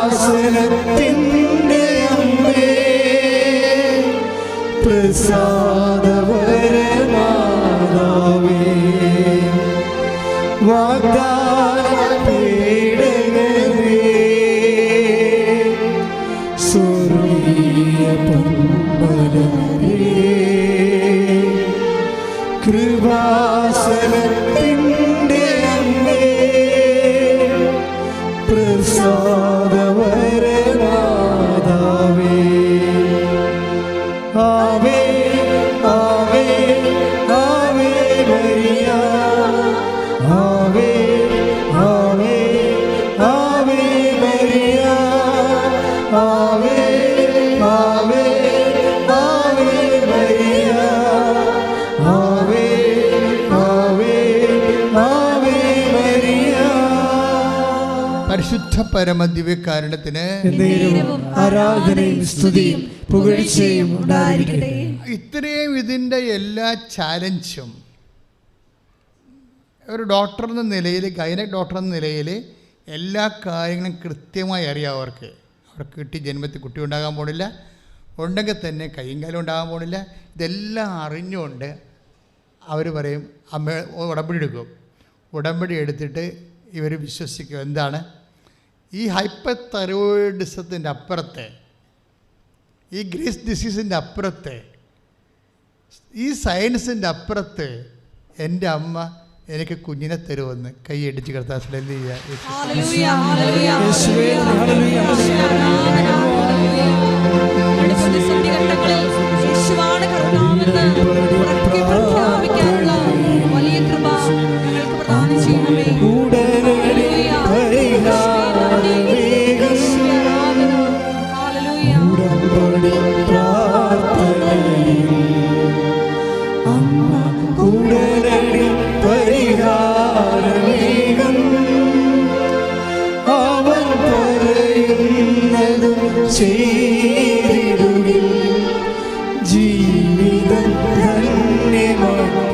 S3: കൃപാസനത്തിൻ്റെ അമ്മേ, പ്രസാദപരമാതാവേ, വാഗ്ദാനപീഠകമേ, സ്വർഗീയ പൊന്മലരേ, കൃപാസനത്തിൻ്റെ അമ്മേ, പ്രസാദപരമാതാവേ, ആവേ ആവേ ആവേ മരിയ, ആവേ ആവേ ആവേ മരിയ, ആവേ ആവേ ആവേ മരിയ, ആവേ ആവേ ആവേ മരിയ.
S4: പരിശുദ്ധ പരമദിവ്യകാരുണ്യത്തിന്
S3: ആരാധനയും സ്തുതിയും പുകഴ്ചയും ഉണ്ടായിരിക്കട്ടെ.
S4: ഇത്രയും ഇതിൻ്റെ എല്ലാ ചാലഞ്ചും ഒരു ഡോക്ടർ എന്ന നിലയിൽ, ഗൈനക് ഡോക്ടർ എന്ന നിലയിൽ എല്ലാ കാര്യങ്ങളും കൃത്യമായി അറിയാം. അവർക്ക് കിട്ടി ജന്മത്തിൽ കുട്ടി ഉണ്ടാകാൻ പോണില്ല, ഉണ്ടെങ്കിൽ തന്നെ കൈയും കാലും ഉണ്ടാകാൻ പോണില്ല. ഇതെല്ലാം അറിഞ്ഞുകൊണ്ട് അവർ പറയും അമ്മ ഉടമ്പടി എടുക്കും. ഉടമ്പടി എടുത്തിട്ട് ഇവർ വിശ്വസിക്കും എന്താണ്, ഈ ഹൈപ്പർ തൈറോയിഡിസത്തിൻ്റെ അപ്പുറത്തെ, ഈ ഗ്രേസ് ഡിസീസിൻ്റെ അപ്പുറത്തെ, ഈ സയൻസിൻ്റെ അപ്പുറത്ത് എൻ്റെ അമ്മ എനിക്ക് കുഞ്ഞിനെ തരുമെന്ന് കൈയടിച്ച് കർത്താൻ
S1: വലിയ കൃപ ഞങ്ങൾക്ക് പ്രദാനം ചെയ്യണമേ.
S3: ജീവിതം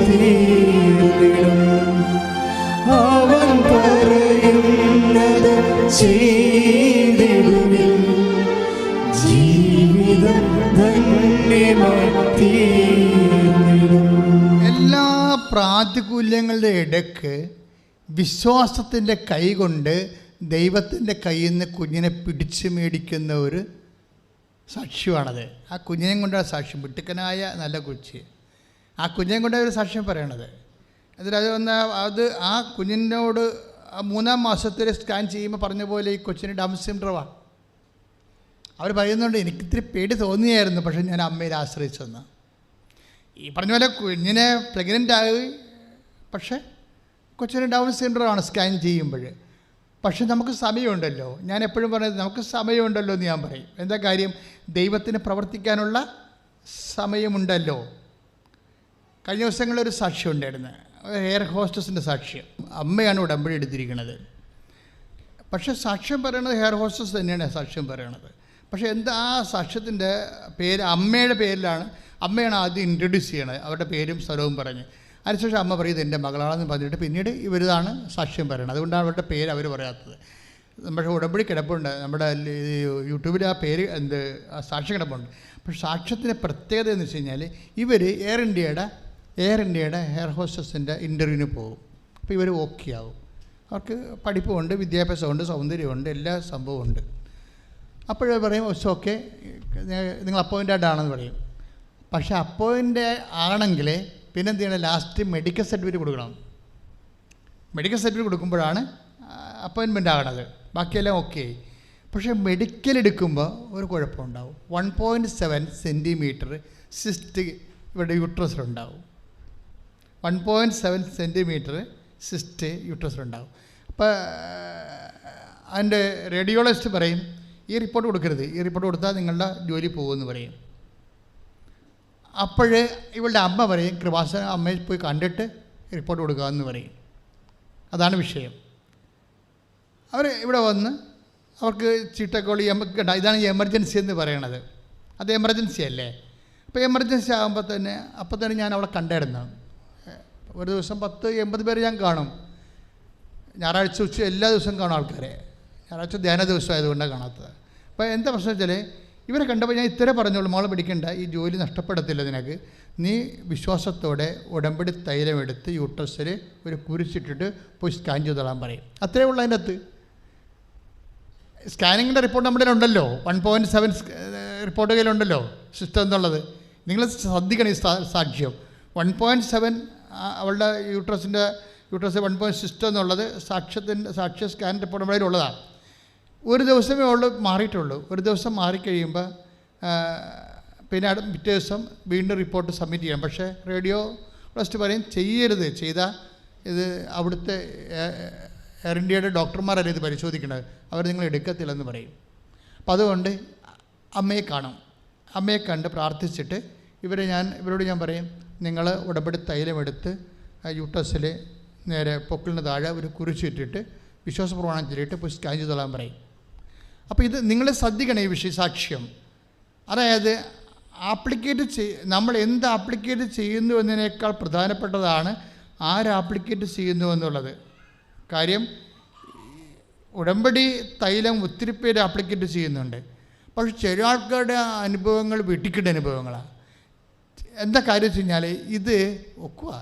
S3: ധന്യമാക്കിയിടും, അവൻ പറയുന്നത് ചെയ്തിടുവിൻ, ജീവിതം ധന്യമാക്കിയിടും.
S4: എല്ലാ പ്രാതികൂല്യങ്ങളുടെ ഇടയ്ക്ക് വിശ്വാസത്തിൻ്റെ കൈ കൊണ്ട് ദൈവത്തിൻ്റെ കയ്യിൽ നിന്ന് കുഞ്ഞിനെ പിടിച്ചു മേടിക്കുന്ന ഒരു സാക്ഷ്യമാണത്. ആ കുഞ്ഞിനെ കൊണ്ടാണ് സാക്ഷ്യം, മിടുക്കനായ നല്ല കൊച്ചി, ആ കുഞ്ഞിനെ കൊണ്ടാണ് ഒരു സാക്ഷ്യം പറയണത്. എന്നിട്ട് അത് ആ കുഞ്ഞിനോട് 3-ാം മാസത്തിൽ സ്കാൻ ചെയ്യുമ്പോൾ പറഞ്ഞ പോലെ ഈ കൊച്ചിന് ഡൗൺ സിൻഡ്രോമാണ്. അവർ പറയുന്നുണ്ട് എനിക്കിത്തിരി പേടി തോന്നിയായിരുന്നു, പക്ഷേ ഞാൻ അമ്മയിൽ ആശ്രയിച്ചെന്ന്. ഈ പറഞ്ഞ പോലെ കുഞ്ഞിനെ പ്രഗ്നൻ്റ് ആയി, പക്ഷേ കൊച്ചിന് ഡൗൺ സിൻഡ്രോമാണ് സ്കാൻ ചെയ്യുമ്പോൾ. പക്ഷെ നമുക്ക് സമയമുണ്ടല്ലോ, ഞാൻ എപ്പോഴും പറയുന്നത് നമുക്ക് സമയമുണ്ടല്ലോ എന്ന് ഞാൻ പറയും. എന്താ കാര്യം, ദൈവത്തിന് പ്രവർത്തിക്കാനുള്ള സമയമുണ്ടല്ലോ. കഴിഞ്ഞ ദിവസങ്ങളൊരു സാക്ഷ്യം ഉണ്ടായിരുന്നു, എയർ ഹോസ്റ്റസിൻ്റെ സാക്ഷ്യം. അമ്മയാണ് ഉടമ്പടി എടുത്തിരിക്കുന്നത്. പക്ഷേ സാക്ഷ്യം പറയണത് എയർ ഹോസ്റ്റസ് തന്നെയാണ് സാക്ഷ്യം പറയണത്. പക്ഷേ എന്താ ആ സാക്ഷ്യത്തിൻ്റെ പേര് അമ്മയുടെ പേരിലാണ്. അമ്മയാണ് ആദ്യം ഇൻട്രൊഡ്യൂസ് ചെയ്യണത്, അവരുടെ പേരും സ്ഥലവും പറഞ്ഞ്. അതിനുശേഷം അമ്മ പറയുന്നത് എൻ്റെ മകളാണെന്ന് പറഞ്ഞിട്ട് പിന്നീട് ഇവരിതാണ് സാക്ഷ്യം പറയുന്നത്. അതുകൊണ്ടാണ് അവരുടെ പേര് അവർ പറയാത്തത്. നമ്മുടെ ഉടമ്പടി കിടപ്പുണ്ട്, നമ്മുടെ യൂട്യൂബിൽ ആ പേര് ആ സാക്ഷ്യം കിടപ്പുണ്ട്. പക്ഷേ സാക്ഷ്യത്തിൻ്റെ പ്രത്യേകത എന്ന് വെച്ച് കഴിഞ്ഞാൽ ഇവർ എയർ ഇന്ത്യയുടെ എയർ ഹോസ്റ്റസിൻ്റെ ഇൻ്റർവ്യൂവിന് പോകും. അപ്പോൾ ഇവർ ഓക്കെ ആവും. അവർക്ക് പഠിപ്പുമുണ്ട്, വിദ്യാഭ്യാസമുണ്ട്, സൗന്ദര്യമുണ്ട്, എല്ലാ സംഭവമുണ്ട്. അപ്പോഴേ പറയും ഓക്കെ നിങ്ങൾ അപ്പോയിൻറ്റഡ് ആണെന്ന് പറയും. പക്ഷേ അപ്പോയിൻ്റ് ആണെങ്കിൽ പിന്നെന്ത് ചെയ്യണം? ലാസ്റ്റ് മെഡിക്കൽ സർട്ടിഫിക്കറ്റ് കൊടുക്കണം. മെഡിക്കൽ സർട്ടിഫിക്കറ്റ് കൊടുക്കുമ്പോഴാണ് അപ്പോയിൻമെൻ്റ് ആകണത്. ബാക്കിയെല്ലാം ഓക്കെ. പക്ഷേ മെഡിക്കൽ എടുക്കുമ്പോൾ ഒരു കുഴപ്പമുണ്ടാവും. 1.7 സെൻറ്റിമീറ്റർ സിസ്റ്റ് ഇവിടെ യൂട്രസിലുണ്ടാവും. 1.7 സെൻറ്റിമീറ്റർ സിസ്റ്റ് യൂട്രസിലുണ്ടാവും. അപ്പോൾ അതിൻ്റെ റേഡിയോളജിസ്റ്റ് പറയും ഈ റിപ്പോർട്ട് കൊടുക്കരുത്, ഈ റിപ്പോർട്ട് കൊടുത്താൽ നിങ്ങളുടെ ജോലി പോകുമെന്ന് പറയും. അപ്പോൾ ഇവളുടെ അമ്മ പറയും കൃപാസന അമ്മയെ പോയി കണ്ടിട്ട് റിപ്പോർട്ട് കൊടുക്കാമെന്ന് പറയും. അതാണ് വിഷയം. അവർ ഇവിടെ വന്ന് അവർക്ക് ചീട്ടക്കോളി ഇതാണ് എമർജൻസി എന്ന് പറയണത്. അത് എമർജൻസി അല്ലേ? അപ്പോൾ എമർജൻസി ആകുമ്പോൾ തന്നെ അപ്പോൾ തന്നെ ഞാൻ അവളെ കണ്ടായിരുന്നു. ഒരു ദിവസം 10-80 പേര് ഞാൻ കാണും. ഞായറാഴ്ച ഉച്ച എല്ലാ ദിവസവും കാണും ആൾക്കാരെ. ഞായറാഴ്ച ധ്യാന ദിവസം ആയതുകൊണ്ടാണ് കാണാത്തത്. അപ്പോൾ എന്താ പ്രശ്നം വെച്ചാൽ ഇവരെ കണ്ടപ്പോൾ ഞാൻ ഇത്രേ പറഞ്ഞോളൂ, മോളെ പിടിക്കണ്ട, ഈ ജോലി നഷ്ടപ്പെടത്തില്ല നിനക്ക്. നീ വിശ്വാസത്തോടെ ഉടമ്പടി തൈലമെടുത്ത് യൂട്രസിൽ ഒരു കുരിച്ചിട്ടിട്ട് പോയി സ്കാൻ ചെയ്തോളാൻ പറയും. അത്രേ ഉള്ളൂ അതിൻ്റെ അകത്ത്. സ്കാനിങ്ങിൻ്റെ റിപ്പോർട്ട് നമ്മുടെ ഉണ്ടല്ലോ, 1.7 റിപ്പോർട്ട് കയ്യിലുണ്ടല്ലോ സിസ്റ്റം എന്നുള്ളത്. നിങ്ങൾ ശ്രദ്ധിക്കണം ഈ സാക്ഷ്യം. 1.7 അവളുടെ യൂട്രസ് 1.6 സിസ്റ്റം എന്നുള്ളത് സാക്ഷ്യ സ്കാൻ റിപ്പോർട്ട് നമ്മുടെ ഉള്ളതാണ്. ഒരു ദിവസമേ ഉള്ളൂ മാറിയിട്ടുള്ളൂ. ഒരു ദിവസം മാറിക്കഴിയുമ്പോൾ പിന്നെ പിറ്റേ ദിവസം വീണ്ടും റിപ്പോർട്ട് സബ്മിറ്റ് ചെയ്യണം. പക്ഷേ റേഡിയോളജിസ്റ്റ് പറയും ചെയ്യരുത്, ചെയ്താൽ ഇത് അവിടുത്തെ എയർ ഇന്ത്യയുടെ ഡോക്ടർമാരല്ലേ ഇത് പരിശോധിക്കേണ്ടത്, അവർ നിങ്ങൾ എടുക്കത്തില്ലെന്ന് പറയും. അപ്പോൾ അതുകൊണ്ട് അമ്മയെ കാണും. അമ്മയെ കണ്ട് പ്രാർത്ഥിച്ചിട്ട് ഇവരോട് ഞാൻ പറയും നിങ്ങൾ ഉടമ്പടി തൈലമെടുത്ത് യൂട്രസിൽ നേരെ പൊക്കിളിന് താഴെ ഒരു കുരിച്ചിട്ടിട്ട് വിശ്വാസ പ്രമാണം ചൊല്ലിയിട്ട് പോയി സ്കാൻ ചെയ്തോളാൻ പറയും. അപ്പോൾ ഇത് നിങ്ങൾ ശ്രദ്ധിക്കണം ഈ വിഷയ സാക്ഷ്യം. അതായത് നമ്മൾ എന്ത് ആപ്ലിക്കേറ്റ് ചെയ്യുന്നു എന്നതിനേക്കാൾ പ്രധാനപ്പെട്ടതാണ് ആര് ആപ്ലിക്കേറ്റ് ചെയ്യുന്നു എന്നുള്ളത്. കാര്യം ഉടമ്പടി തൈലം ഒത്തിരി പേര് ആപ്ലിക്കേറ്റ് ചെയ്യുന്നുണ്ട്. പക്ഷെ ചില ആൾക്കാരുടെ അനുഭവങ്ങൾ വെട്ടിക്കിട്ട അനുഭവങ്ങളാണ്. എന്താ കാര്യം വെച്ച് കഴിഞ്ഞാൽ ഇത് ഒക്കുക.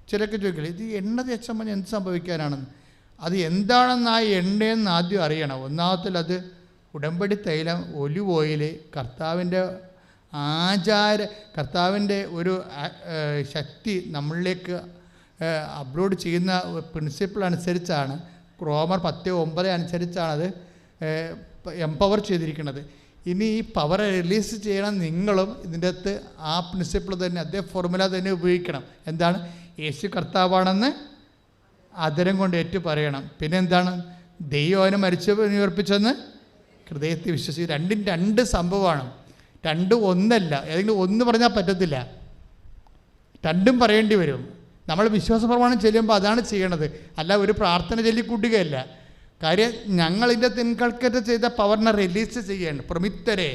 S4: ചിലർക്ക് ചോദിക്കില്ല ഇത് എണ്ണ തേച്ചാൽ മതി എന്ത് സംഭവിക്കാനാണെന്ന്. അത് എന്താണെന്ന് ആ എണ്ണയെന്ന് ആദ്യം അറിയണം. ഒന്നാമത്തിൽ അത് ഉടമ്പടി തൈലം ഒലിവ് ഓയിൽ കർത്താവിൻ്റെ ഒരു ശക്തി നമ്മളിലേക്ക് അപ്ലോഡ് ചെയ്യുന്ന പ്രിൻസിപ്പിൾ അനുസരിച്ചാണ്, റോമർ 10:9 അനുസരിച്ചാണത് എംപവർ ചെയ്തിരിക്കുന്നത്. ഇനി ഈ പവർ റിലീസ് ചെയ്യണം നിങ്ങളും ഇതിൻ്റെ അകത്ത് ആ പ്രിൻസിപ്പിൾ തന്നെ അതേ ഫോർമുല തന്നെ ഉപയോഗിക്കണം. എന്താണ്? യേശു കർത്താവാണെന്ന് ആദരം കൊണ്ട് ഏറ്റു പറയണം. പിന്നെ എന്താണ്? ദൈവം അവനെ ഉയർപ്പിച്ചെന്ന് ഹൃദയത്തിൽ വിശ്വസിക്കും. രണ്ടും രണ്ട് സംഭവമാണ്. രണ്ടും ഒന്നല്ല. ഏതെങ്കിലും ഒന്ന് പറഞ്ഞാൽ പറ്റത്തില്ല, രണ്ടും പറയേണ്ടി വരും. നമ്മൾ വിശ്വാസ പ്രമാണം ചെല്ലുമ്പോൾ അതാണ് ചെയ്യണത്, അല്ല ഒരു പ്രാർത്ഥന ചൊല്ലിക്കൂട്ടുകയല്ല. കാര്യം ഞങ്ങളിൻ്റെ ഇൻകൾക്കേറ്റ് ചെയ്ത പവറിനെ റിലീസ് ചെയ്യേണ്ട പ്രമിത്തരെ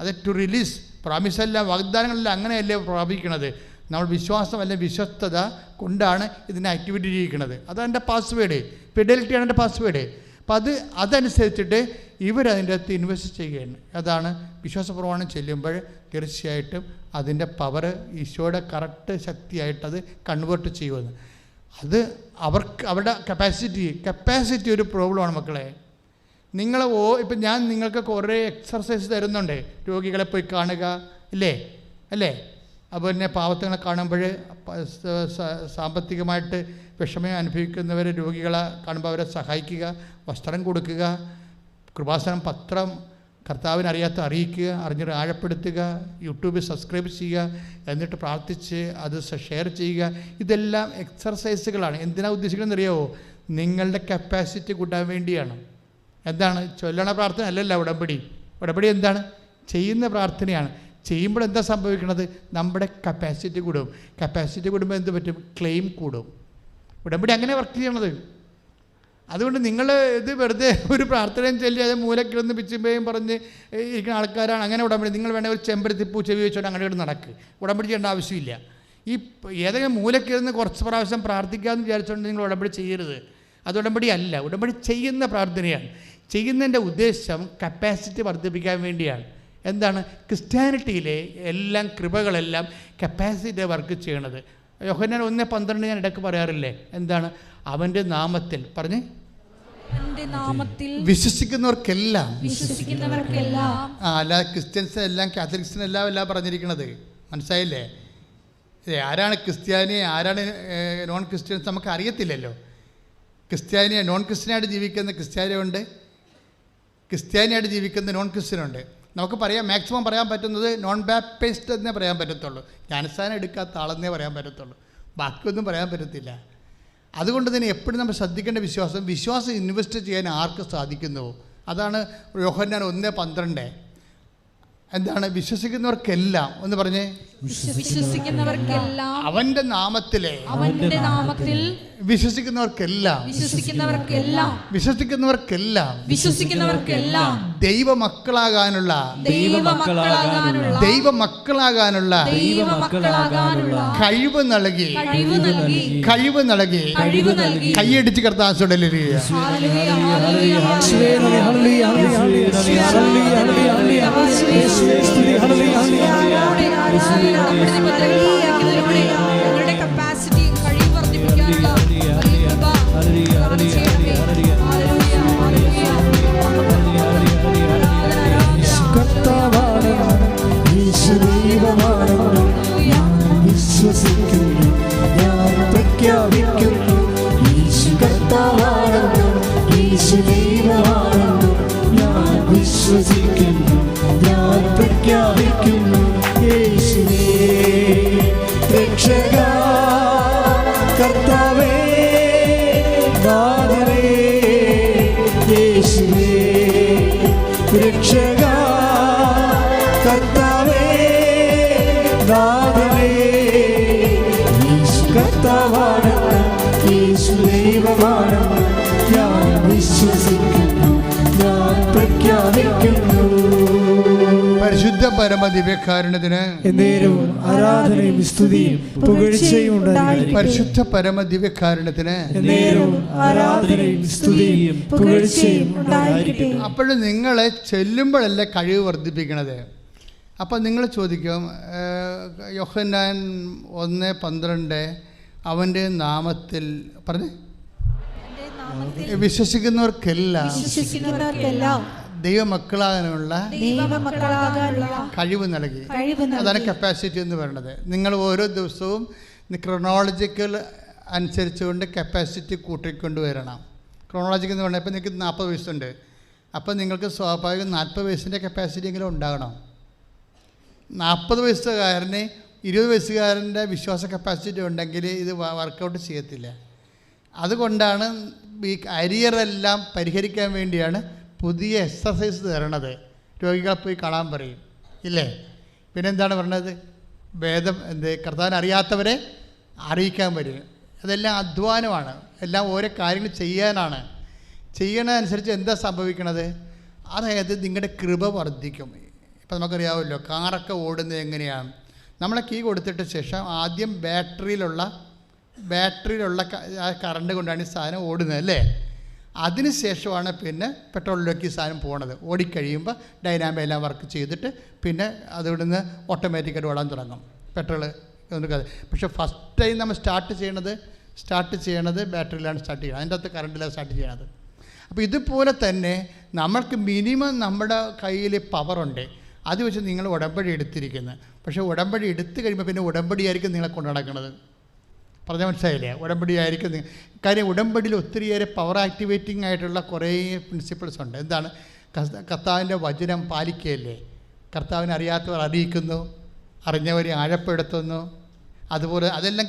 S4: അത് ടു റിലീസ് പ്രാമിസല്ല വാഗ്ദാനങ്ങളല്ല അങ്ങനെയല്ലേ പ്രാപിക്കണത്. നമ്മൾ വിശ്വാസം അല്ലെങ്കിൽ വിശ്വസ്തത കൊണ്ടാണ് ഇതിനെ ആക്ടിവിറ്റി ചെയ്യിക്കുന്നത്. അതെൻ്റെ പാസ്വേഡ്, ഫിഡലിറ്റിയാണ് എൻ്റെ പാസ്വേഡ്. അപ്പം അതനുസരിച്ചിട്ട് ഇവരതിൻ്റെ അകത്ത് ഇൻവെസ്റ്റ് ചെയ്യുകയാണ്. അതാണ് വിശ്വാസ പ്രമാണം ചെല്ലുമ്പോൾ തീർച്ചയായിട്ടും അതിൻ്റെ പവർ ഈശോയുടെ കറക്റ്റ് ശക്തിയായിട്ടത് കൺവേർട്ട് ചെയ്യുമെന്ന്. അത് അവരുടെ കപ്പാസിറ്റി ഒരു പ്രോബ്ലമാണ് മക്കളെ. നിങ്ങൾ ഇപ്പം ഞാൻ നിങ്ങൾക്ക് കുറേ എക്സർസൈസ് തരുന്നുണ്ട്. രോഗികളെ പോയി കാണുക അല്ലേ? അപ്പോൾ പിന്നെ പാവത്തങ്ങളെ കാണുമ്പോൾ സാമ്പത്തികമായിട്ട് വിഷമം അനുഭവിക്കുന്നവരെ രോഗികളെ കാണുമ്പോൾ അവരെ സഹായിക്കുക, വസ്ത്രം കൊടുക്കുക, കൃപാസനം പത്രം കർത്താവിനറിയാത്ത അറിയിക്കുക, അറിഞ്ഞിട്ട് ആഴപ്പെടുത്തുക, യൂട്യൂബിൽ സബ്സ്ക്രൈബ് ചെയ്യുക, എന്നിട്ട് പ്രാർത്ഥിച്ച് അത് ഷെയർ ചെയ്യുക. ഇതെല്ലാം എക്സർസൈസുകളാണ്. എന്തിനാണ് ഉദ്ദേശിക്കുന്നത് അറിയാമോ? നിങ്ങളുടെ കപ്പാസിറ്റി കൂട്ടാൻ വേണ്ടിയാണ്. എന്താണ്? ചൊല്ലണ പ്രാർത്ഥന അല്ലല്ല ഉടമ്പടി എന്താണ്? ചെയ്യുന്ന പ്രാർത്ഥനയാണ്. ചെയ്യുമ്പോൾ എന്താ സംഭവിക്കുന്നത്? നമ്മുടെ കപ്പാസിറ്റി കൂടും. കപ്പാസിറ്റി കൂടുമ്പോൾ എന്ത് പറ്റും? ക്ലെയിം കൂടും. ഉടമ്പടി അങ്ങനെ വർക്ക് ചെയ്യണത്. അതുകൊണ്ട് നിങ്ങൾ ഇത് വെറുതെ ഒരു പ്രാർത്ഥനയും ചൊല്ലി അത് മൂലക്കിടന്ന് പിച്ചുമ്പയും പറഞ്ഞ് ഇരിക്കുന്ന ആൾക്കാരാണ്. അങ്ങനെ ഉടമ്പടി നിങ്ങൾ വേണമെങ്കിൽ ഒരു ചെമ്പരത്തിപ്പൂ ചെവി വെച്ചോണ്ട് അങ്ങനെ ഇവിടെ നടക്ക്. ഉടമ്പടി ചെയ്യേണ്ട ആവശ്യമില്ല. ഈ ഏതെങ്കിലും മൂലക്കിടന്ന് കുറച്ച് പ്രാവശ്യം പ്രാർത്ഥിക്കാമെന്ന് വിചാരിച്ചുകൊണ്ട് നിങ്ങൾ ഉടമ്പടി ചെയ്യരുത്. അത് ഉടമ്പടി അല്ല. ഉടമ്പടി ചെയ്യുന്ന പ്രാർത്ഥനയാണ്. ചെയ്യുന്നതിൻ്റെ ഉദ്ദേശം കപ്പാസിറ്റി വർദ്ധിപ്പിക്കാൻ വേണ്ടിയാണ്. എന്താണ്? ക്രിസ്ത്യാനിറ്റിയിലെ എല്ലാം കൃപകളെല്ലാം കപ്പാസിറ്റി വർക്ക് ചെയ്യണത്. യോഹന്നാൻ 1:12 ഞാൻ ഇടയ്ക്ക് പറയാറില്ലേ, എന്താണ്? അവൻ്റെ നാമത്തിൽ പറഞ്ഞ്
S1: അവന്റെ നാമത്തിൽ
S4: വിശ്വസിക്കുന്നവർക്കെല്ലാം.
S1: വിശ്വസിക്കുന്നവർക്കെല്ലാം.
S4: അല്ല ക്രിസ്ത്യൻസ് എല്ലാം കാത്തലിക്സിനെല്ലാം എല്ലാം പറഞ്ഞിരിക്കണത്, മനസ്സിലായില്ലേ? ആരാണ് ക്രിസ്ത്യാനി, ആരാണ് നോൺ ക്രിസ്ത്യൻസ് നമുക്ക് അറിയത്തില്ലല്ലോ. ക്രിസ്ത്യാനിയെ നോൺ ക്രിസ്ത്യനായിട്ട് ജീവിക്കുന്ന ക്രിസ്ത്യാനിയുണ്ട്, ക്രിസ്ത്യാനിയായിട്ട് ജീവിക്കുന്ന നോൺ ക്രിസ്ത്യനുണ്ട്. നമുക്ക് പറയാം, മാക്സിമം പറയാൻ പറ്റുന്നത് നോൺ ബാപ്റ്റിസ്റ്റ് എന്നേ പറയാൻ പറ്റത്തുള്ളൂ, ജ്ഞാനസ്ഥാനം എടുക്കാത്ത ആളെന്നേ പറയാൻ പറ്റത്തുള്ളൂ, ബാക്കിയൊന്നും പറയാൻ പറ്റത്തില്ല. അതുകൊണ്ട് തന്നെ എപ്പോഴും നമ്മൾ ശ്രദ്ധിക്കേണ്ട വിശ്വാസം ഇൻവെസ്റ്റ് ചെയ്യാൻ ആർക്ക് സാധിക്കുന്നുവോ അതാണ് യോഹന്നാൻ 1:12. എന്താണ്? വിശ്വസിക്കുന്നവർക്കെല്ലാം. ഒന്ന് പറഞ്ഞേ,
S1: വിശ്വസിക്കുന്നവർക്കെല്ലാം.
S4: അവൻ്റെ നാമത്തിലെ വിശ്വസിക്കുന്നവർക്കെല്ലാം ദൈവമക്കളാകാനുള്ള കഴിവ് നൽകി കൈയടിച്ച് കർത്താവോടെ
S1: ഞങ്ങളുടെ കപ്പാസിറ്റി കഴിവ് വർദ്ധിപ്പിക്കാനുള്ള
S3: വിശ്വസിക്കുന്നു, ഞാൻ പ്രഖ്യാപിക്കുന്നു. യേശു കർത്താവാണെന്ന്, യേശു ദൈവമാണെന്ന് ഞാൻ വിശ്വസിക്കുന്നു, ഞാൻ പ്രഖ്യാപിക്കുന്നു. യേശുവേ രക്ഷക, കർത്താവേ നാഥനേ, യേശുവേ രക്ഷക, കർത്താവേ നാഥനേ. യേശു കർത്താവാണെന്ന്, യേശു ദൈവമാണെന്ന് ഞാൻ വിശ്വസിക്കുന്നു, ഞാൻ പ്രഖ്യാപിക്കുന്നു.
S4: പരിശുദ്ധ പരമ ദിവ്യകാരുണ്യത്തിന്
S3: എന്നേരവും ആരാധനയും സ്തുതിയും പുകഴ്ചയും ഉണ്ടായിരിക്കട്ടെ.
S4: പരിശുദ്ധ പരമ ദിവ്യകാരുണ്യത്തിന്
S3: എന്നേരവും ആരാധനയും സ്തുതിയും പുകഴ്ചയും ഉണ്ടായിരിക്കട്ടെ.
S4: അപ്പോഴും നിങ്ങളെ ചെല്ലുമ്പോഴല്ലേ കഴിവ് വർദ്ധിപ്പിക്കണത്. അപ്പം നിങ്ങൾ ചോദിക്കും, യോഹന്നാൻ 1:12 അവൻ്റെ നാമത്തിൽ പറഞ്ഞ് വിശ്വസിക്കുന്നവർക്കെല്ലാം ദൈവമക്കളാകാനുള്ള കഴിവ് നൽകി. അതാണ് കപ്പാസിറ്റി എന്ന് പറയുന്നത്. നിങ്ങൾ ഓരോ ദിവസവും ക്രോണോളജിക്കൽ അനുസരിച്ചുകൊണ്ട് കപ്പാസിറ്റി കൂട്ടിക്കൊണ്ട് വരണം. ക്രോണോളജിക്കൽ എന്ന് പറഞ്ഞാൽ ഇപ്പം നിങ്ങൾക്ക് 40 വയസ്സുണ്ട്, അപ്പം നിങ്ങൾക്ക് സ്വാഭാവികം 40 വയസ്സിൻ്റെ കപ്പാസിറ്റി എങ്കിലും ഉണ്ടാകണം. 40 വയസ്സുകാരന് 20 വയസ്സുകാരൻ്റെ വിശ്വാസ കപ്പാസിറ്റി ഉണ്ടെങ്കിൽ ഇത് വർക്കൗട്ട് ചെയ്യത്തില്ല. അതുകൊണ്ടാണ് ഈ അരിയറെല്ലാം പരിഹരിക്കാൻ വേണ്ടിയാണ് പുതിയ എക്സസൈസ് തരണത്. രോഗികളെ പോയി കാണാൻ പറയും, ഇല്ലേ? പിന്നെന്താണ് പറഞ്ഞത്? വേദം കർത്താവിനെ അറിയാത്തവരെ അറിയിക്കാൻ വരും. അതെല്ലാം അധ്വാനമാണ്, എല്ലാം ഓരോ കാര്യങ്ങൾ ചെയ്യാനാണ്. ചെയ്യണതനുസരിച്ച് എന്താ സംഭവിക്കണത്? അതായത് നിങ്ങളുടെ കൃപ വർദ്ധിക്കും. ഇപ്പം നമുക്കറിയാമല്ലോ കാറൊക്കെ ഓടുന്നത് എങ്ങനെയാണ്. നമ്മളെ കീ കൊടുത്തിട്ട് ശേഷം ആദ്യം ബാറ്ററിയിലുള്ള കറണ്ട് കൊണ്ടാണ് ഈ സാധനം ഓടുന്നത്, അല്ലേ? അതിന് ശേഷമാണ് പിന്നെ പെട്രോളിലേക്ക് ഈ സാധനം പോണത്. ഓടിക്കഴിയുമ്പോൾ ഡൈനാമോ എല്ലാം വർക്ക് ചെയ്തിട്ട് പിന്നെ അതുകൊണ്ട് നിന്ന് ഓട്ടോമാറ്റിക്കായിട്ട് ഓടാൻ തുടങ്ങും പെട്രോൾ. പക്ഷേ ഫസ്റ്റ് ടൈം നമ്മൾ സ്റ്റാർട്ട് ചെയ്യണത് ബാറ്ററിയിലാണ് സ്റ്റാർട്ട് ചെയ്യുന്നത്, അതിൻ്റെ അകത്ത് കറണ്ടിലാണ് സ്റ്റാർട്ട് ചെയ്യണത്. അപ്പോൾ ഇതുപോലെ തന്നെ നമ്മൾക്ക് മിനിമം നമ്മുടെ കയ്യിൽ പവറുണ്ട്, അത് വെച്ച് നിങ്ങൾ ഉടമ്പടി എടുത്തിരിക്കുന്നത്. പക്ഷേ ഉടമ്പടി എടുത്തു കഴിയുമ്പോൾ പിന്നെ ഉടമ്പടിയായിരിക്കും നിങ്ങളെ കൊണ്ടു നടക്കുന്നത്. പറഞ്ഞാൽ മനസ്സിലായില്ലേ? ഉടമ്പടി ആയിരിക്കും. കാര്യം ഉടമ്പടിയിൽ ഒത്തിരിയേറെ പവർ ആക്ടിവേറ്റിംഗ് ആയിട്ടുള്ള കുറേ പ്രിൻസിപ്പിൾസ് ഉണ്ട്. എന്താണ്? കർത്താവിൻ്റെ വചനം പാലിക്കുകയല്ലേ. കർത്താവിനെ അറിയാത്തവർ അറിയിക്കുന്നു, അറിഞ്ഞവരെ ആഴപ്പെടുത്തുന്നു. അതുപോലെ അതെല്ലാം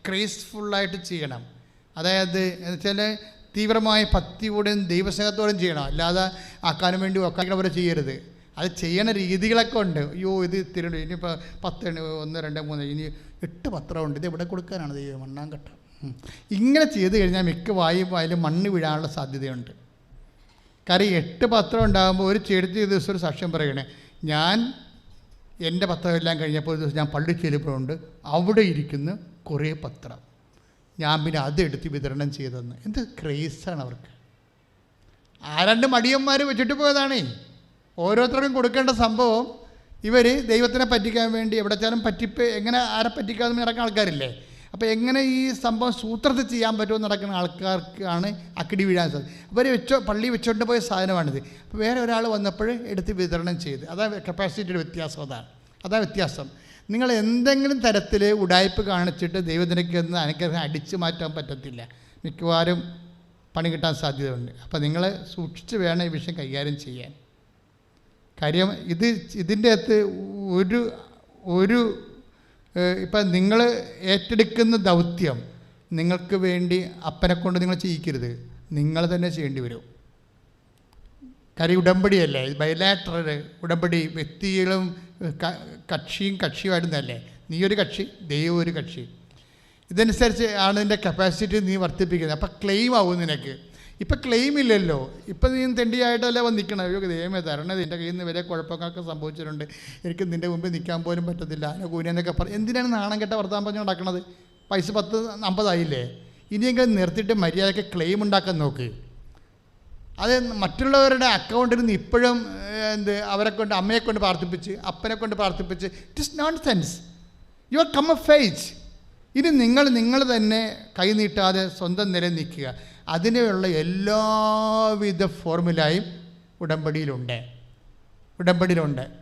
S4: ക്രേസ്ഫുള്ളായിട്ട് ചെയ്യണം. അതായത് എന്ന് വെച്ചാൽ തീവ്രമായ ഭക്തിയോടെയും ദൈവസ്നേഹത്തോടെയും ചെയ്യണം. അല്ലാതെ ആക്കാനും വേണ്ടി ഒക്കാനവരെ ചെയ്യരുത്. അത് ചെയ്യണ രീതികളൊക്കെ ഉണ്ട്. അയ്യോ ഇത് തിരുണ്ട്, ഇനിയിപ്പോൾ 10 1 2 3 ഇനി 8 പത്രമുണ്ട്, ഇത് എവിടെ കൊടുക്കാനാണ് ദൈവം മണ്ണാങ്കട്ട. ഇങ്ങനെ ചെയ്ത് കഴിഞ്ഞാൽ മിക്ക വായും മണ്ണ് വീഴാനുള്ള സാധ്യതയുണ്ട്. കാര്യം 8 പത്രം ഉണ്ടാകുമ്പോൾ ഒരു ചെടുത്ത ദിവസം ഒരു സാക്ഷ്യം പറയണേ, ഞാൻ എൻ്റെ പത്രമെല്ലാം കഴിഞ്ഞപ്പോൾ ഒരു ദിവസം ഞാൻ പള്ളി ചെല്ലുമ്പോഴുണ്ട്, അവിടെ ഇരിക്കുന്ന കുറേ പത്രം, ഞാൻ പിന്നെ അതെടുത്ത് വിതരണം ചെയ്തെന്ന്. എന്ത് ക്രേസാണ് അവർക്ക്. ആരണ്ട് മടിയന്മാർ വെച്ചിട്ട് പോയതാണേ. ഓരോരുത്തർക്കും കൊടുക്കേണ്ട സംഭവം ഇവർ ദൈവത്തിനെ പറ്റിക്കാൻ വേണ്ടി എവിടെ വെച്ചാലും എങ്ങനെ ആരെ പറ്റിക്കാതെ നടക്കുന്ന ആൾക്കാരില്ലേ, അപ്പോൾ എങ്ങനെ ഈ സംഭവം സൂത്രത്തിൽ ചെയ്യാൻ പറ്റുമെന്ന് നടക്കുന്ന ആൾക്കാർക്കാണ് അക്കിടി വീഴാൻ സാധിക്കും. അവർ പള്ളി വെച്ചുകൊണ്ട് പോയ സാധനമാണിത്. അപ്പോൾ വേറെ ഒരാൾ വന്നപ്പോൾ എടുത്ത് വിതരണം ചെയ്ത്, അതാണ് കപ്പാസിറ്റിയുടെ വ്യത്യാസം. അതാണ് വ്യത്യാസം. നിങ്ങൾ എന്തെങ്കിലും തരത്തിൽ ഉടായ്പ് കാണിച്ചിട്ട് ദൈവത്തിനൊക്കെ ഒന്ന് അനുഗ്രഹം അടിച്ചു മാറ്റാൻ പറ്റത്തില്ല. മിക്കവാറും പണി കിട്ടാൻ സാധ്യതയുണ്ട്. അപ്പോൾ നിങ്ങൾ സൂക്ഷിച്ച് വേണം ഈ വിഷയം കൈകാര്യം ചെയ്യാൻ. കാര്യം ഇതിൻ്റെ അകത്ത് ഒരു ഇപ്പം നിങ്ങൾ ഏറ്റെടുക്കുന്ന ദൗത്യം നിങ്ങൾക്ക് വേണ്ടി അപ്പനെ കൊണ്ട് നിങ്ങൾ ചെയ്യിക്കരുത്, നിങ്ങൾ തന്നെ ചെയ്യേണ്ടി വരും. കാര്യം ഉടമ്പടിയല്ലേ, ബൈലാറ്ററൽ ഉടമ്പടി, വ്യക്തികളും കക്ഷിയുമായിരുന്നല്ലേ. നീ ഒരു കക്ഷി, ദൈവം ഒരു കക്ഷി. ഇതനുസരിച്ച് ആണ് നിൻ്റെ കപ്പാസിറ്റി നീ വർദ്ധിപ്പിക്കുന്നത്. അപ്പം ക്ലെയിം ആവും നിനക്ക്. ഇപ്പം ക്ലെയിം ഇല്ലല്ലോ. ഇപ്പം നീ തെണ്ടിയായിട്ടല്ലേ വന്നിക്കണം. അയ്യോ ദൈവമേ തരണത്, എൻ്റെ കയ്യിൽ നിന്ന് വരെ കുഴപ്പങ്ങളൊക്കെ സംഭവിച്ചിട്ടുണ്ട്, എനിക്ക് നിൻ്റെ മുമ്പിൽ നിൽക്കാൻ പോലും പറ്റത്തില്ല, കൂനെന്നൊക്കെ പറയും. എന്തിനാണ് നാണം കെട്ട വർത്താൻ പറഞ്ഞു നടക്കണത്? പൈസ 10-50 ആയില്ലേ? ഇനിയെങ്കിലും നിർത്തിയിട്ട് മര്യാദയ്ക്ക് ക്ലെയിം ഉണ്ടാക്കാൻ നോക്ക്. അത് മറ്റുള്ളവരുടെ അക്കൗണ്ടിൽ നിന്ന് ഇപ്പോഴും അവരെ കൊണ്ട്, അമ്മയെ കൊണ്ട് പ്രാർത്ഥിപ്പിച്ച്, അപ്പനെ കൊണ്ട് പ്രാർത്ഥിപ്പിച്ച്, it is nonsense. You are come of age. ഇനി നിങ്ങൾ തന്നെ കൈനീട്ടാതെ സ്വന്തം നില നിൽക്കുക. അതിനുള്ള എല്ലാവിധ ഫോർമുലയും ഉടമ്പടിയിലുണ്ട്.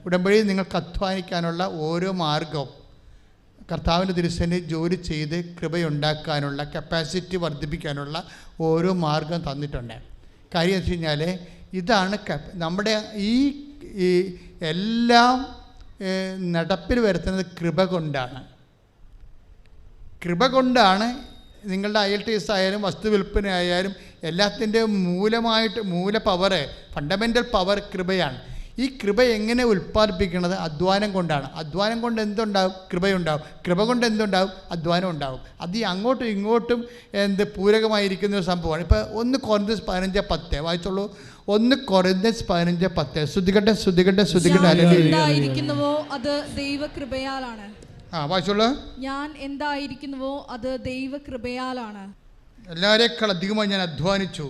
S4: ഉടമ്പടിയിൽ നിങ്ങൾക്ക് അധ്വാനിക്കാനുള്ള ഓരോ മാർഗവും കർത്താവിൻ്റെ തിരുസന്നിധിയിൽ ജോലി ചെയ്ത് കൃപയുണ്ടാക്കാനുള്ള, കപ്പാസിറ്റി വർദ്ധിപ്പിക്കാനുള്ള ഓരോ മാർഗം തന്നിട്ടുണ്ട്. കാര്യം എന്ന് വെച്ച് കഴിഞ്ഞാൽ ഇതാണ് നമ്മുടെ ഈ എല്ലാം നടപ്പിൽ വരുത്തുന്നത് കൃപ കൊണ്ടാണ്. നിങ്ങളുടെ IELTS ആയാലും വസ്തു വിൽപ്പന ആയാലും എല്ലാത്തിൻ്റെയും മൂല പവർ, ഫണ്ടമെൻ്റൽ പവർ കൃപയാണ്. ഈ കൃപ എങ്ങനെ ഉൽപ്പാദിപ്പിക്കുന്നത്? അധ്വാനം കൊണ്ടാണ്. അധ്വാനം കൊണ്ട് എന്തുണ്ടാവും? കൃപയുണ്ടാവും. കൃപ കൊണ്ട് എന്തുണ്ടാവും? അധ്വാനം ഉണ്ടാവും. അത് അങ്ങോട്ടും ഇങ്ങോട്ടും പൂരകമായിരിക്കുന്ന ഒരു സംഭവമാണ്. ഇപ്പോൾ 1 കൊരിന്ത്യസ് 15:10 വായിച്ചോളൂ. 1 കൊരിന്ത്യസ് 15:10. ശ്രുതികട്ടെ.
S1: എന്തായിരിക്കുന്നുവോ അത് ദൈവകൃപയാലാണ്.
S4: വായിച്ചോളൂ.
S1: ഞാൻ എന്തായിരിക്കുന്നുവോ അത് ദൈവകൃപയാലാണ്.
S4: എല്ലാവരേക്കാൾ അധികമായി ഞാൻ അധ്വാനിച്ചു.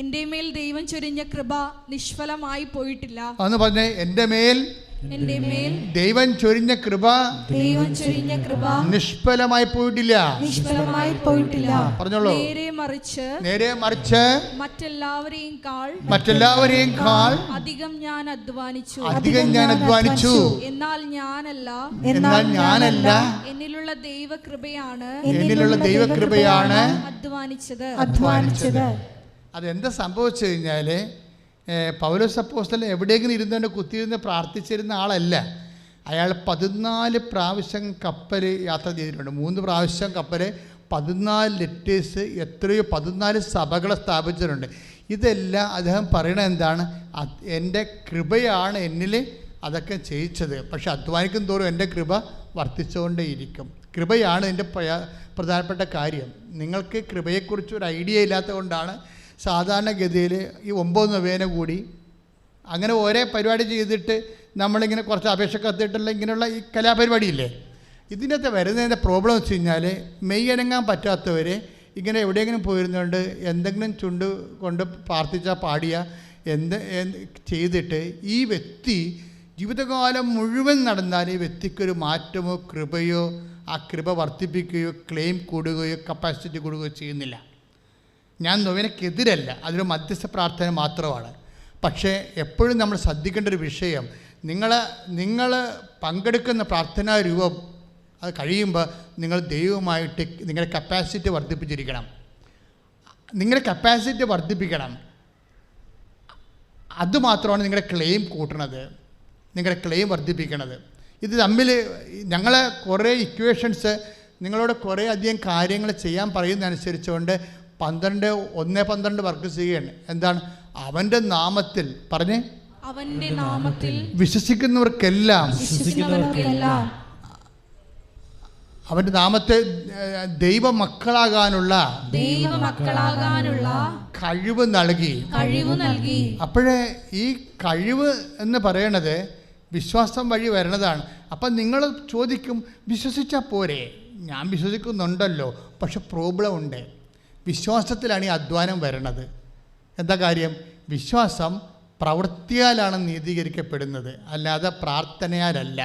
S1: എന്റെ മേൽ ദൈവം ചൊരിഞ്ഞ കൃപ നിഷ്ഫലമായി പോയിട്ടില്ല.
S4: അന്ന് പറഞ്ഞേ, എന്റെ മേൽ ദൈവം ചൊരിഞ്ഞ കൃപ നിഷ്ഫലമായി പോയിട്ടില്ല. പറഞ്ഞോളൂ. നേരെ മറിച്ച് മറ്റെല്ലാവരെയും കാൾ അധികം ഞാൻ അധ്വാനിച്ചു. എന്നാൽ ഞാനല്ല എന്നിലുള്ള ദൈവകൃപയാണ് അധ്വാനിച്ചത്. അതെന്താ സംഭവിച്ചു കഴിഞ്ഞാൽ, പൗലോസ് അപ്പോസ്തലൻ എവിടെയെങ്കിലും ഇരുന്നുകൊണ്ട് കുത്തിയിരുന്ന് പ്രാർത്ഥിച്ചിരുന്ന ആളല്ല. അയാൾ 14 പ്രാവശ്യം കപ്പൽ യാത്ര ചെയ്തിട്ടുണ്ട്. 3 പ്രാവശ്യം കപ്പൽ, 14 ലെറ്റേഴ്സ്, എത്രയോ 14 സഭകളെ സ്ഥാപിച്ചിട്ടുണ്ട്. ഇതെല്ലാം അദ്ദേഹം പറയണത് എന്താണ്? എൻ്റെ കൃപയാണ് എന്നിൽ അതൊക്കെ ചെയ്യിച്ചത്. പക്ഷെ അധ്വാനിക്കും തോറും എൻ്റെ കൃപ വർദ്ധിച്ചുകൊണ്ടേയിരിക്കും. കൃപയാണ് എൻ്റെ പ്രധാനപ്പെട്ട കാര്യം. നിങ്ങൾക്ക് കൃപയെക്കുറിച്ച് ഒരു ഐഡിയ ഇല്ലാത്തത് കൊണ്ടാണ് സാധാരണഗതിയിൽ ഈ 9 നൊവേന കൂടി അങ്ങനെ ഓരോ പരിപാടി ചെയ്തിട്ട് നമ്മളിങ്ങനെ കുറച്ച് അപേക്ഷ കത്തിയിട്ടുള്ള ഇങ്ങനെയുള്ള ഈ കലാപരിപാടിയില്ലേ, ഇതിനകത്ത് വരുന്നതിൻ്റെ പ്രോബ്ലം വെച്ച് കഴിഞ്ഞാൽ മെയ്യനങ്ങാൻ പറ്റാത്തവർ ഇങ്ങനെ എവിടെയെങ്കിലും പോയിരുന്നുകൊണ്ട് എന്തെങ്കിലും ചുണ്ട് കൊണ്ട് പ്രാർത്ഥിച്ചാൽ പാടിയ ചെയ്തിട്ട് ഈ വ്യക്തി ജീവിതകാലം മുഴുവൻ നടന്നാൽ ഈ വ്യക്തിക്കൊരു മാറ്റമോ കൃപയോ ആ കൃപ വർദ്ധിപ്പിക്കുകയോ ക്ലെയിം കൂടുകയോ കപ്പാസിറ്റി കൂടുകയോ ചെയ്യുന്നില്ല. ഞാൻ നൊവേനക്കെതിരല്ല, അതൊരു മധ്യസ്ഥ പ്രാർത്ഥന മാത്രമാണ്. പക്ഷേ എപ്പോഴും നമ്മൾ ശ്രദ്ധിക്കേണ്ട ഒരു വിഷയം, നിങ്ങൾ പങ്കെടുക്കുന്ന പ്രാർത്ഥനാ രൂപം അത് കഴിയുമ്പോൾ നിങ്ങൾ ദൈവമായിട്ട് നിങ്ങളുടെ കപ്പാസിറ്റി വർദ്ധിപ്പിച്ചിരിക്കണം. നിങ്ങളുടെ കപ്പാസിറ്റി വർദ്ധിപ്പിക്കണം. അതുമാത്രമാണ് നിങ്ങളുടെ ക്ലെയിം കൂട്ടണത്, നിങ്ങളുടെ ക്ലെയിം വർദ്ധിപ്പിക്കണത്. ഇത് തമ്മിൽ ഞങ്ങൾ കുറേ ഇക്വേഷൻസ് നിങ്ങളോട് കുറേ അധികം കാര്യങ്ങൾ ചെയ്യാൻ പറയുന്നതനുസരിച്ചുകൊണ്ട് 1:12 വർക്ക് ചെയ്യുകയാണ്. എന്താണ്? അവൻ്റെ നാമത്തിൽ പറഞ്ഞേ,
S1: അവന്റെ നാമത്തിൽ
S4: വിശ്വസിക്കുന്നവർക്കെല്ലാം അവൻ്റെ നാമത്തെ ദൈവമക്കളാകാനുള്ള കഴിവ് നൽകി. അപ്പോഴേ ഈ കഴിവ് എന്ന് പറയണത് വിശ്വാസം വഴി വരണതാണ്. അപ്പം നിങ്ങൾ ചോദിക്കും, വിശ്വസിച്ചാൽ പോരെ? ഞാൻ വിശ്വസിക്കുന്നുണ്ടല്ലോ, പക്ഷെ പ്രോബ്ലം ഉണ്ട്. വിശ്വാസത്തിലാണ് ഈ അധ്വാനം വരണത്. എന്താ കാര്യം? വിശ്വാസം പ്രവൃത്തിയാലാണ് നീതീകരിക്കപ്പെടുന്നത്, അല്ലാതെ പ്രാർത്ഥനയാലല്ല.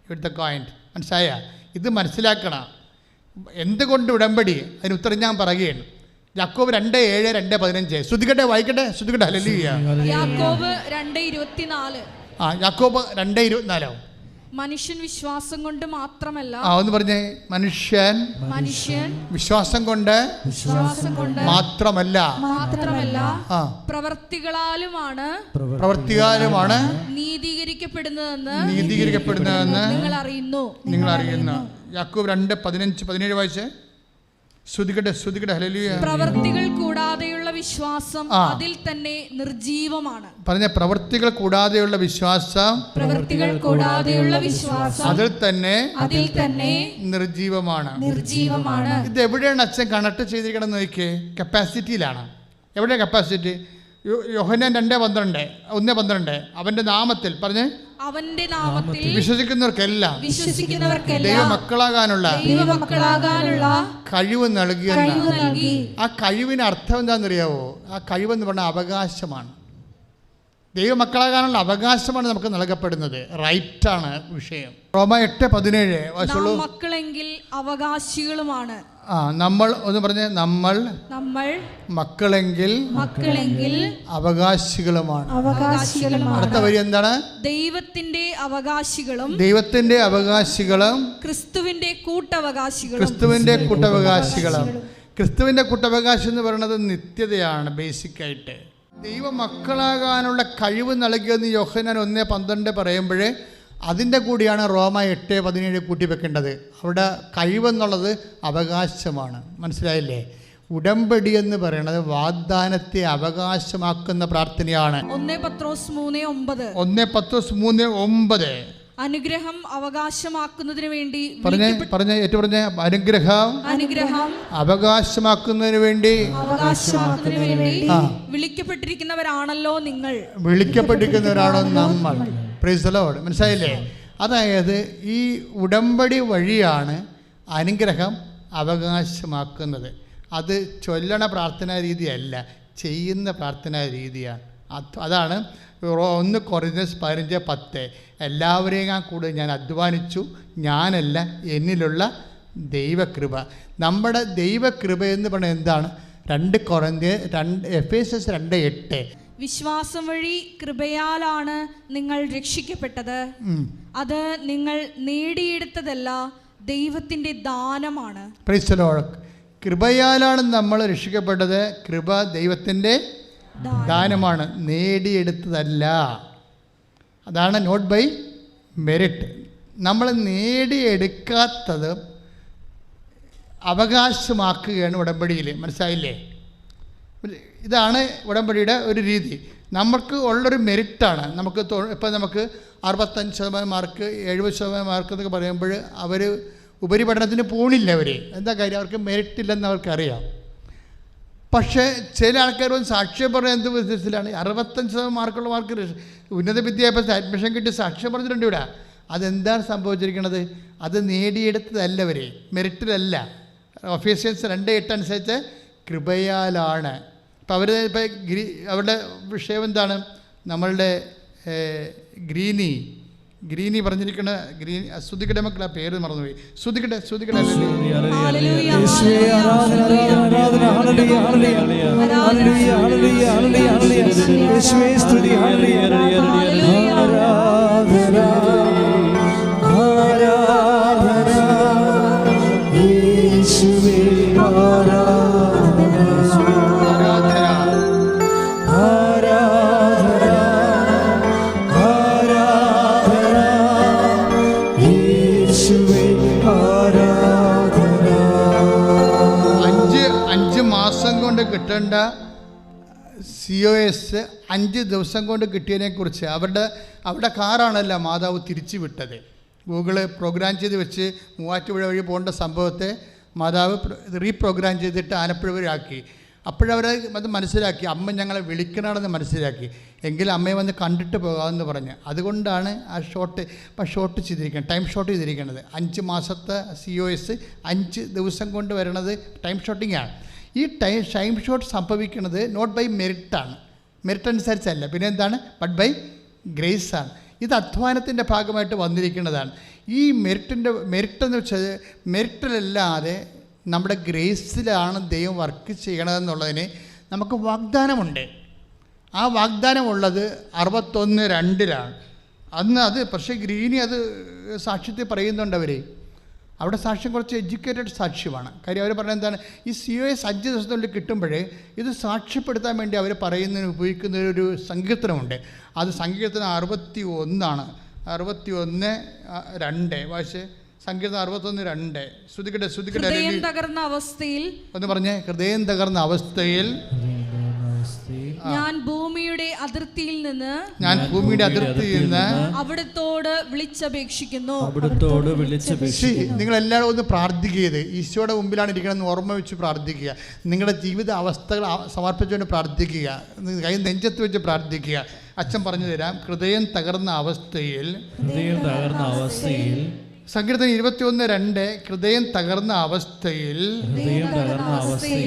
S4: ഇവിടുത്തെ പോയിന്റ് മനസ്സിലായ? ഇത് മനസ്സിലാക്കണം. എന്തുകൊണ്ട് ഉടമ്പടി? അതിന് ഉത്തരം ഞാൻ പറയുകയാണ്. യാക്കോബ് 2:7, 2:15. ശ്രുതിക്കട്ടെ, വായിക്കട്ടെ, ശ്രുതിക്കട്ടെ. ഹല്ലേലൂയ.
S1: യാക്കോബ് 2:24.
S4: യാക്കോബ് 2:24.
S1: മനുഷ്യൻ വിശ്വാസം കൊണ്ട് മാത്രമല്ല.
S4: ഒന്ന് പറഞ്ഞേ. മനുഷ്യൻ വിശ്വാസം കൊണ്ട് മാത്രമല്ല
S1: പ്രവൃത്തികളാലുമാണ് നീതീകരിക്കപ്പെടുന്നതെന്ന് നിങ്ങൾ അറിയുന്നു.
S4: യാക്കോബ് 2:15-17 വായിച്ചേ. ശ്രുതിക്കട്ടെ, ഹല്ലേലൂയ.
S1: പ്രവൃത്തികൾ കൂടാതെയുള്ള വിശ്വാസം അതിൽ തന്നെ നിർജീവമാണ്.
S4: പറഞ്ഞ പ്രവൃത്തികൾ കൂടാതെയുള്ള വിശ്വാസം അതിൽ തന്നെ നിർജീവമാണ്. ഇത് എവിടെയാണ് അച്ഛൻ കണക്ട് ചെയ്തിരിക്കണം എന്ന് നോക്കിയേ. കപ്പാസിറ്റിയിലാണ്. എവിടെയാണ് കപ്പാസിറ്റി? യോഹന്നാൻ 1:12 അവന്റെ നാമത്തിൽ പറഞ്ഞേ, അവന്റെ നാമത്തിൽ വിശ്വസിക്കുന്നവർക്കെല്ലാം ദൈവമക്കളാകാനുള്ള കഴിവ് നൽകി. ആ കഴിവിന് അർത്ഥം എന്താണെന്നറിയാവോ? ആ കഴിവെന്ന് പറഞ്ഞാൽ അവകാശമാണ്. ദൈവമക്കളാകാനുള്ള അവകാശമാണ് നമുക്ക് നൽകപ്പെടുന്നത്. റൈറ്റാണ് വിഷയം. റോമ 8:17
S1: മക്കളെങ്കിൽ അവകാശികളുമാണ്.
S4: നമ്മൾ ഒന്ന് പറഞ്ഞേ. നമ്മൾ മക്കളെങ്കിൽ അവകാശികളുമാണ്. അടുത്ത വരി എന്താണ്? ദൈവത്തിന്റെ അവകാശികളും ക്രിസ്തുവിന്റെ കൂട്ടവകാശികളും. ക്രിസ്തുവിന്റെ കൂട്ടവകാശം എന്ന് പറയുന്നത് നിത്യതയാണ്. ബേസിക്കായിട്ട് ദൈവമക്കളാകാനുള്ള കഴിവ് നൽകിയെന്ന് യോഹന്നാൻ 1:12 പറയുമ്പോഴേ അതിൻ്റെ കൂടിയാണ് റോമ 8:17 കൂട്ടി വെക്കേണ്ടത്. അവിടെ കഴിവെന്നുള്ളത് അവകാശമാണ്. മനസ്സിലായില്ലേ? ഉടമ്പടി എന്ന് പറയുന്നത് വാഗ്ദാനത്തെ അവകാശമാക്കുന്ന പ്രാർത്ഥനയാണ്.
S1: 1 പത്രോസ്
S4: 3:9
S1: അനുഗ്രഹം അവകാശമാക്കുന്നതിന് വേണ്ടി
S4: അനുഗ്രഹം അവകാശമാക്കുന്നതിന് വേണ്ടി
S1: വിളിക്കപ്പെട്ടിരിക്കുന്നവരാണല്ലോ
S4: നമ്മൾ. Price the Lord. മനസ്സിലായില്ലേ? അതായത് ഈ ഉടമ്പടി വഴിയാണ് അനുഗ്രഹം അവകാശമാക്കുന്നത്. അത് ചൊല്ലണ പ്രാർത്ഥനാ രീതിയല്ല, ചെയ്യുന്ന പ്രാർത്ഥനാ രീതിയാണ്. അതാണ് 1 കൊരിന്ത്യസ് 15:10 എല്ലാവരെയും കൂടുതൽ ഞാൻ അധ്വാനിച്ചു, ഞാനല്ല എന്നിലുള്ള ദൈവകൃപ. നമ്മുടെ ദൈവകൃപ എന്ന് പറയുന്നത് എന്താണ്? 2 കൊരിന്ത്യർ എഫേസ്യസ് 2:8
S1: വിശ്വാസം വഴി കൃപയാലാണ് നിങ്ങൾ രക്ഷിക്കപ്പെട്ടത്. അത് നിങ്ങൾ നേടിയെടുത്തതല്ല, ദൈവത്തിന്റെ ദാനമാണ്.
S4: Price the Lord. കൃപയാലാണ് നമ്മൾ രക്ഷിക്കപ്പെട്ടത്. കൃപ ദൈവത്തിൻ്റെ ദാനമാണ്, നേടിയെടുത്തതല്ല. അതാണ് നോട്ട് ബൈ മെറിറ്റ്. നമ്മൾ നേടിയെടുക്കാത്തത് അവകാശമാക്കുകയാണ് ഉടമ്പടിയിൽ. മനസ്സിലായില്ലേ? ഇതാണ് ഉടമ്പടിയുടെ ഒരു രീതി. നമുക്ക് ഉള്ളൊരു മെറിറ്റാണ്. ഇപ്പോൾ നമുക്ക് 65% മാർക്ക് 70% മാർക്ക് എന്നൊക്കെ പറയുമ്പോൾ അവർ ഉപരിപഠനത്തിന് പോണില്ല. എന്താ കാര്യം? അവർക്ക് മെറിറ്റ് ഇല്ലെന്ന് അവർക്കറിയാം. പക്ഷേ ചില ആൾക്കാർ വന്ന് സാക്ഷ്യം പറഞ്ഞ എന്ത് വിധത്തിലാണ്? 65% മാർക്കുള്ള മാർക്ക് ഉന്നത വിദ്യാഭ്യാസം അഡ്മിഷൻ കിട്ടി സാക്ഷ്യം പറഞ്ഞിട്ടുണ്ട് ഇവിടെ. അതെന്താണ് സംഭവിച്ചിരിക്കുന്നത്? അത് നേടിയെടുത്തതല്ല, മെറിറ്റിലല്ല. എഫേസ്യൻസ് 2:8 അനുസരിച്ച് കൃപയാലാണ്. അപ്പോൾ അവരുടെ വിഷയം എന്താണ്? നമ്മളുടെ ഗ്രീനി പറഞ്ഞിരിക്കുന്ന ശ്രുതിക്കട്ടെ മക്കളെ, പേര് മറന്നുപോയി. ശ്രുതിക്കട്ടെ. കിട്ടേണ്ട COS 5 ദിവസം കൊണ്ട് കിട്ടിയതിനെക്കുറിച്ച് അവരുടെ കാറാണല്ലോ മാതാവ് തിരിച്ചു വിട്ടത്. ഗൂഗിള് പ്രോഗ്രാം ചെയ്ത് വെച്ച് മൂവാറ്റുപുഴ വഴി പോകേണ്ട സംഭവത്തെ മാതാവ് റീപ്രോഗ്രാം ചെയ്തിട്ട് ആലപ്പുഴ വരെ ആക്കി. അപ്പോഴവർ അത് മനസ്സിലാക്കി, അമ്മ ഞങ്ങളെ വിളിക്കണമെന്ന് മനസ്സിലാക്കി. എങ്കിലും അമ്മയെ വന്ന് കണ്ടിട്ട് പോകാമെന്ന് പറഞ്ഞ്, അതുകൊണ്ടാണ് ആ ഷോർട്ട് ചെയ്തിരിക്കുന്നത്, ടൈം ഷോർട്ട് ചെയ്തിരിക്കുന്നത്. 5 മാസത്തെ COS 5 ദിവസം കൊണ്ട് വരണത് ടൈം ഷോർട്ടിങ്ങാണ്. ഈ ടൈം ഷോർട്ട് സംഭവിക്കുന്നത് നോട്ട് ബൈ മെറിറ്റാണ്, മെറിറ്റ് അനുസരിച്ചല്ല. പിന്നെ എന്താണ്? ബട്ട് ബൈ ഗ്രേസ് ആണ്. ഇത് അധ്വാനത്തിൻ്റെ ഭാഗമായിട്ട് വന്നിരിക്കുന്നതാണ്. ഈ മെറിറ്റ് എന്ന് വെച്ചാൽ മെറിറ്റിലല്ലാതെ നമ്മുടെ ഗ്രേസിലാണ് ദൈവം വർക്ക് ചെയ്യണതെന്നുള്ളതിന് നമുക്ക് വാഗ്ദാനമുണ്ട്. ആ വാഗ്ദാനമുള്ളത് 61:2 അന്ന് അത് പക്ഷേ ഗ്രീനി അത് സാക്ഷ്യത്തിൽ പറയുന്നുണ്ട്. അവിടെ സാക്ഷ്യം കുറച്ച് എഡ്യൂക്കേറ്റഡ് സാക്ഷ്യമാണ്. കാര്യം അവർ പറയുന്നത് എന്താണ്, ഈ COS 5 ദിവസത്തിനുള്ളിൽ കിട്ടുമ്പോഴേ ഇത് സാക്ഷ്യപ്പെടുത്താൻ വേണ്ടി അവർ പറയുന്നതിന് ഉപയോഗിക്കുന്ന ഒരു സങ്കീർത്തനമുണ്ട്. അത് സങ്കീർത്തനം 61 61:2 വായിച്ച്. സങ്കീർത്തനം 61:2 ശ്രുതിക്കട്ടെ.
S1: ഹൃദയം തകർന്ന അവസ്ഥയിൽ
S4: ഒന്ന് പറഞ്ഞേ. ഹൃദയം തകർന്ന അവസ്ഥയിൽ
S1: ഞാൻ ഭൂമിയുടെ അതിർത്തിയിൽ നിന്ന് അവിടുത്തോട് വിളിച്ചപേക്ഷിക്കുന്നു.
S4: നിങ്ങൾ എല്ലാവരും ഒന്ന് പ്രാർത്ഥിക്കുക. ഈശോയുടെ മുമ്പിലാണ് ഇരിക്കണമെന്ന് ഓർമ്മ വെച്ച് പ്രാർത്ഥിക്കുക. നിങ്ങളുടെ ജീവിത അവസ്ഥകൾ സമർപ്പിച്ചുകൊണ്ട് പ്രാർത്ഥിക്കുക. കൈ നെഞ്ചത്ത് വെച്ച് പ്രാർത്ഥിക്കുക. അച്ഛൻ പറഞ്ഞു തരാം. ഹൃദയം തകർന്ന അവസ്ഥയിൽ സങ്കീർത്തനം 21:2 ഹൃദയം തകർന്ന അവസ്ഥയിൽ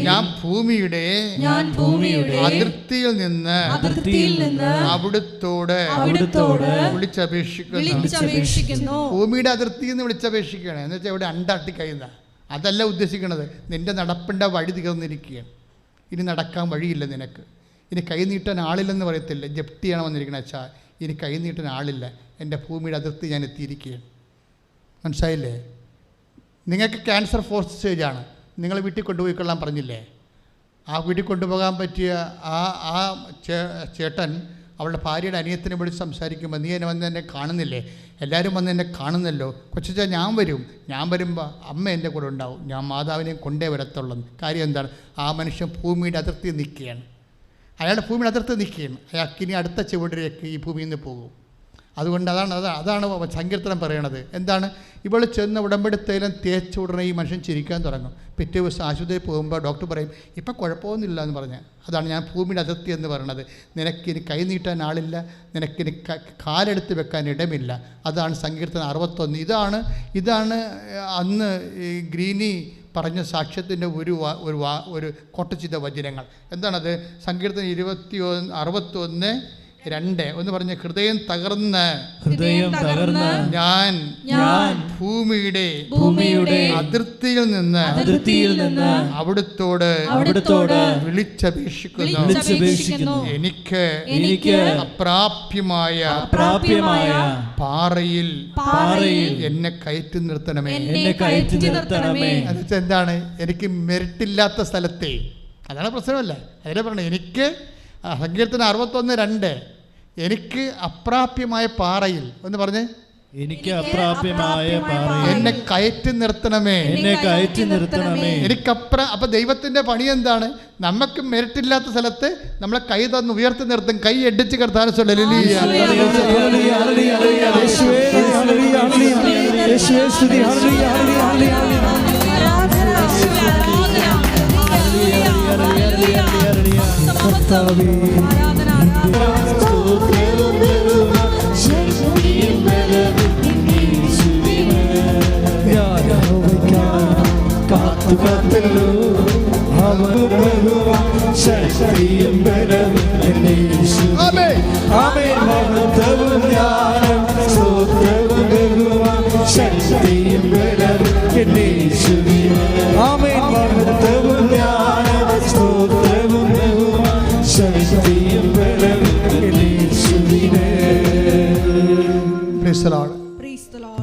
S4: ഞാൻ ഭൂമിയുടെ അതിർത്തിയിൽ നിന്ന് അവിടുത്തോട് വിളിച്ചപേക്ഷിക്കുന്നു. ഭൂമിയുടെ അതിർത്തിയിൽ നിന്ന് വിളിച്ചപേക്ഷിക്കുകയാണ് എന്ന് വെച്ചാൽ ഇവിടെ അണ്ടാട്ടിക്കഴിയുന്ന അതല്ല ഉദ്ദേശിക്കുന്നത്. നിന്റെ നടപ്പിൻ്റെ വഴി തീർന്നിരിക്കുകയാണ്. ഇനി നടക്കാൻ വഴിയില്ല നിനക്ക്. ഇനി കൈ നീട്ടാൻ ആളില്ലെന്ന് പറയത്തില്ല. ജപ്തിയാണ് വന്നിരിക്കണ അച്ഛാ, ഇനി കൈ നീട്ടാൻ ആളില്ല. എൻ്റെ ഭൂമിയുടെ അതിർത്തി ഞാൻ എത്തിയിരിക്കുകയാണ്. മനസ്സിലായില്ലേ? നിങ്ങൾക്ക് ക്യാൻസർ 4th സ്റ്റേജാണ്. നിങ്ങൾ വീട്ടിൽ കൊണ്ടുപോയിക്കൊള്ളാൻ പറഞ്ഞില്ലേ? ആ വീട്ടിൽ കൊണ്ടുപോകാൻ പറ്റിയ ആ ചേട്ടൻ അവളുടെ ഭാര്യയുടെ അനിയത്തിനെ വിളിച്ച് സംസാരിക്കുമ്പോൾ, നീ എന്നെ വന്ന് എന്നെ കാണുന്നില്ലേ? എല്ലാവരും വന്ന് എന്നെ കാണുന്നല്ലോ. കൊച്ചാ ഞാൻ വരുമ്പോൾ അമ്മ എൻ്റെ കൂടെ ഉണ്ടാവും. ഞാൻ മാതാവിനെയും കൊണ്ടേ വരത്തുള്ളൂ. കാര്യം എന്താണ്? ആ മനുഷ്യൻ ഭൂമിയുടെ അതിർത്തി നിൽക്കുകയാണ്. അയാളുടെ ഭൂമിയുടെ അതിർത്തി നിൽക്കുകയാണ്. അയാൾക്ക് ഇനി അടുത്ത ചുവടിലേക്ക് ഈ ഭൂമിയിൽ നിന്ന് പോകും. അതുകൊണ്ട് അതാണ് സങ്കീർത്തനം പറയണത്. എന്താണ്? ഇവൾ ചെന്ന് ഉടമ്പടി തൈലം തേച്ച ഉടനെ ഈ മനുഷ്യൻ ചിരിക്കാൻ തുടങ്ങും. പിറ്റേ ദിവസം ആശുപത്രിയിൽ പോകുമ്പോൾ ഡോക്ടർ പറയും ഇപ്പം കുഴപ്പമൊന്നുമില്ല എന്ന് പറഞ്ഞാൽ. അതാണ് ഞാൻ ഭൂമിയുടെ അതിർത്തി എന്ന് പറയണത്. നിനക്കിനി കൈ നീട്ടാൻ ആളില്ല, നിനക്കിനി കാലെടുത്ത് വെക്കാൻ ഇടമില്ല. അതാണ് സങ്കീർത്തനം 61. ഇതാണ് അന്ന് ഈ ഗ്രീനി പറഞ്ഞ സാക്ഷ്യത്തിൻ്റെ ഒരു കൊട്ടച്ചിത വചനങ്ങൾ. എന്താണത്? സങ്കീർത്തനം 61:2 ഒന്ന് പറഞ്ഞ. ഹൃദയം തകർന്ന് ഞാൻ ഭൂമിയുടെ അതിർത്തിയിൽ നിന്ന് അവിടുത്തോട് വിളിച്ചപേക്ഷിക്കുന്നു. എനിക്ക് അപ്രാപ്യമായ പാറയിൽ എന്നെ കയറ്റി നിർത്തണമേ. എന്നുവെച്ചാൽ എന്താണ്? എനിക്ക് മെറിറ്റില്ലാത്ത സ്ഥലത്തെ, അതാണ് പ്രശ്നമല്ല. അതിനെ പറഞ്ഞത് എനിക്ക് സങ്കീർത്തനം 61:2 എനിക്ക് അപ്രാപ്യമായ പാറയിൽ ഒന്ന് പറഞ്ഞേ.
S3: എനിക്ക് അപ്രാപ്യമായ പാറയിൽ
S4: എന്നെ കയറ്റി നിർത്തണമേ. അപ്പൊ ദൈവത്തിന്റെ പണി എന്താണ്? നമുക്ക് മെറിറ്റില്ലാത്ത സ്ഥലത്ത് നമ്മളെ കൈ തന്ന് ഉയർത്തി നിർത്തും. കൈ എഡിച്ച് കർത്താൻ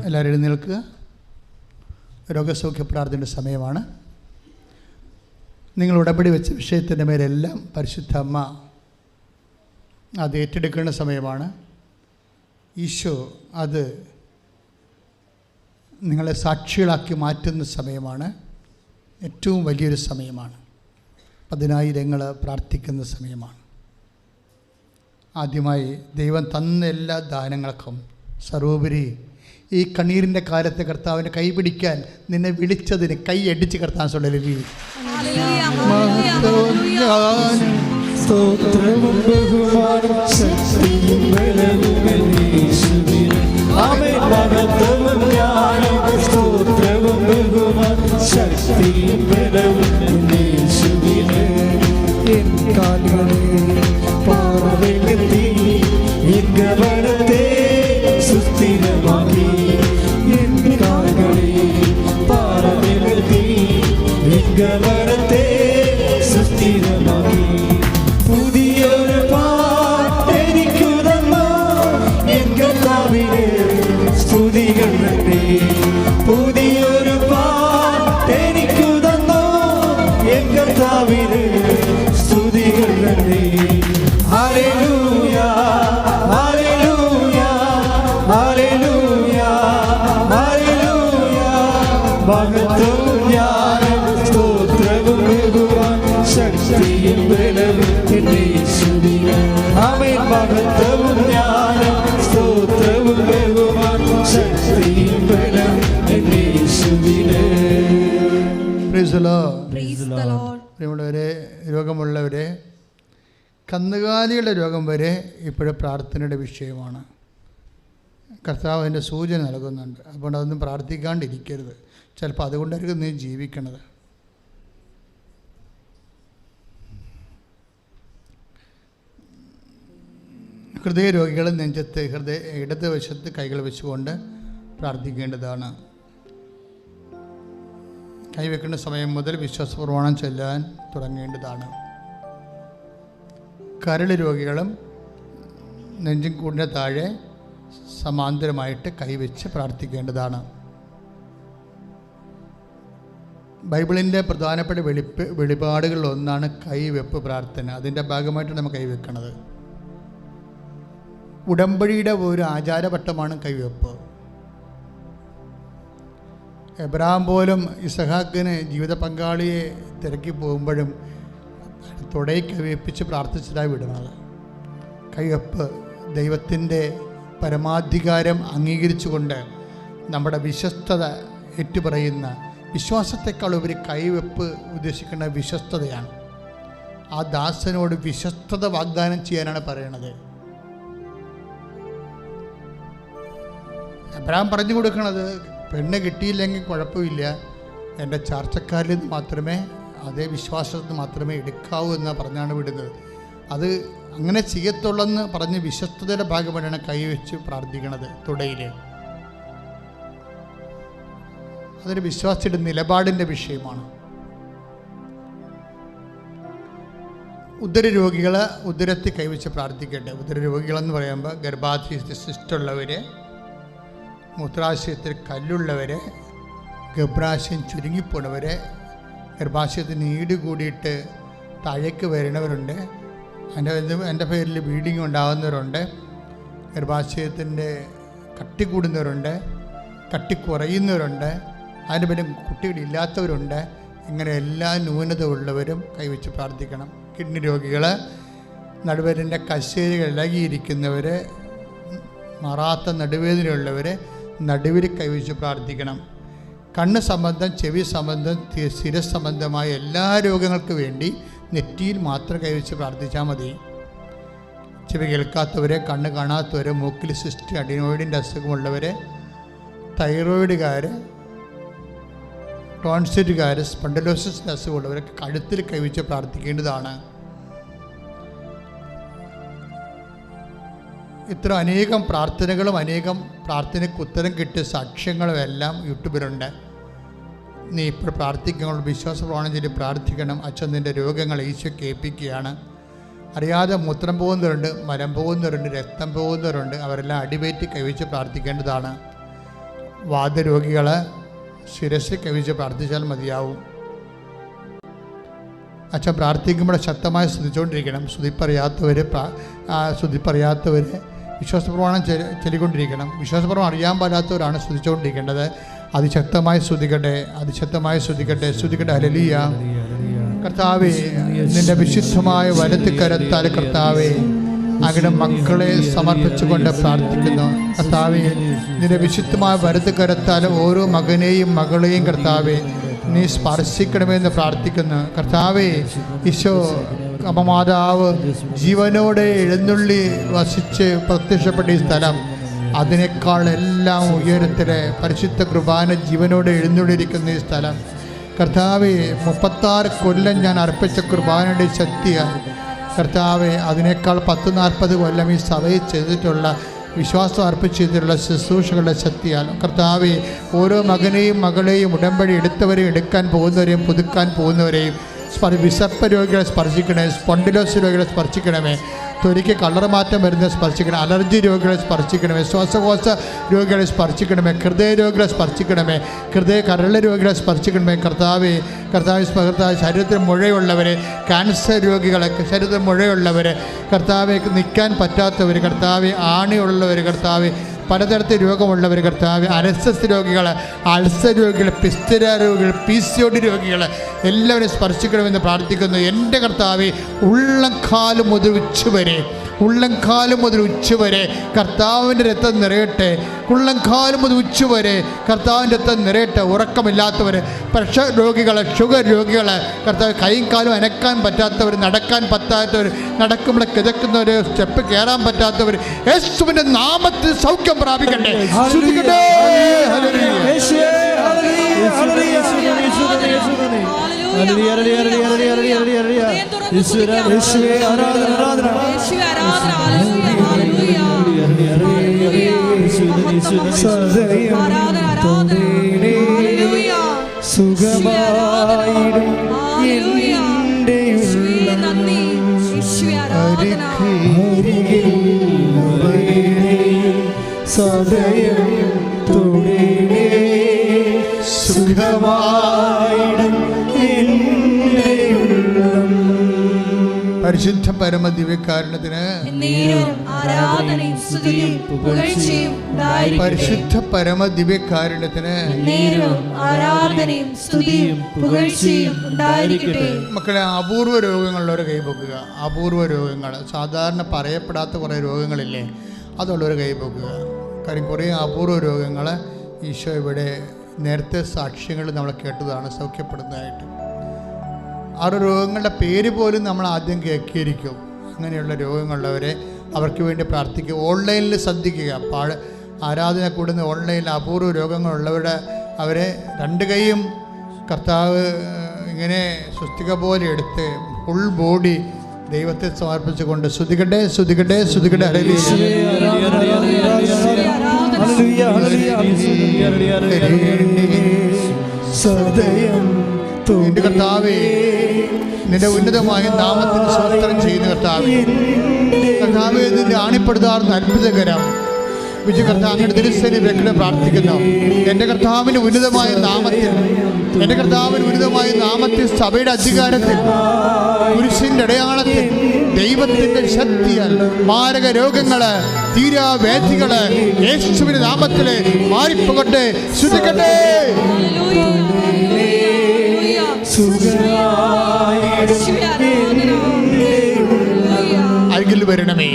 S4: എല്ലാവരും എഴുന്നേൽക്കുക. രോഗസൗഖ്യ പ്രാർത്ഥനയുടെ സമയമാണ്. നിങ്ങൾ ഉടമ്പടി വെച്ച വിഷയത്തിൻ്റെ മേലെല്ലാം പരിശുദ്ധ അമ്മ അത് ഏറ്റെടുക്കേണ്ട സമയമാണ്. ഈശോ അത് നിങ്ങളെ സാക്ഷികളാക്കി മാറ്റുന്ന സമയമാണ്. ഏറ്റവും വലിയൊരു സമയമാണ്. അതിനായി നിങ്ങൾ പ്രാർത്ഥിക്കുന്ന സമയമാണ്. ആദ്യമായി ദൈവം തന്ന എല്ലാ ദാനങ്ങൾക്കും സർവോപരി ഈ കണ്ണീരിൻ്റെ കാലത്ത് കർത്താവിനെ കൈപിടിക്കാൻ നിന്നെ വിളിച്ചതിന് കൈ അടിച്ച് കർത്താൻ സ്വലി
S3: സ്തോത്രവും ബഹുമാനം ശക്തിയും ബലവും ആമേൻ. മഹത്വവും ജ്ഞാനം സ്തോത്രവും ബഹുമാനം ശക്തിയും ബലവും യേശുവിനെ. എൻ കാലുകളെ പാറയിലെത്തി എൻ ഗമനത്തെ സുസ്ഥിരമാക്കി എൻ പുതിയൊരു പാട്ടെനിക്കു തന്നു എൻ കർത്താവിന് സ്തുതികൾ നന്ദി. ഹല്ലേലൂയ ഹല്ലേലൂയ ഹല്ലേലൂയ ഹല്ലേലൂയ. മഹത്വവും ജ്ഞാനവും സ്തോത്രവും ബഹുമാൻ ശക്തിയും ബലവും എന്നെ യേശുവിന്. ആമേൻ. മഹത്വവും ജ്ഞാനവും സ്തോത്രവും ബഹുമാൻ ശക്തിയും ബലവും എന്നെ യേശുവിന്.
S4: Price the Lord.
S1: Praise the Lord.
S4: പ്രിയമുള്ളവരെ, രോഗമുള്ളവരെ, കന്നുകാലികളുടെ രോഗം വരെ ഇപ്പോഴും പ്രാർത്ഥനയുടെ വിഷയമാണ്. കർത്താവ് അതിൻ്റെ സൂചന നൽകുന്നുണ്ട്. അപ്പോൾ അതൊന്നും പ്രാർത്ഥിക്കാണ്ടിരിക്കരുത്. ചിലപ്പോൾ അതുകൊണ്ടായിരിക്കും നീ ജീവിക്കണത്. ഹൃദയരോഗികൾ നെഞ്ചത്ത് ഇടത് വശത്ത് കൈകൾ വെച്ചുകൊണ്ട് പ്രാർത്ഥിക്കേണ്ടതാണ്. കൈവെക്കേണ്ട സമയം മുതൽ വിശ്വാസപ്രമാണം ചൊല്ലാൻ തുടങ്ങേണ്ടതാണ്. കരൾ രോഗികളും നെഞ്ചും കൂടിന് താഴെ സമാന്തരമായിട്ട് കൈവച്ച് പ്രാർത്ഥിക്കേണ്ടതാണ്. ബൈബിളിൻ്റെ പ്രധാനപ്പെട്ട വെളിപാടുകളിലൊന്നാണ് കൈവെപ്പ് പ്രാർത്ഥന. അതിൻ്റെ ഭാഗമായിട്ടാണ് നമ്മൾ കൈവെക്കുന്നത്. ഉടമ്പടിയുടെ ഒരു ആചാരവട്ടമാണ് കൈവെപ്പ്. എബ്രഹാം പോലും ഇസഹാക്കിന് ജീവിത പങ്കാളിയെ തിരക്കി പോകുമ്പോഴും തുടയിൽ കൈവെപ്പിച്ച് പ്രാർത്ഥിച്ചതായി വിടുന്നത്. കൈവെപ്പ് ദൈവത്തിൻ്റെ പരമാധികാരം അംഗീകരിച്ചുകൊണ്ട് നമ്മുടെ വിശ്വസ്തത ഏറ്റുപറയുന്ന, വിശ്വാസത്തെക്കാൾ ഉപരി കൈവെപ്പ് ഉദ്ദേശിക്കുന്ന വിശ്വസ്തതയാണ്. ആ ദാസനോട് വിശ്വസ്തത വാഗ്ദാനം ചെയ്യാനാണ് പറയണത്. എബ്രഹാം പറഞ്ഞു കൊടുക്കണത്, പെണ്ണ് കിട്ടിയില്ലെങ്കിൽ കുഴപ്പമില്ല, എൻ്റെ ചാർച്ചക്കാരിൽ നിന്ന് മാത്രമേ, അതേ വിശ്വാസത്തിൽ മാത്രമേ എടുക്കാവൂ എന്ന് പറഞ്ഞാണ് വിടുന്നത്. അത് അങ്ങനെ ചെയ്യത്തുള്ളെന്ന് പറഞ്ഞ് വിശ്വസ്തതയുടെ ഭാഗമായിട്ടാണ് കൈവച്ച് പ്രാർത്ഥിക്കണത് തുടയിൽ. അതൊരു വിശ്വാസിയുടെ നിലപാടിൻ്റെ വിഷയമാണ്. ഉദരരോഗികൾ ഉദരത്തിൽ കൈവച്ച് പ്രാർത്ഥിക്കട്ടെ. ഉദരരോഗികളെന്ന് പറയുമ്പോൾ ഗർഭാശയത്തിൽ സിസ്റ്റുള്ളവർ, മൂത്രാശയത്തിൽ കല്ലുള്ളവർ, ഗർഭാശയം ചുരുങ്ങിപ്പോണവർ, ഗർഭാശയത്തിന് ഈട് കൂടിയിട്ട് താഴേക്ക് വരുന്നവരുണ്ട്, എൻ്റെ പേരിൽ ബ്ലീഡിങ് ഉണ്ടാകുന്നവരുണ്ട്, ഗർഭാശയത്തിൻ്റെ കട്ടി കൂടുന്നവരുണ്ട്, കട്ടി കുറയുന്നവരുണ്ട്, അതിൻ്റെ പേരിൽ കുട്ടികളില്ലാത്തവരുണ്ട്. ഇങ്ങനെ എല്ലാ ന്യൂനത ഉള്ളവരും കൈവച്ച് പ്രാർത്ഥിക്കണം. കിഡ്നി രോഗികൾ, നടുവേദനൻ്റെ കശേരികൾ ഇളകിയിരിക്കുന്നവർ, മാറാത്ത നടുവേദനയുള്ളവർ നടുവിൽ കൈവച്ച് പ്രാർത്ഥിക്കണം. കണ്ണ് സംബന്ധം, ചെവി സംബന്ധം, ശിരസ് സംബന്ധമായ എല്ലാ രോഗങ്ങൾക്ക് വേണ്ടി നെറ്റിയിൽ മാത്രം കൈവച്ച് പ്രാർത്ഥിച്ചാൽ മതി. ചെവി കേൾക്കാത്തവരെ, കണ്ണ് കാണാത്തവരെ, മൂക്കിൽ സിസ്റ്റ്, അഡിനോയിഡിൻ്റെ അസുഖമുള്ളവർ, തൈറോയിഡുകാർ, ടോൺസിറ്റുകാർ, സ്പൊണ്ടലോസിസിൻ്റെ അസുഖമുള്ളവരൊക്കെ കഴുത്തിൽ കൈവച്ച് പ്രാർത്ഥിക്കേണ്ടതാണ്. ഇത്ര അനേകം പ്രാർത്ഥനകളും അനേകം പ്രാർത്ഥനയ്ക്ക് ഉത്തരം കിട്ടിയ സാക്ഷ്യങ്ങളും എല്ലാം യൂട്യൂബിലുണ്ട്. നീ ഇപ്പോൾ പ്രാർത്ഥിക്കുമ്പോൾ വിശ്വാസപ്രമാണം ചൊല്ലി പ്രാർത്ഥിക്കണം. അച്ഛൻ നിൻ്റെ രോഗങ്ങൾ ഈശോ കേൾപ്പിക്കുകയാണ്. അറിയാതെ മൂത്രം പോകുന്നവരുണ്ട്, മലം പോകുന്നവരുണ്ട്, രക്തം പോകുന്നവരുണ്ട്. അവരെല്ലാം അടിവേറ്റി കൈവച്ച് പ്രാർത്ഥിക്കേണ്ടതാണ്. വാതരോഗികൾ ശിരസിൽ കൈവച്ച് പ്രാർത്ഥിച്ചാൽ മതിയാവും. അച്ഛൻ പ്രാർത്ഥിക്കുമ്പോൾ ശക്തമായി സ്തുതിച്ചുകൊണ്ടിരിക്കണം. സ്തുതിപ്പറിയാത്തവർ വിശ്വാസപ്രമാണം ചൊല്ലിക്കൊണ്ടിരിക്കണം. വിശ്വാസപ്രമാണം അറിയാൻ പാടാത്തവരാണ് സ്തുതിച്ചുകൊണ്ടിരിക്കേണ്ടത്. അതിശക്തമായി സ്തുതിക്കട്ടെ, അതിശക്തമായി സ്തുതിക്കട്ടെ, സ്തുതിക്കട്ടെ. ഹല്ലേലൂയ. കർത്താവേ, നിൻ്റെ വിശുദ്ധമായ വലത്ത് കരത്താൽ കർത്താവേ അങ്ങയുടെ മക്കളെ സമർപ്പിച്ചുകൊണ്ട് പ്രാർത്ഥിക്കുന്നു. കർത്താവേ, നിൻ്റെ വിശുദ്ധമായ വലത്ത് കരത്താൽ ഓരോ മകനെയും മകളെയും കർത്താവേ നീ സ്പർശിക്കണമെന്ന് പ്രാർത്ഥിക്കുന്നു. കർത്താവേ, ഈശോ അപമാതാവ് ജീവനോടെ എഴുന്നള്ളി വസിച്ച് പ്രത്യക്ഷപ്പെട്ട ഈ സ്ഥലം, അതിനേക്കാൾ എല്ലാം ഉയരത്തിലെ പരിശുദ്ധ കുർബാന ജീവനോടെ എഴുന്നള്ളിയിരിക്കുന്ന ഈ സ്ഥലം കർത്താവേ, 36 കൊല്ലം ഞാൻ അർപ്പിച്ച കുർബാനയുടെ ശക്തിയാൽ കർത്താവേ, അതിനേക്കാൾ 10-40 കൊല്ലം ഈ സഭയിൽ ചെയ്തിട്ടുള്ള വിശ്വാസം അർപ്പിച്ചിട്ടുള്ള ശുശ്രൂഷകളുടെ ശക്തിയാൽ കർത്താവേ, ഓരോ മകനെയും മകളെയും ഉടമ്പടി എടുത്തവരെയും എടുക്കാൻ പോകുന്നവരെയും പുതുക്കാൻ പോകുന്നവരെയും വിസർപ്പ രോഗികളെ സ്പർശിക്കണമേ, സ്പോണ്ടിലോസ് രോഗികളെ സ്പർശിക്കണമേ. ത്വരയ്ക്ക് കളർ മാറ്റം വരുന്ന സ്പർശിക്കണം. അലർജി രോഗികളെ സ്പർശിക്കണമേ. ശ്വാസകോശ രോഗികളെ സ്പർശിക്കണമേ. ഹൃദയ രോഗികളെ സ്പർശിക്കണമേ. കരള രോഗികളെ സ്പർശിക്കണമേ. കർത്താവേ ശരീരത്തിൽ മുഴയുള്ളവർ, ക്യാൻസർ രോഗികളെ, ശരീരത്തിൽ മുഴയുള്ളവർ, കർത്താവെ നിൽക്കാൻ പറ്റാത്തവർ, കർത്താവെ ആണിയുള്ളവർ, കർത്താവെ പലതരത്തിൽ രോഗമുള്ളവർ, കർത്താവ് അരസസ് രോഗികൾ, അൾസർ രോഗികൾ, പിസ്തര രോഗികൾ, PCOD രോഗികൾ എല്ലാവരും സ്പർശിക്കണമെന്ന് പ്രാർത്ഥിക്കുന്നു. എൻ്റെ കർത്താവെ ഉള്ളംകാലം മുതൽ ഉച്ചവരെ കർത്താവിൻ്റെ രക്തം നിറയട്ടെ. ഉള്ളംകാലം മുതൽ ഉച്ചവരെ കർത്താവിൻ്റെ രക്തം നിറയട്ടെ. ഉറക്കമില്ലാത്തവർ, പ്രഷർ രോഗികൾ, ഷുഗർ രോഗികൾ, കർത്താവ് കൈയും കാലും അനക്കാൻ പറ്റാത്തവർ, നടക്കാൻ പറ്റാത്തവർ, നടക്കുമ്പോൾ കിതക്കുന്നവർ, സ്റ്റെപ്പ് കയറാൻ പറ്റാത്തവർ, യേശുവിൻ്റെ നാമത്തിൽ സൗഖ്യം പ്രാപിക്കട്ടെ.
S3: സുഖമായിടും സദയം തൊടേ സുഖമായിടും
S4: പരിശുദ്ധ പരമ ദിവ്യകാരുണ്യത്തിന് പരിശുദ്ധ പരമ ദിവ്യകാരുണ്യത്തിന് മക്കളെ, അപൂർവ രോഗങ്ങളുള്ളവർ കൈപൊക്കുക. അപൂർവ രോഗങ്ങൾ, സാധാരണ പറയപ്പെടാത്ത കുറേ രോഗങ്ങളില്ലേ, അതുള്ളവർ കൈപൊക്കുക. കാര്യം കുറേ അപൂർവ രോഗങ്ങൾ ഈശോ ഇവിടെ നേരത്തെ സാക്ഷ്യങ്ങൾ നമ്മൾ കേട്ടതാണ് സൗഖ്യപ്പെടുന്നതായിട്ട്. ആ രോഗങ്ങളുടെ പേര് പോലും നമ്മൾ ആദ്യം കേൾക്കിയിരിക്കും. അങ്ങനെയുള്ള രോഗങ്ങളുള്ളവരെ അവർക്ക് വേണ്ടി പ്രാർത്ഥിക്കുക. ഓൺലൈനിൽ ശ്രദ്ധിക്കുക. ആരാധന കൂടുന്ന ഓൺലൈനിൽ അപൂർവ രോഗങ്ങളുള്ളവരുടെ അവരെ രണ്ട് കൈയും കർത്താവ് ഇങ്ങനെ സ്വസ്തിക പോലെ എടുത്ത് ഫുൾ ബോഡി ദൈവത്തെ സമർപ്പിച്ചുകൊണ്ട് സ്തുതിക്കട്ടെ. നിന്റെ കർത്താവേ, നിന്റെ ഉന്നതമായ നാമത്തിന് സ്വസ്ത്രം ചെയ്യുന്ന കർത്താവേ, നിന്റെ ആണിപ്പെടുത്താറുന്ന അത്ഭുതകരം വിജയ കർത്താവ് അങ്ങയുടെ തിരുസേന വ്യക്തി പ്രാർത്ഥിക്കുന്നു. എൻ്റെ കർത്താവിൻ്റെ ഉന്നതമായ നാമത്തിൽ സഭയുടെ അധികാരത്തിൽ പുരുഷന്റെ അടയാളത്തിൽ ദൈവത്തിൻ്റെ ശക്തിയാൽ മാരക രോഗങ്ങള്, തീരാവേദികള് യേശുവിന്റെ നാമത്തില് മാറിപ്പോകട്ടെ. ശ്രദ്ധിക്കട്ടെ. അരികിൽ വരണമേ,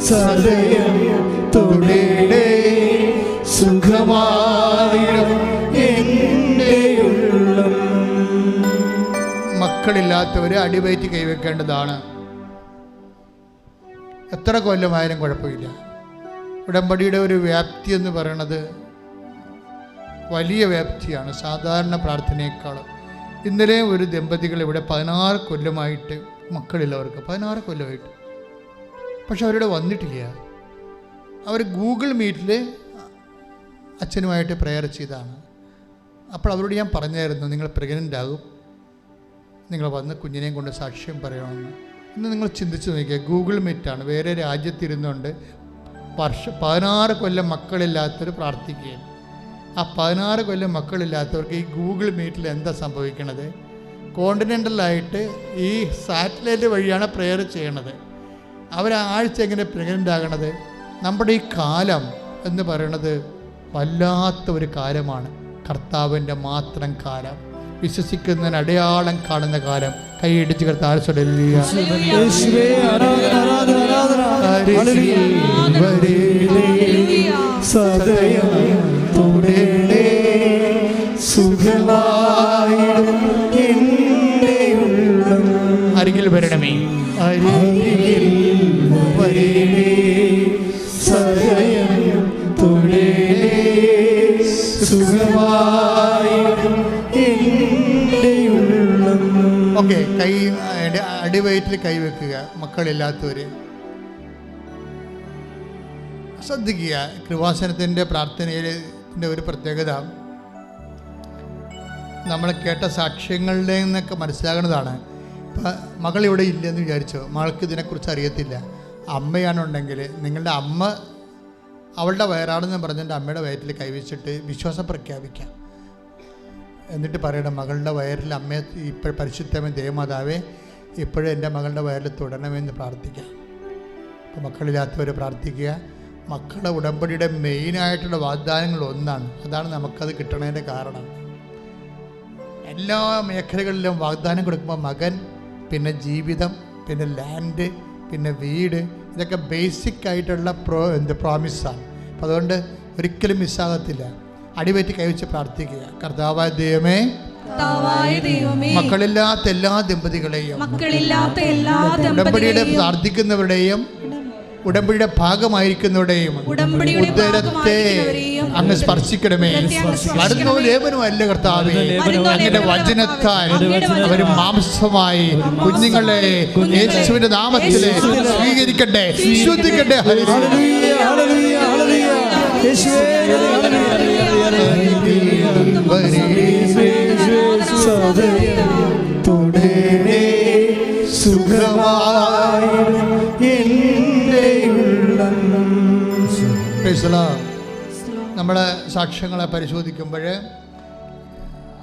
S4: സദയം തൊടേ സുഖമായിടും എൻ്റെ ഉള്ളം. മക്കളില്ലാത്തവര് അടിവയറ്റി കൈവെക്കേണ്ടതാണ്. എത്ര കൊല്ലമായാലും കുഴപ്പമില്ല. ഉടമ്പടിയുടെ ഒരു വ്യാപ്തി എന്ന് പറയുന്നത് വലിയ വ്യാപ്തിയാണ്, സാധാരണ പ്രാർത്ഥനയേക്കാൾ. ഇന്നലെ ഒരു ദമ്പതികൾ ഇവിടെ 16 കൊല്ലമായിട്ട് മക്കളില്ലവർക്ക്, 16 കൊല്ലമായിട്ട്. പക്ഷെ അവരിവിടെ വന്നിട്ടില്ല. അവർ ഗൂഗിൾ മീറ്റിൽ അച്ഛനുമായിട്ട് പ്രെയർ ചെയ്താണ്. അപ്പോൾ അവരോട് ഞാൻ പറഞ്ഞായിരുന്നു, നിങ്ങൾ പ്രഗ്നൻ്റ് ആകും, നിങ്ങൾ വന്ന് കുഞ്ഞിനെയും കൊണ്ട് സാക്ഷ്യം പറയണമെന്ന്. ഇന്ന് നിങ്ങൾ ചിന്തിച്ച് നോക്കിയാൽ, ഗൂഗിൾ മീറ്റാണ്, വേറെ രാജ്യത്തിരുന്നുകൊണ്ട് 16 കൊല്ലം മക്കളില്ലാത്തവർ പ്രാർത്ഥിക്കുകയും. ആ 16 കൊല്ലം മക്കളില്ലാത്തവർക്ക് ഈ ഗൂഗിൾ മീറ്റിൽ എന്താ സംഭവിക്കണത്? കോണ്ടിനെൻ്റലായിട്ട് ഈ സാറ്റലൈറ്റ് വഴിയാണ് പ്രെയർ ചെയ്യണത്. അവരാഴ്ച എങ്ങനെ പ്രഗ്നൻ്റ് ആകണത്? നമ്മുടെ ഈ കാലം എന്ന് പറയണത് വല്ലാത്ത ഒരു കാലമാണ്. കർത്താവിൻ്റെ മാത്രം കാലം, വിശ്വസിക്കുന്നതിന് അടയാളം കാണുന്ന കാലം. കൈയിടിച്ച് കർത്താവ് സദയം തൊടേ സുഖമായിടും എൻ്റെ ഉള്ളം. അരികിൽ വരണമേ, അരികിൽ വരണേ, സദയം തൊടേ സുഖമായിടും എൻ്റെ ഉള്ളം. ഓക്കെ, കൈ അടിവയറ്റിൽ കൈവെക്കുക. മക്കളില്ലാത്തവര് ശ്രദ്ധിക്കുക. കൃപാസനത്തിൻ്റെ പ്രാർത്ഥനയിലെ ഒരു പ്രത്യേകത നമ്മൾ കേട്ട സാക്ഷ്യങ്ങളുടെ നിന്നൊക്കെ മനസ്സിലാകുന്നതാണ്. മകളിവിടെ ഇല്ലെന്ന് വിചാരിച്ചോ, മകൾക്ക് ഇതിനെക്കുറിച്ച് അറിയത്തില്ല. അമ്മയാണുണ്ടെങ്കിൽ നിങ്ങളുടെ അമ്മ അവളുടെ വയറാണെന്ന് പറഞ്ഞിട്ട് അമ്മയുടെ വയറ്റിൽ കൈവച്ചിട്ട് വിശ്വാസം പ്രഖ്യാപിക്കാം. എന്നിട്ട് പറയണം, മകളുടെ വയറിൽ അമ്മയെ ഇപ്പോൾ പരിശുദ്ധമേ ദേവമാതാവേ ഇപ്പോഴും എൻ്റെ മകളുടെ വയറിൽ തുടരണമെന്ന് പ്രാർത്ഥിക്കാം. അപ്പോൾ മക്കളില്ലാത്തവർ പ്രാർത്ഥിക്കുക. മക്കളുടെ ഉടമ്പടിയുടെ മെയിനായിട്ടുള്ള വാഗ്ദാനങ്ങൾ ഒന്നാണ്. അതാണ് നമുക്കത് കിട്ടണതിൻ്റെ കാരണം. എല്ലാ മേഖലകളിലും വാഗ്ദാനം കൊടുക്കുമ്പോൾ മകൻ, പിന്നെ ജീവിതം, പിന്നെ ലാൻഡ്, പിന്നെ വീട്, ഇതൊക്കെ ബേസിക് ആയിട്ടുള്ള പ്രോമിസാണ്. അപ്പോൾ അതുകൊണ്ട് ഒരിക്കലും മിസ്സാകത്തില്ല. അടിപറ്റി കൈവച്ച് പ്രാർത്ഥിക്കുക. കർത്താവായ ദൈവമേ, മക്കളില്ലാത്ത എല്ലാ ദമ്പതികളെയും ഉടമ്പടിയുടെ പ്രാർത്ഥിക്കുന്നവരുടെയും ഉടമ്പടിയുടെ ഭാഗമായിരിക്കുന്നവരുടെയും ഉദരത്തെ അങ്ങ് സ്പർശിക്കണമേ. മരുന്നോ ലേപനോ അല്ല കർത്താവേ, അങ്ങയുടെ വചനത്താൽ അവർ മാംസമായി കുഞ്ഞുങ്ങളെ യേശുവിന്റെ നാമത്തിൽ സ്വീകരിക്കട്ടെ, ശുദ്ധിക്കട്ടെ. നമ്മുടെ സാക്ഷ്യങ്ങളെ പരിശോധിക്കുമ്പോൾ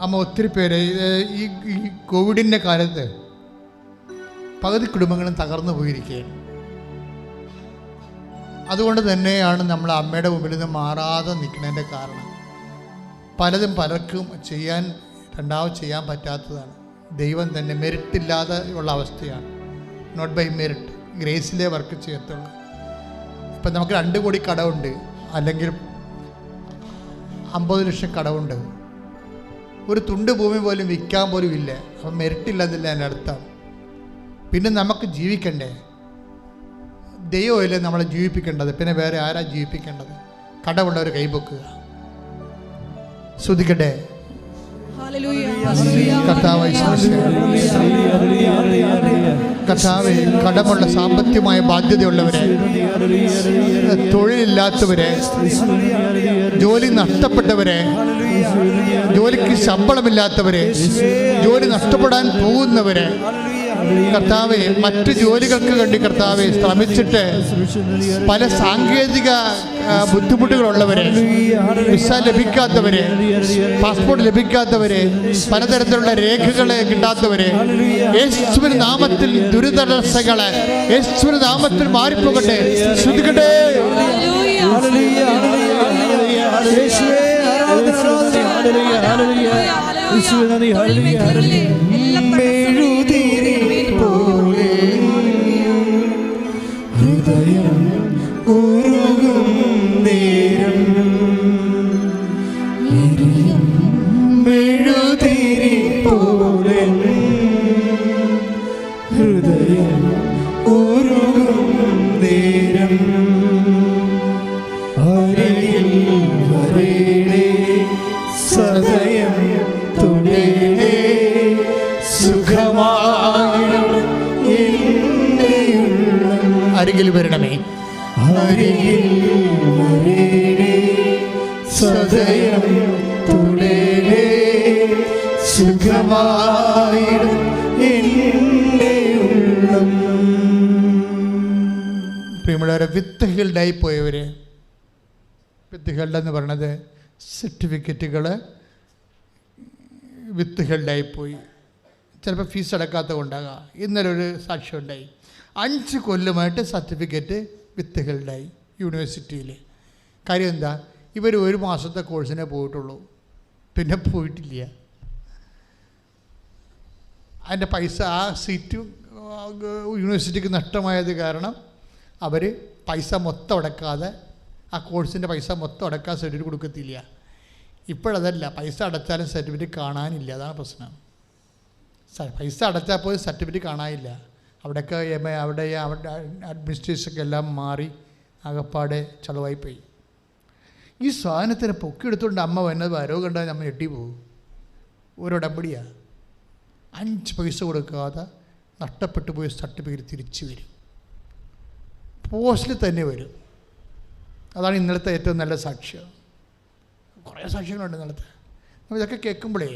S4: അമ്മ ഒത്തിരി പേര് ഈ കോവിഡിൻ്റെ കാലത്ത് പകുതി കുടുംബങ്ങളും തകർന്നു പോയിരിക്കുകയാണ്. അതുകൊണ്ട് തന്നെയാണ് നമ്മൾ അമ്മയുടെ മുമ്പിൽ നിന്ന് മാറാതെ നിൽക്കുന്നതിൻ്റെ കാരണം. പലതും പലർക്കും രണ്ടാമത് ചെയ്യാൻ പറ്റാത്തതാണ്. ദൈവം തന്നെ മെറിറ്റില്ലാതെ ഉള്ള അവസ്ഥയാണ്. നോട്ട് ബൈ മെറിറ്റ്, ഗ്രേസിലേ വർക്ക് ചെയ്യത്തുള്ളൂ. ഇപ്പം നമുക്ക് 2 കോടി കടമുണ്ട്, അല്ലെങ്കിൽ 50 ലക്ഷം കടമുണ്ട്, ഒരു തുണ്ട് ഭൂമി പോലും വിൽക്കാൻ പോലും ഇല്ല. അപ്പം മെറിറ്റില്ലെന്നില്ല എൻ്റെ അർത്ഥം. പിന്നെ നമുക്ക് ജീവിക്കണ്ടേ? ദൈവമല്ലേ നമ്മളെ ജീവിപ്പിക്കേണ്ടത്, പിന്നെ വേറെ ആരാ ജീവിപ്പിക്കേണ്ടത്? കടമുള്ളവർ കൈപൊക്കുക. ശ്രദ്ധിക്കട്ടെ. കർത്താവേ, കടമുള്ള സാമ്പത്തികമായ ബാധ്യതയുള്ളവരെ, തൊഴിലില്ലാത്തവരെ, ജോലി നഷ്ടപ്പെട്ടവരെ, ജോലിക്ക് ശമ്പളമില്ലാത്തവരെ, ജോലി നഷ്ടപ്പെടാൻ പോകുന്നവരെ, കർത്താവെ മറ്റു ജോലികൾക്ക് വേണ്ടി കർത്താവെ ശ്രമിച്ചിട്ട് പല സാങ്കേതിക ബുദ്ധിമുട്ടുകളുള്ളവരെ, വിസ ലഭിക്കാത്തവരെ, പാസ്പോർട്ട് ലഭിക്കാത്തവരെ, പലതരത്തിലുള്ള രേഖകളെ കിട്ടാത്തവരെ, യേശുവിന്റെ നാമത്തിൽ ദുരിതടസ്സങ്ങളെ യേശുവിന്റെ നാമത്തിൽ മാറിപ്പോകട്ടെ. ശ്രദ്ധിക്കട്ടെ.
S3: ഹൃദയം ഉരുകും നേരം മെഴുതിരി പോലെ, ഹൃദയം ഉരുകും നേരം അരികിൽ വരേണേ, സദയം തുടരേ, സുഖമായി
S4: അരികിൽ വരണമേ,
S3: അരികിൽ വരേണേ, സദയം തുടരേ, സുഖമായി എൻ്റെ ഉള്ളം.
S4: പ്രിയമുള്ളവരെ, വിത്ത് ഹീൽഡായി പോയവർ, വിത്ത് ഹീൽഡ് എന്ന് പറയണത് സർട്ടിഫിക്കറ്റുകൾ വിത്ത് ഹീൽഡായിപ്പോയി. ചിലപ്പോൾ ഫീസ് അടക്കാത്ത കൊണ്ടാകാം. ഇന്നലെ ഒരു സാക്ഷ്യം ഉണ്ടായി. 5 കൊല്ലമായിട്ട് സർട്ടിഫിക്കറ്റ് വിത്ത് ഹീൽഡായി യൂണിവേഴ്സിറ്റിയിൽ. കാര്യം എന്താ? ഇവർ 1 മാസത്തെ കോഴ്സിനെ പോയിട്ടുള്ളൂ, പിന്നെ പോയിട്ടില്ല. അതിൻ്റെ പൈസ, ആ സീറ്റ് യൂണിവേഴ്സിറ്റിക്ക് നഷ്ടമായത് കാരണം അവർ പൈസ മൊത്തം അടക്കാതെ, ആ കോഴ്സിൻ്റെ പൈസ മൊത്തം അടക്കാതെ സർട്ടിഫിക്കറ്റ് കൊടുക്കത്തില്ല. ഇപ്പോഴതല്ല, പൈസ അടച്ചാലും സർട്ടിഫിക്കറ്റ് കാണാനില്ല. അതാണ് പ്രശ്നം. പൈസ അടച്ചാൽ പോലും സർട്ടിഫിക്കറ്റ് കാണാനില്ല. അവിടെയൊക്കെ അവിടെ അഡ്മിനിസ്ട്രേഷനൊക്കെ എല്ലാം മാറി ആകപ്പാടെ ചളവായിപ്പോയി. ഈ സാധനത്തിന് പൊക്കിയെടുത്തുകൊണ്ട് അമ്മ വന്നത് വരവ് കണ്ടാൽ നമ്മൾ ഞെട്ടിപ്പോവും. ഒരുടമ്പടിയാണ്. 5 പൈസ കൊടുക്കാതെ നഷ്ടപ്പെട്ടു പോയ സർട്ടിഫിക്കറ്റ് തിരിച്ചു വരും, പോസ്റ്റിൽ തന്നെ വരും. അതാണ് ഇന്നലത്തെ ഏറ്റവും നല്ല സാക്ഷ്യം. കുറേ സാക്ഷ്യങ്ങളുണ്ട് ഇന്നലത്തെ. ഇതൊക്കെ കേൾക്കുമ്പോഴേ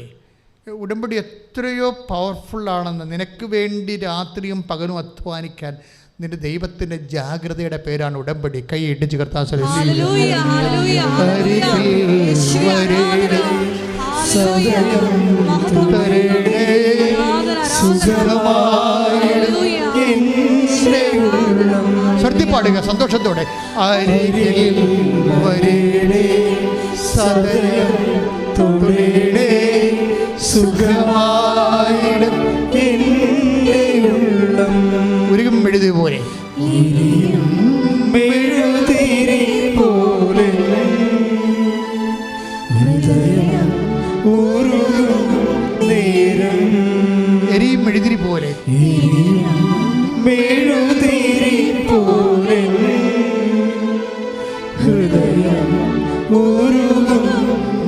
S4: ഉടമ്പടി എത്രയോ പവർഫുള്ളാണെന്ന്. നിനക്ക് വേണ്ടി രാത്രിയും പകലും അധ്വാനിക്കാൻ നിന്റെ ദൈവത്തിൻ്റെ ജാഗ്രതയുടെ പേരാണ് ഉടമ്പടി. കൈ ഇടിച്ച് കർത്താൻ
S1: ഹല്ലേലൂയ, ഹല്ലേലൂയ, ഹല്ലേലൂയ. യേശുവേ, ആരാധന. ഹല്ലേലൂയ. മഹത്വം.
S4: ശ്രദ്ധി പാടുക സന്തോഷത്തോടെ. അരികിൽ വരേണേ സദയം തൊടേണേ സുഖമായിടും എൻ്റെ ഉള്ളം. ഉരുകും മെഴുതി പോലെ മെഴുതിരി പോലെ ഹൃദയം ഉരുകും നേരം. എരിയും മെഴുതിരി പോലെ മെഴുതിരി പോലെ ഹൃദയം ഉരുകും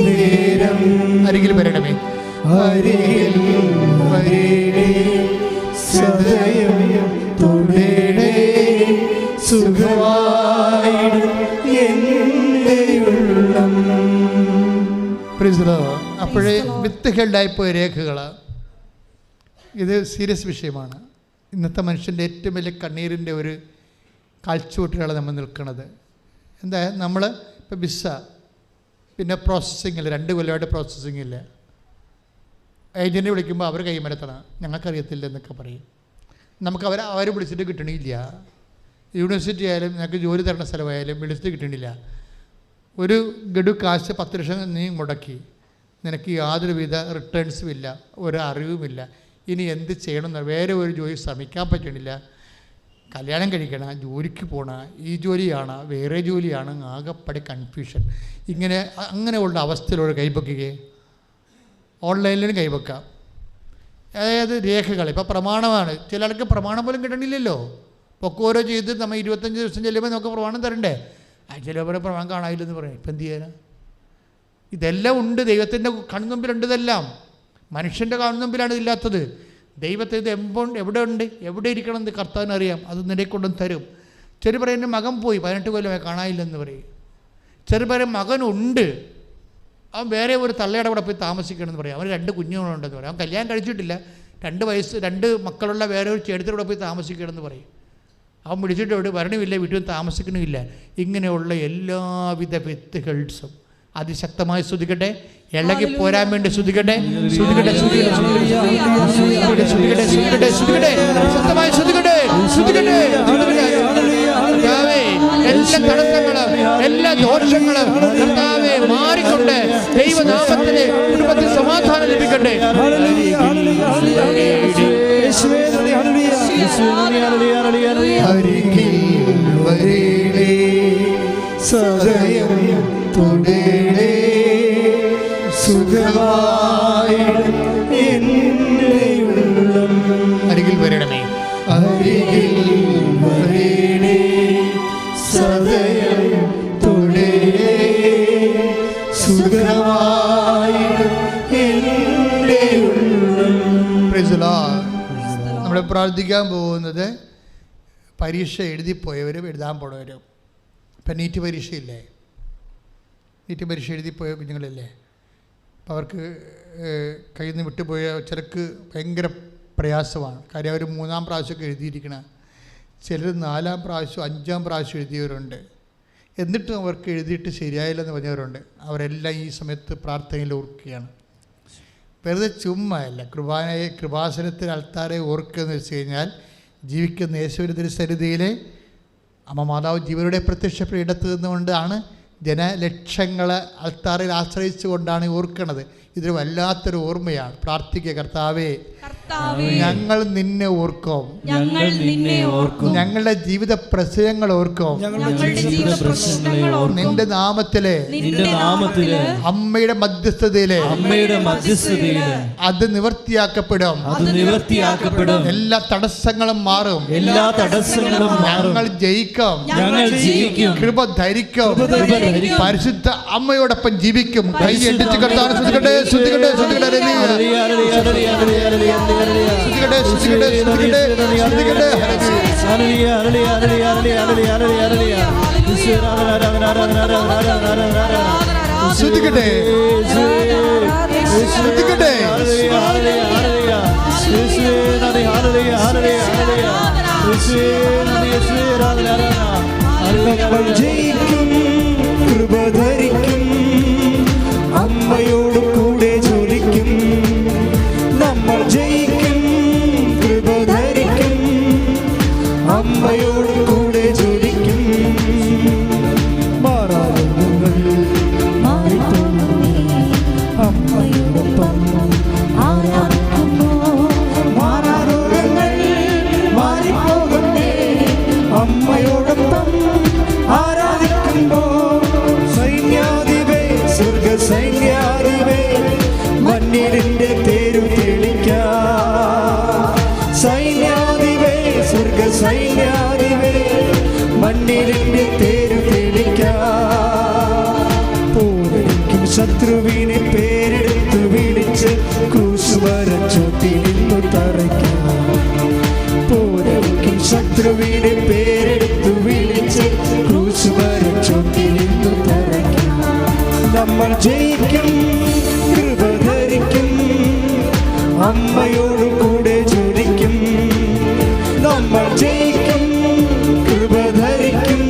S4: നേരം. അരികിൽ വരണമേ, അരികിൽ വരേണേ സദയം തൊടേണേ സുഖമായിടും എൻ്റെ ഉള്ളം. അപ്പോഴേ വിത്തുകളുണ്ടായിപ്പോയ രേഖകൾ. ഇത് സീരിയസ് വിഷയമാണ്. ഇന്നത്തെ മനുഷ്യൻ്റെ ഏറ്റവും വലിയ കണ്ണീരിൻ്റെ ഒരു കാഴ്ചവെട്ടിലാണ് നമ്മൾ നിൽക്കുന്നത്. എന്താ, നമ്മൾ ഇപ്പോൾ വിസ, പിന്നെ പ്രോസസ്സിങ് ഇല്ല, 2 കൊല്ലമായിട്ട് പ്രോസസ്സിങ് ഇല്ല. ഏജൻറ്റ് വിളിക്കുമ്പോൾ അവർ കൈമരത്തണം, ഞങ്ങൾക്കറിയത്തില്ല എന്നൊക്കെ പറയും. നമുക്ക് അവർ വിളിച്ചിട്ട് കിട്ടണില്ല. യൂണിവേഴ്സിറ്റി ആയാലും ഞങ്ങൾക്ക് ജോലി തരുന്ന സ്ഥലമായാലും വിളിച്ചിട്ട് കിട്ടണില്ല. ഒരു ഗഡു കാശ് 10 ലക്ഷം നീ മുടക്കി, നിനക്ക് യാതൊരുവിധ റിട്ടേൺസും ഇല്ല, ഒരു അറിവുമില്ല. ഇനി എന്ത് ചെയ്യണമെന്ന്, വേറെ ഒരു ജോലി ശ്രമിക്കാൻ പറ്റണില്ല. കല്യാണം കഴിക്കണം, ജോലിക്ക് പോകണം, ഈ ജോലിയാണ് വേറെ ജോലിയാണ്, ആകെപ്പടെ കൺഫ്യൂഷൻ. അങ്ങനെയുള്ള അവസ്ഥയിലൂടെ കൈവയ്ക്കുകയെ ഓൺലൈനിലും കൈവയ്ക്കാം. അതായത് രേഖകൾ ഇപ്പോൾ പ്രമാണമാണ്. ചില ആൾക്ക് പ്രമാണം പോലും കിട്ടണില്ലല്ലോ. പൊക്കോരോ ചെയ്ത് നമ്മൾ 25 ദിവസം ചെല്ലുമ്പോൾ നമുക്ക് പ്രമാണം തരണ്ടേ. ചിലവരെ പ്രമാണം കാണാനില്ലെന്ന് പറയും. ഇപ്പം എന്ത് ചെയ്യാനാ? ഇതെല്ലാം ഉണ്ട്, ദൈവത്തിൻ്റെ കൺമുമ്പിലുണ്ട്. ഇതെല്ലാം മനുഷ്യൻ്റെ കൺമുമ്പിലാണ് ഇതില്ലാത്തത്. ദൈവത്തെ ഇത് എവിടെ ഉണ്ട്, എവിടെ ഇരിക്കണം എന്ന് കർത്താവിനറിയാം. അത് നിനക്കൊണ്ടും തരും. ചെറു പറയുന്ന മകൻ പോയി 18 കൊല്ലമായി കാണാനില്ലെന്ന് പറയും. ചെറു പറയും മകനുണ്ട്, അവൻ വേറെ ഒരു തള്ളയുടെ കൂടെ പോയി താമസിക്കണമെന്ന് പറയും. അവന് 2 കുഞ്ഞുങ്ങളുണ്ടെന്ന് പറയും. അവൻ കല്യാണം കഴിച്ചിട്ടില്ല, 2 വയസ്സ് 2 മക്കളുള്ള വേറെ ഒരു ചേട്ടത്തിയുടെ കൂടെ പോയി താമസിക്കണമെന്ന് പറയും. അവൻ വിളിച്ചിട്ട് എവിടെ വരണമില്ല, വീട്ടിൽ താമസിക്കണമില്ല. ഇങ്ങനെയുള്ള എല്ലാവിധ വിത്തുകൾസും അതിശക്തമായി സ്തുതിക്കട്ടെ. ഇളകി പോരാൻ വേണ്ടി സ്തുതിക്കട്ടെ, സ്തുതിക്കട്ടെ, സ്തുതിക്കട്ടെ, സ്തുതിക്കട്ടെ, സ്തുതിക്കട്ടെ, സ്തുതിക്കട്ടെ, ശക്തമായി സ്തുതിക്കട്ടെ, സ്തുതിക്കട്ടെ. എല്ലാ തടസ്സങ്ങളും എല്ലാ ദോഷങ്ങളും കർത്താവേ മാറിക്കൊണ്ട് ദൈവനാമത്തിലെ കുടുംബത്തിൽ സമാധാനം ലഭിക്കട്ടെ. അരികിൽ വരേണേ സദയം തൊടേണേ സുഖമായിടും എൻ്റെ ഉള്ളം. അരികിൽ വരണമേ, അരികിൽ വരേണേ സദയം തൊടേണേ സുഖമായിടും എൻ്റെ ഉള്ളം. Price the Lord. നമ്മൾ പ്രാർത്ഥിക്കാൻ പോകുന്നത് പരീക്ഷ എഴുതിപ്പോയവരും എഴുതാൻ പോണവരും. ഇപ്പം നീറ്റ് പരീക്ഷയില്ലേ, നീറ്റ് പരീക്ഷ എഴുതിപ്പോയ കുഞ്ഞുങ്ങളില്ലേ, അപ്പോൾ അവർക്ക് കയ്യിൽ നിന്ന് വിട്ടുപോയ ചിലർക്ക് ഭയങ്കര പ്രയാസമാണ്. കാര്യം അവർ 3-ാം പ്രാവശ്യമൊക്കെ എഴുതിയിരിക്കണം. ചിലർ 4-ാം പ്രാവശ്യം 5-ാം പ്രാവശ്യം എഴുതിയവരുണ്ട്. എന്നിട്ടും അവർക്ക് എഴുതിയിട്ട് ശരിയായില്ലെന്ന് പറഞ്ഞവരുണ്ട്. അവരെല്ലാം ഈ സമയത്ത് പ്രാർത്ഥനയിൽ ഓർക്കുകയാണ്. വെറുതെ ചുമ്മാ അല്ല, കൃപാസനത്തിൽ അൾത്താരെ ഓർക്കുക എന്ന് വെച്ച് കഴിഞ്ഞാൽ ജീവിക്കുന്ന യേശുവിൻ്റെ തിരുസന്നിധിയിലെ അമ്മ മാതാവ് ജീവരുടെ പ്രത്യക്ഷപ്പെട്ട ഇടത്ത് നിന്നുകൊണ്ടാണ് ജനലക്ഷങ്ങൾ അൾത്താറിൽ ആശ്രയിച്ചുകൊണ്ടാണ് ഓർക്കുന്നത്. ഇതൊരു വല്ലാത്തൊരു ഓർമ്മയാണ്. പ്രാർത്ഥിക്കുക, കർത്താവേ ഞങ്ങൾ നിന്നെ ഓർക്കും, ഞങ്ങളുടെ ജീവിത പ്രശ്നങ്ങൾ ഓർക്കും. നിന്റെ നാമത്തിലെ അമ്മയുടെ മധ്യസ്ഥതയിലെ അത് നിവർത്തിയാക്കപ്പെടും. എല്ലാ തടസ്സങ്ങളും മാറും. ഞങ്ങൾ ജയിക്കും, കൃപ ധരിക്കും, പരിശുദ്ധ അമ്മയോടൊപ്പം ജീവിക്കും. കൈ എട്ടിച്ച് കർത്താവിനെ സ്തുതിക്കട്ടെ, സ്തുതിക്കട്ടെ, സ്തുതിക്കട്ടെ, സ്തുതിക്കട്ടെ. ശ്രദ്ധിക്കട്ടെ.
S3: നമ്മൾ ജയിക്കും, കൃപ ധരിക്കും, അമ്മയോട് കൂടെ ജ്വലിക്കും. നമ്മൾ ജയിക്കും, കൃപ ധരിക്കും, അമ്മയോട് കൂടെ ജ്വലിക്കും. മാറാരോഗങ്ങൾ മാറിപ്പോകുന്നേ, അമ്മയോടൊപ്പം ആരാധിക്കുന്നു. മാറാരോഗങ്ങൾ മാറിപ്പോകുന്നേ, അമ്മയോടൊപ്പം ആരാധിക്കുമ്പോ. സൈന്യാധിപേ, സ്വർഗ സൈന്യാധിപേ, മണ്ണിലിന്റെ തേരു തെളിക്കാം. സൈന്യാധിപേ, സ്വർഗ സൈന്യാധിപേ, മണ്ണിലിന്റെ തേരു തെളിക്കാം. പോരടിക്കും ശത്രുവിനെ പേരെടുത്ത് വിളിച്ച് ക്രൂശുമരച്ചോട്ടിൽ നിന്നു തറയ്ക്കാം. പോരടിക്കും ശത്രുവിനെ പേരെടുത്ത് വിളിച്ച് ക്രൂശുമരച്ചോട്ടിൽ നിന്നു തറയ്ക്കാം. നമ്മൾ ജയിക്കും, കൃപ ധരിക്കും, അമ്മയോട് കൂടെ ജ്വലിക്കും. നമ്മൾ ജയിക്കും, കൃപ ധരിക്കും,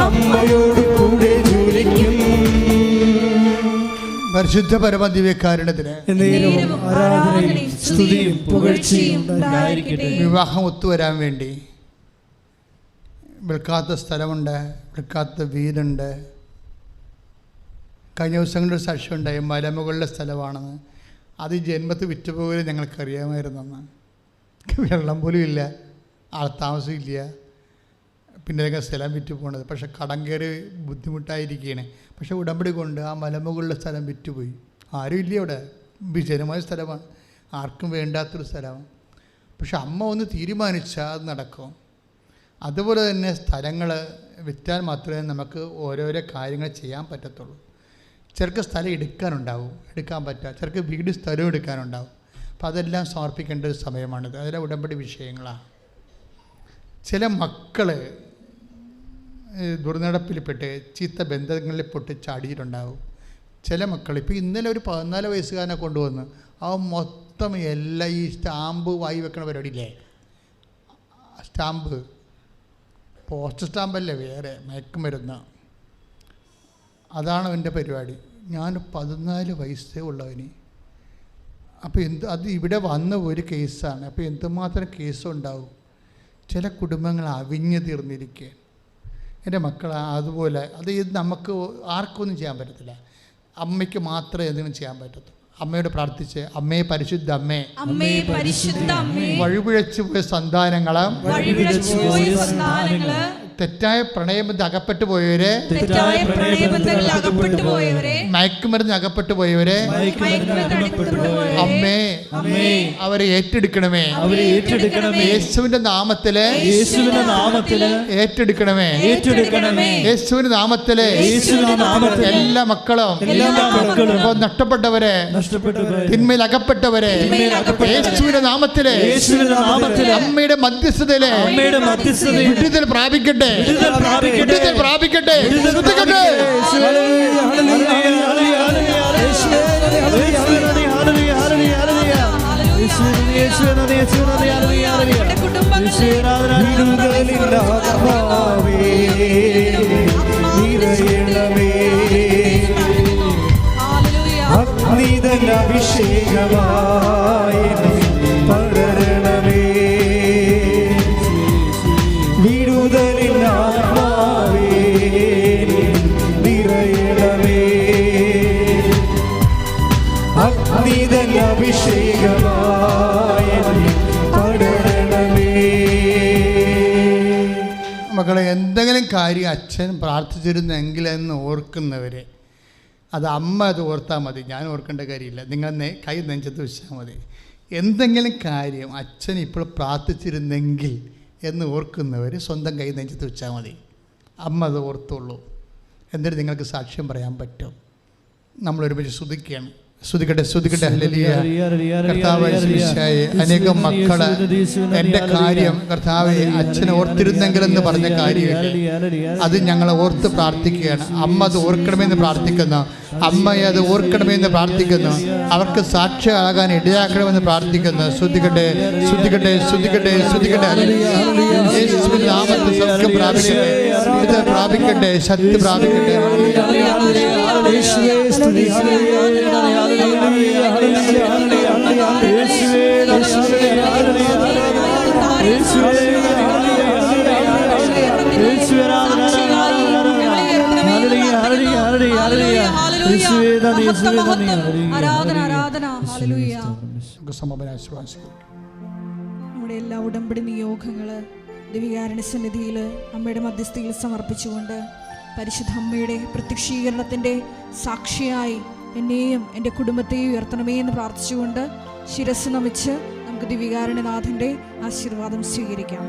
S3: അമ്മയോട് കൂടെ ജ്വലിക്കും.
S4: പരിശുദ്ധ പരമദിവ്യകാരുണ്യത്തിന്
S3: എന്നേരവും ആരാധനയും സ്തുതിയും പുകഴ്ചയും ഉണ്ടായിരിക്കട്ടെ.
S4: വിവാഹം ഒത്തുവരാൻ വേണ്ടി വിൽക്കാത്ത സ്ഥലമുണ്ട്, വിൽക്കാത്ത വീടുണ്ട്. കഴിഞ്ഞ ദിവസങ്ങളുടെ സാക്ഷ്യമുണ്ടായി, മലമുകളിലെ സ്ഥലമാണെന്ന്. അത് ജന്മത്ത് വിറ്റുപോകലും ഞങ്ങൾക്കറിയാമായിരുന്നെന്ന്. വെള്ളം പോലും ഇല്ല, ആൾ താമസമില്ല, പിന്നെ ഞങ്ങൾ സ്ഥലം വിറ്റ് പോകണത്. പക്ഷെ കടം കയറി ബുദ്ധിമുട്ടായിരിക്കുകയാണ്. പക്ഷെ ഉടമ്പടി കൊണ്ട് ആ മലമുകളിലെ സ്ഥലം വിറ്റുപോയി. ആരും ഇല്ല അവിടെ, വിജനമായ സ്ഥലമാണ്, ആർക്കും വേണ്ടാത്തൊരു സ്ഥലമാണ്. പക്ഷെ അമ്മ ഒന്ന് തീരുമാനിച്ചാൽ അത് നടക്കും. അതുപോലെ തന്നെ സ്ഥലങ്ങൾ വിറ്റാൽ മാത്രമേ നമുക്ക് ഓരോരോ കാര്യങ്ങൾ ചെയ്യാൻ പറ്റത്തുള്ളൂ. ചിലർക്ക് സ്ഥലം എടുക്കാൻ പറ്റുക, ചിലർക്ക് വീട് സ്ഥലവും എടുക്കാനുണ്ടാവും. അപ്പോൾ അതെല്ലാം സമർപ്പിക്കേണ്ട ഒരു സമയമാണിത്. അതിലെ ഉടമ്പടി വിഷയങ്ങളാണ്. ചില മക്കൾ ദുർനടപ്പിൽപ്പെട്ട് ചീത്ത ബന്ധങ്ങളിൽ പൊട്ടി ചാടിയിട്ടുണ്ടാവും. ചില മക്കൾ ഇപ്പോൾ ഇന്നലെ ഒരു 14 വയസ്സുകാരനെ കൊണ്ടുവന്ന് അവൻ മൊത്തം എല്ലാം ഈ സ്റ്റാമ്പ് വായി വെക്കണ പരിപാടിയില്ലേ, സ്റ്റാമ്പ്, പോസ്റ്റ് സ്റ്റാമ്പല്ലേ, വേറെ മയക്കുമരുന്ന്, അതാണ് അവൻ്റെ പരിപാടി. ഞാൻ 14 വയസ്സേ ഉള്ളവന്. അപ്പോൾ അത് ഇവിടെ വന്ന ഒരു കേസാണ്. അപ്പോൾ എന്തുമാത്രം കേസുണ്ടാവും. ചില കുടുംബങ്ങൾ അവിഞ്ഞു തീർന്നിരിക്കുക. എൻ്റെ മക്കൾ അതുപോലെ. അത് ഇത് നമുക്ക് ആർക്കൊന്നും ചെയ്യാൻ പറ്റത്തില്ല, അമ്മയ്ക്ക് മാത്രമേ എന്തെങ്കിലും ചെയ്യാൻ പറ്റത്തുള്ളൂ. അമ്മയോട് പ്രാർത്ഥിച്ച്, അമ്മേ പരിശുദ്ധ അമ്മേ, വഴിപിഴച്ചു പോയ സന്താനങ്ങളെ, തെറ്റായ പ്രണയബന്ധം അകപ്പെട്ടു പോയവരെ, മയക്കുമരുന്ന് അകപ്പെട്ടു പോയവരെ, അമ്മേ അവരെ ഏറ്റെടുക്കണമേ, യേശുവിന്റെ നാമത്തില് ഏറ്റെടുക്കണമേ, യേശുവിന്റെ നാമത്തില് എല്ലാ മക്കളും നഷ്ടപ്പെട്ടവരെ, തിന്മയിൽ അകപ്പെട്ടവരെ, യേശുവിന്റെ നാമത്തില് അമ്മയുടെ മധ്യസ്ഥതയില് വിടുതൽ പ്രാപിക്കട്ടെ, വിടുതൽ പ്രാപിക്കട്ടെ. ശ്രദ്ധിക്കട്ടെ.
S3: അഭിഷേകമായി പടരണമേ, വിടുതലിനാത്മാവേ നിറയണമേ, അഗ്നിതൻ അഭിഷേകമായി പടരണമേ.
S4: മക്കളെ, എന്തെങ്കിലും കാര്യം അച്ഛൻ പ്രാർത്ഥിച്ചിരുന്നെങ്കിലെന്ന് ഓർക്കുന്നവരെ, അത് അമ്മ അത് ഓർത്താൽ മതി, ഞാൻ ഓർക്കേണ്ട കാര്യമില്ല. നിങ്ങൾ കൈ നെഞ്ചത്ത് വെച്ചാൽ മതി. എന്തെങ്കിലും കാര്യം അച്ഛൻ ഇപ്പോൾ പ്രാർത്ഥിച്ചിരുന്നെങ്കിൽ എന്ന് ഓർക്കുന്നവർ സ്വന്തം കൈ നെഞ്ചത്ത് വെച്ചാൽ മതി. അമ്മ അത് ഓർത്തുള്ളൂ. എന്നിട്ട് നിങ്ങൾക്ക് സാക്ഷ്യം പറയാൻ പറ്റും. നമ്മളൊരുമിച്ച് സ്തുതിക്കുകയാണ്. സ്തുതിക്കട്ടെ, സ്തുതിക്കട്ടെ. ഹല്ലേലൂയ. കർത്താവേ യേശുവേ, അനേകം മക്കള് എൻ്റെ കാര്യം കർത്താവെ അച്ഛനെ ഓർത്തിരുന്നെങ്കിലെന്ന് പറഞ്ഞ കാര്യമില്ല, അത് ഞങ്ങൾ ഓർത്ത് പ്രാർത്ഥിക്കുകയാണ്. അമ്മ അത് ഓർക്കണമെന്ന് പ്രാർത്ഥിക്കുന്നു, അമ്മയെ അത് ഓർക്കണമെന്ന് പ്രാർത്ഥിക്കുന്നു, അവർക്ക് സാക്ഷിയാകാൻ ഇടയാക്കണമെന്ന് പ്രാർത്ഥിക്കുന്നു. ശ്രദ്ധിക്കട്ടെ, ശ്രദ്ധിക്കട്ടെ, ശ്രദ്ധിക്കട്ടെ, ശ്രദ്ധിക്കട്ടെ. യേശുവിൻ നാമത്തിൽ സത്യം പ്രാപിക്കട്ടെ, ഇത് പ്രാപിക്കട്ടെ, ശക്തി പ്രാപിക്കട്ടെ.
S1: ആരാധന, ആരാധന. ഹല്ലേലൂയ. നമ്മുടെ എല്ലാ ഉടമ്പടി നിയോഗങ്ങള് ദിവികാരുണ്യ സന്നിധിയിൽ അമ്മയുടെ മധ്യസ്ഥയിൽ സമർപ്പിച്ചുകൊണ്ട് പരിശുദ്ധ അമ്മയുടെ പ്രത്യക്ഷീകരണത്തിൻ്റെ സാക്ഷിയായി എന്നെയും എൻ്റെ കുടുംബത്തെയും ഉയർത്തണമേ എന്ന് പ്രാർത്ഥിച്ചുകൊണ്ട് ശിരസ് നമിച്ച് നമുക്ക് ദിവികാരുണ്യനാഥൻ്റെ ആശീർവാദം സ്വീകരിക്കാം.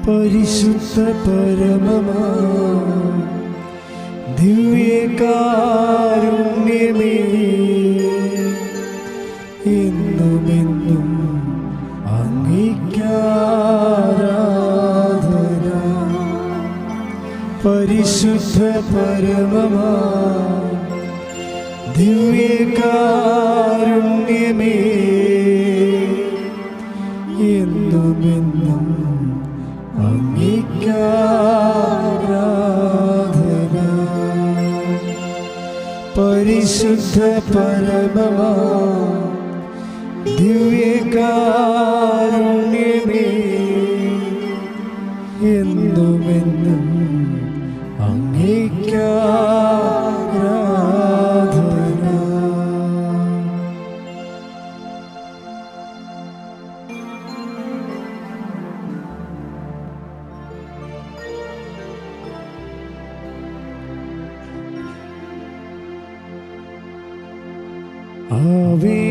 S3: പരിശുദ്ധ പരമമാ ദിവ്യകാരുണ്യമേ, എന്നുമെന്നും അങ്ങേയ്ക്കാരാധന. പരിശുദ്ധ പരമമാ ദിവ്യകാരുണ്യമേ, എന്നുമെന്നും അങ്ങേയ്ക്കാരാധന. പരിശുദ്ധ പരമമാ ദിവ്യകാരുണ്യമേ, എന്നുമെന്നും അങ്ങേയ്ക്കാരാധന. ആവേ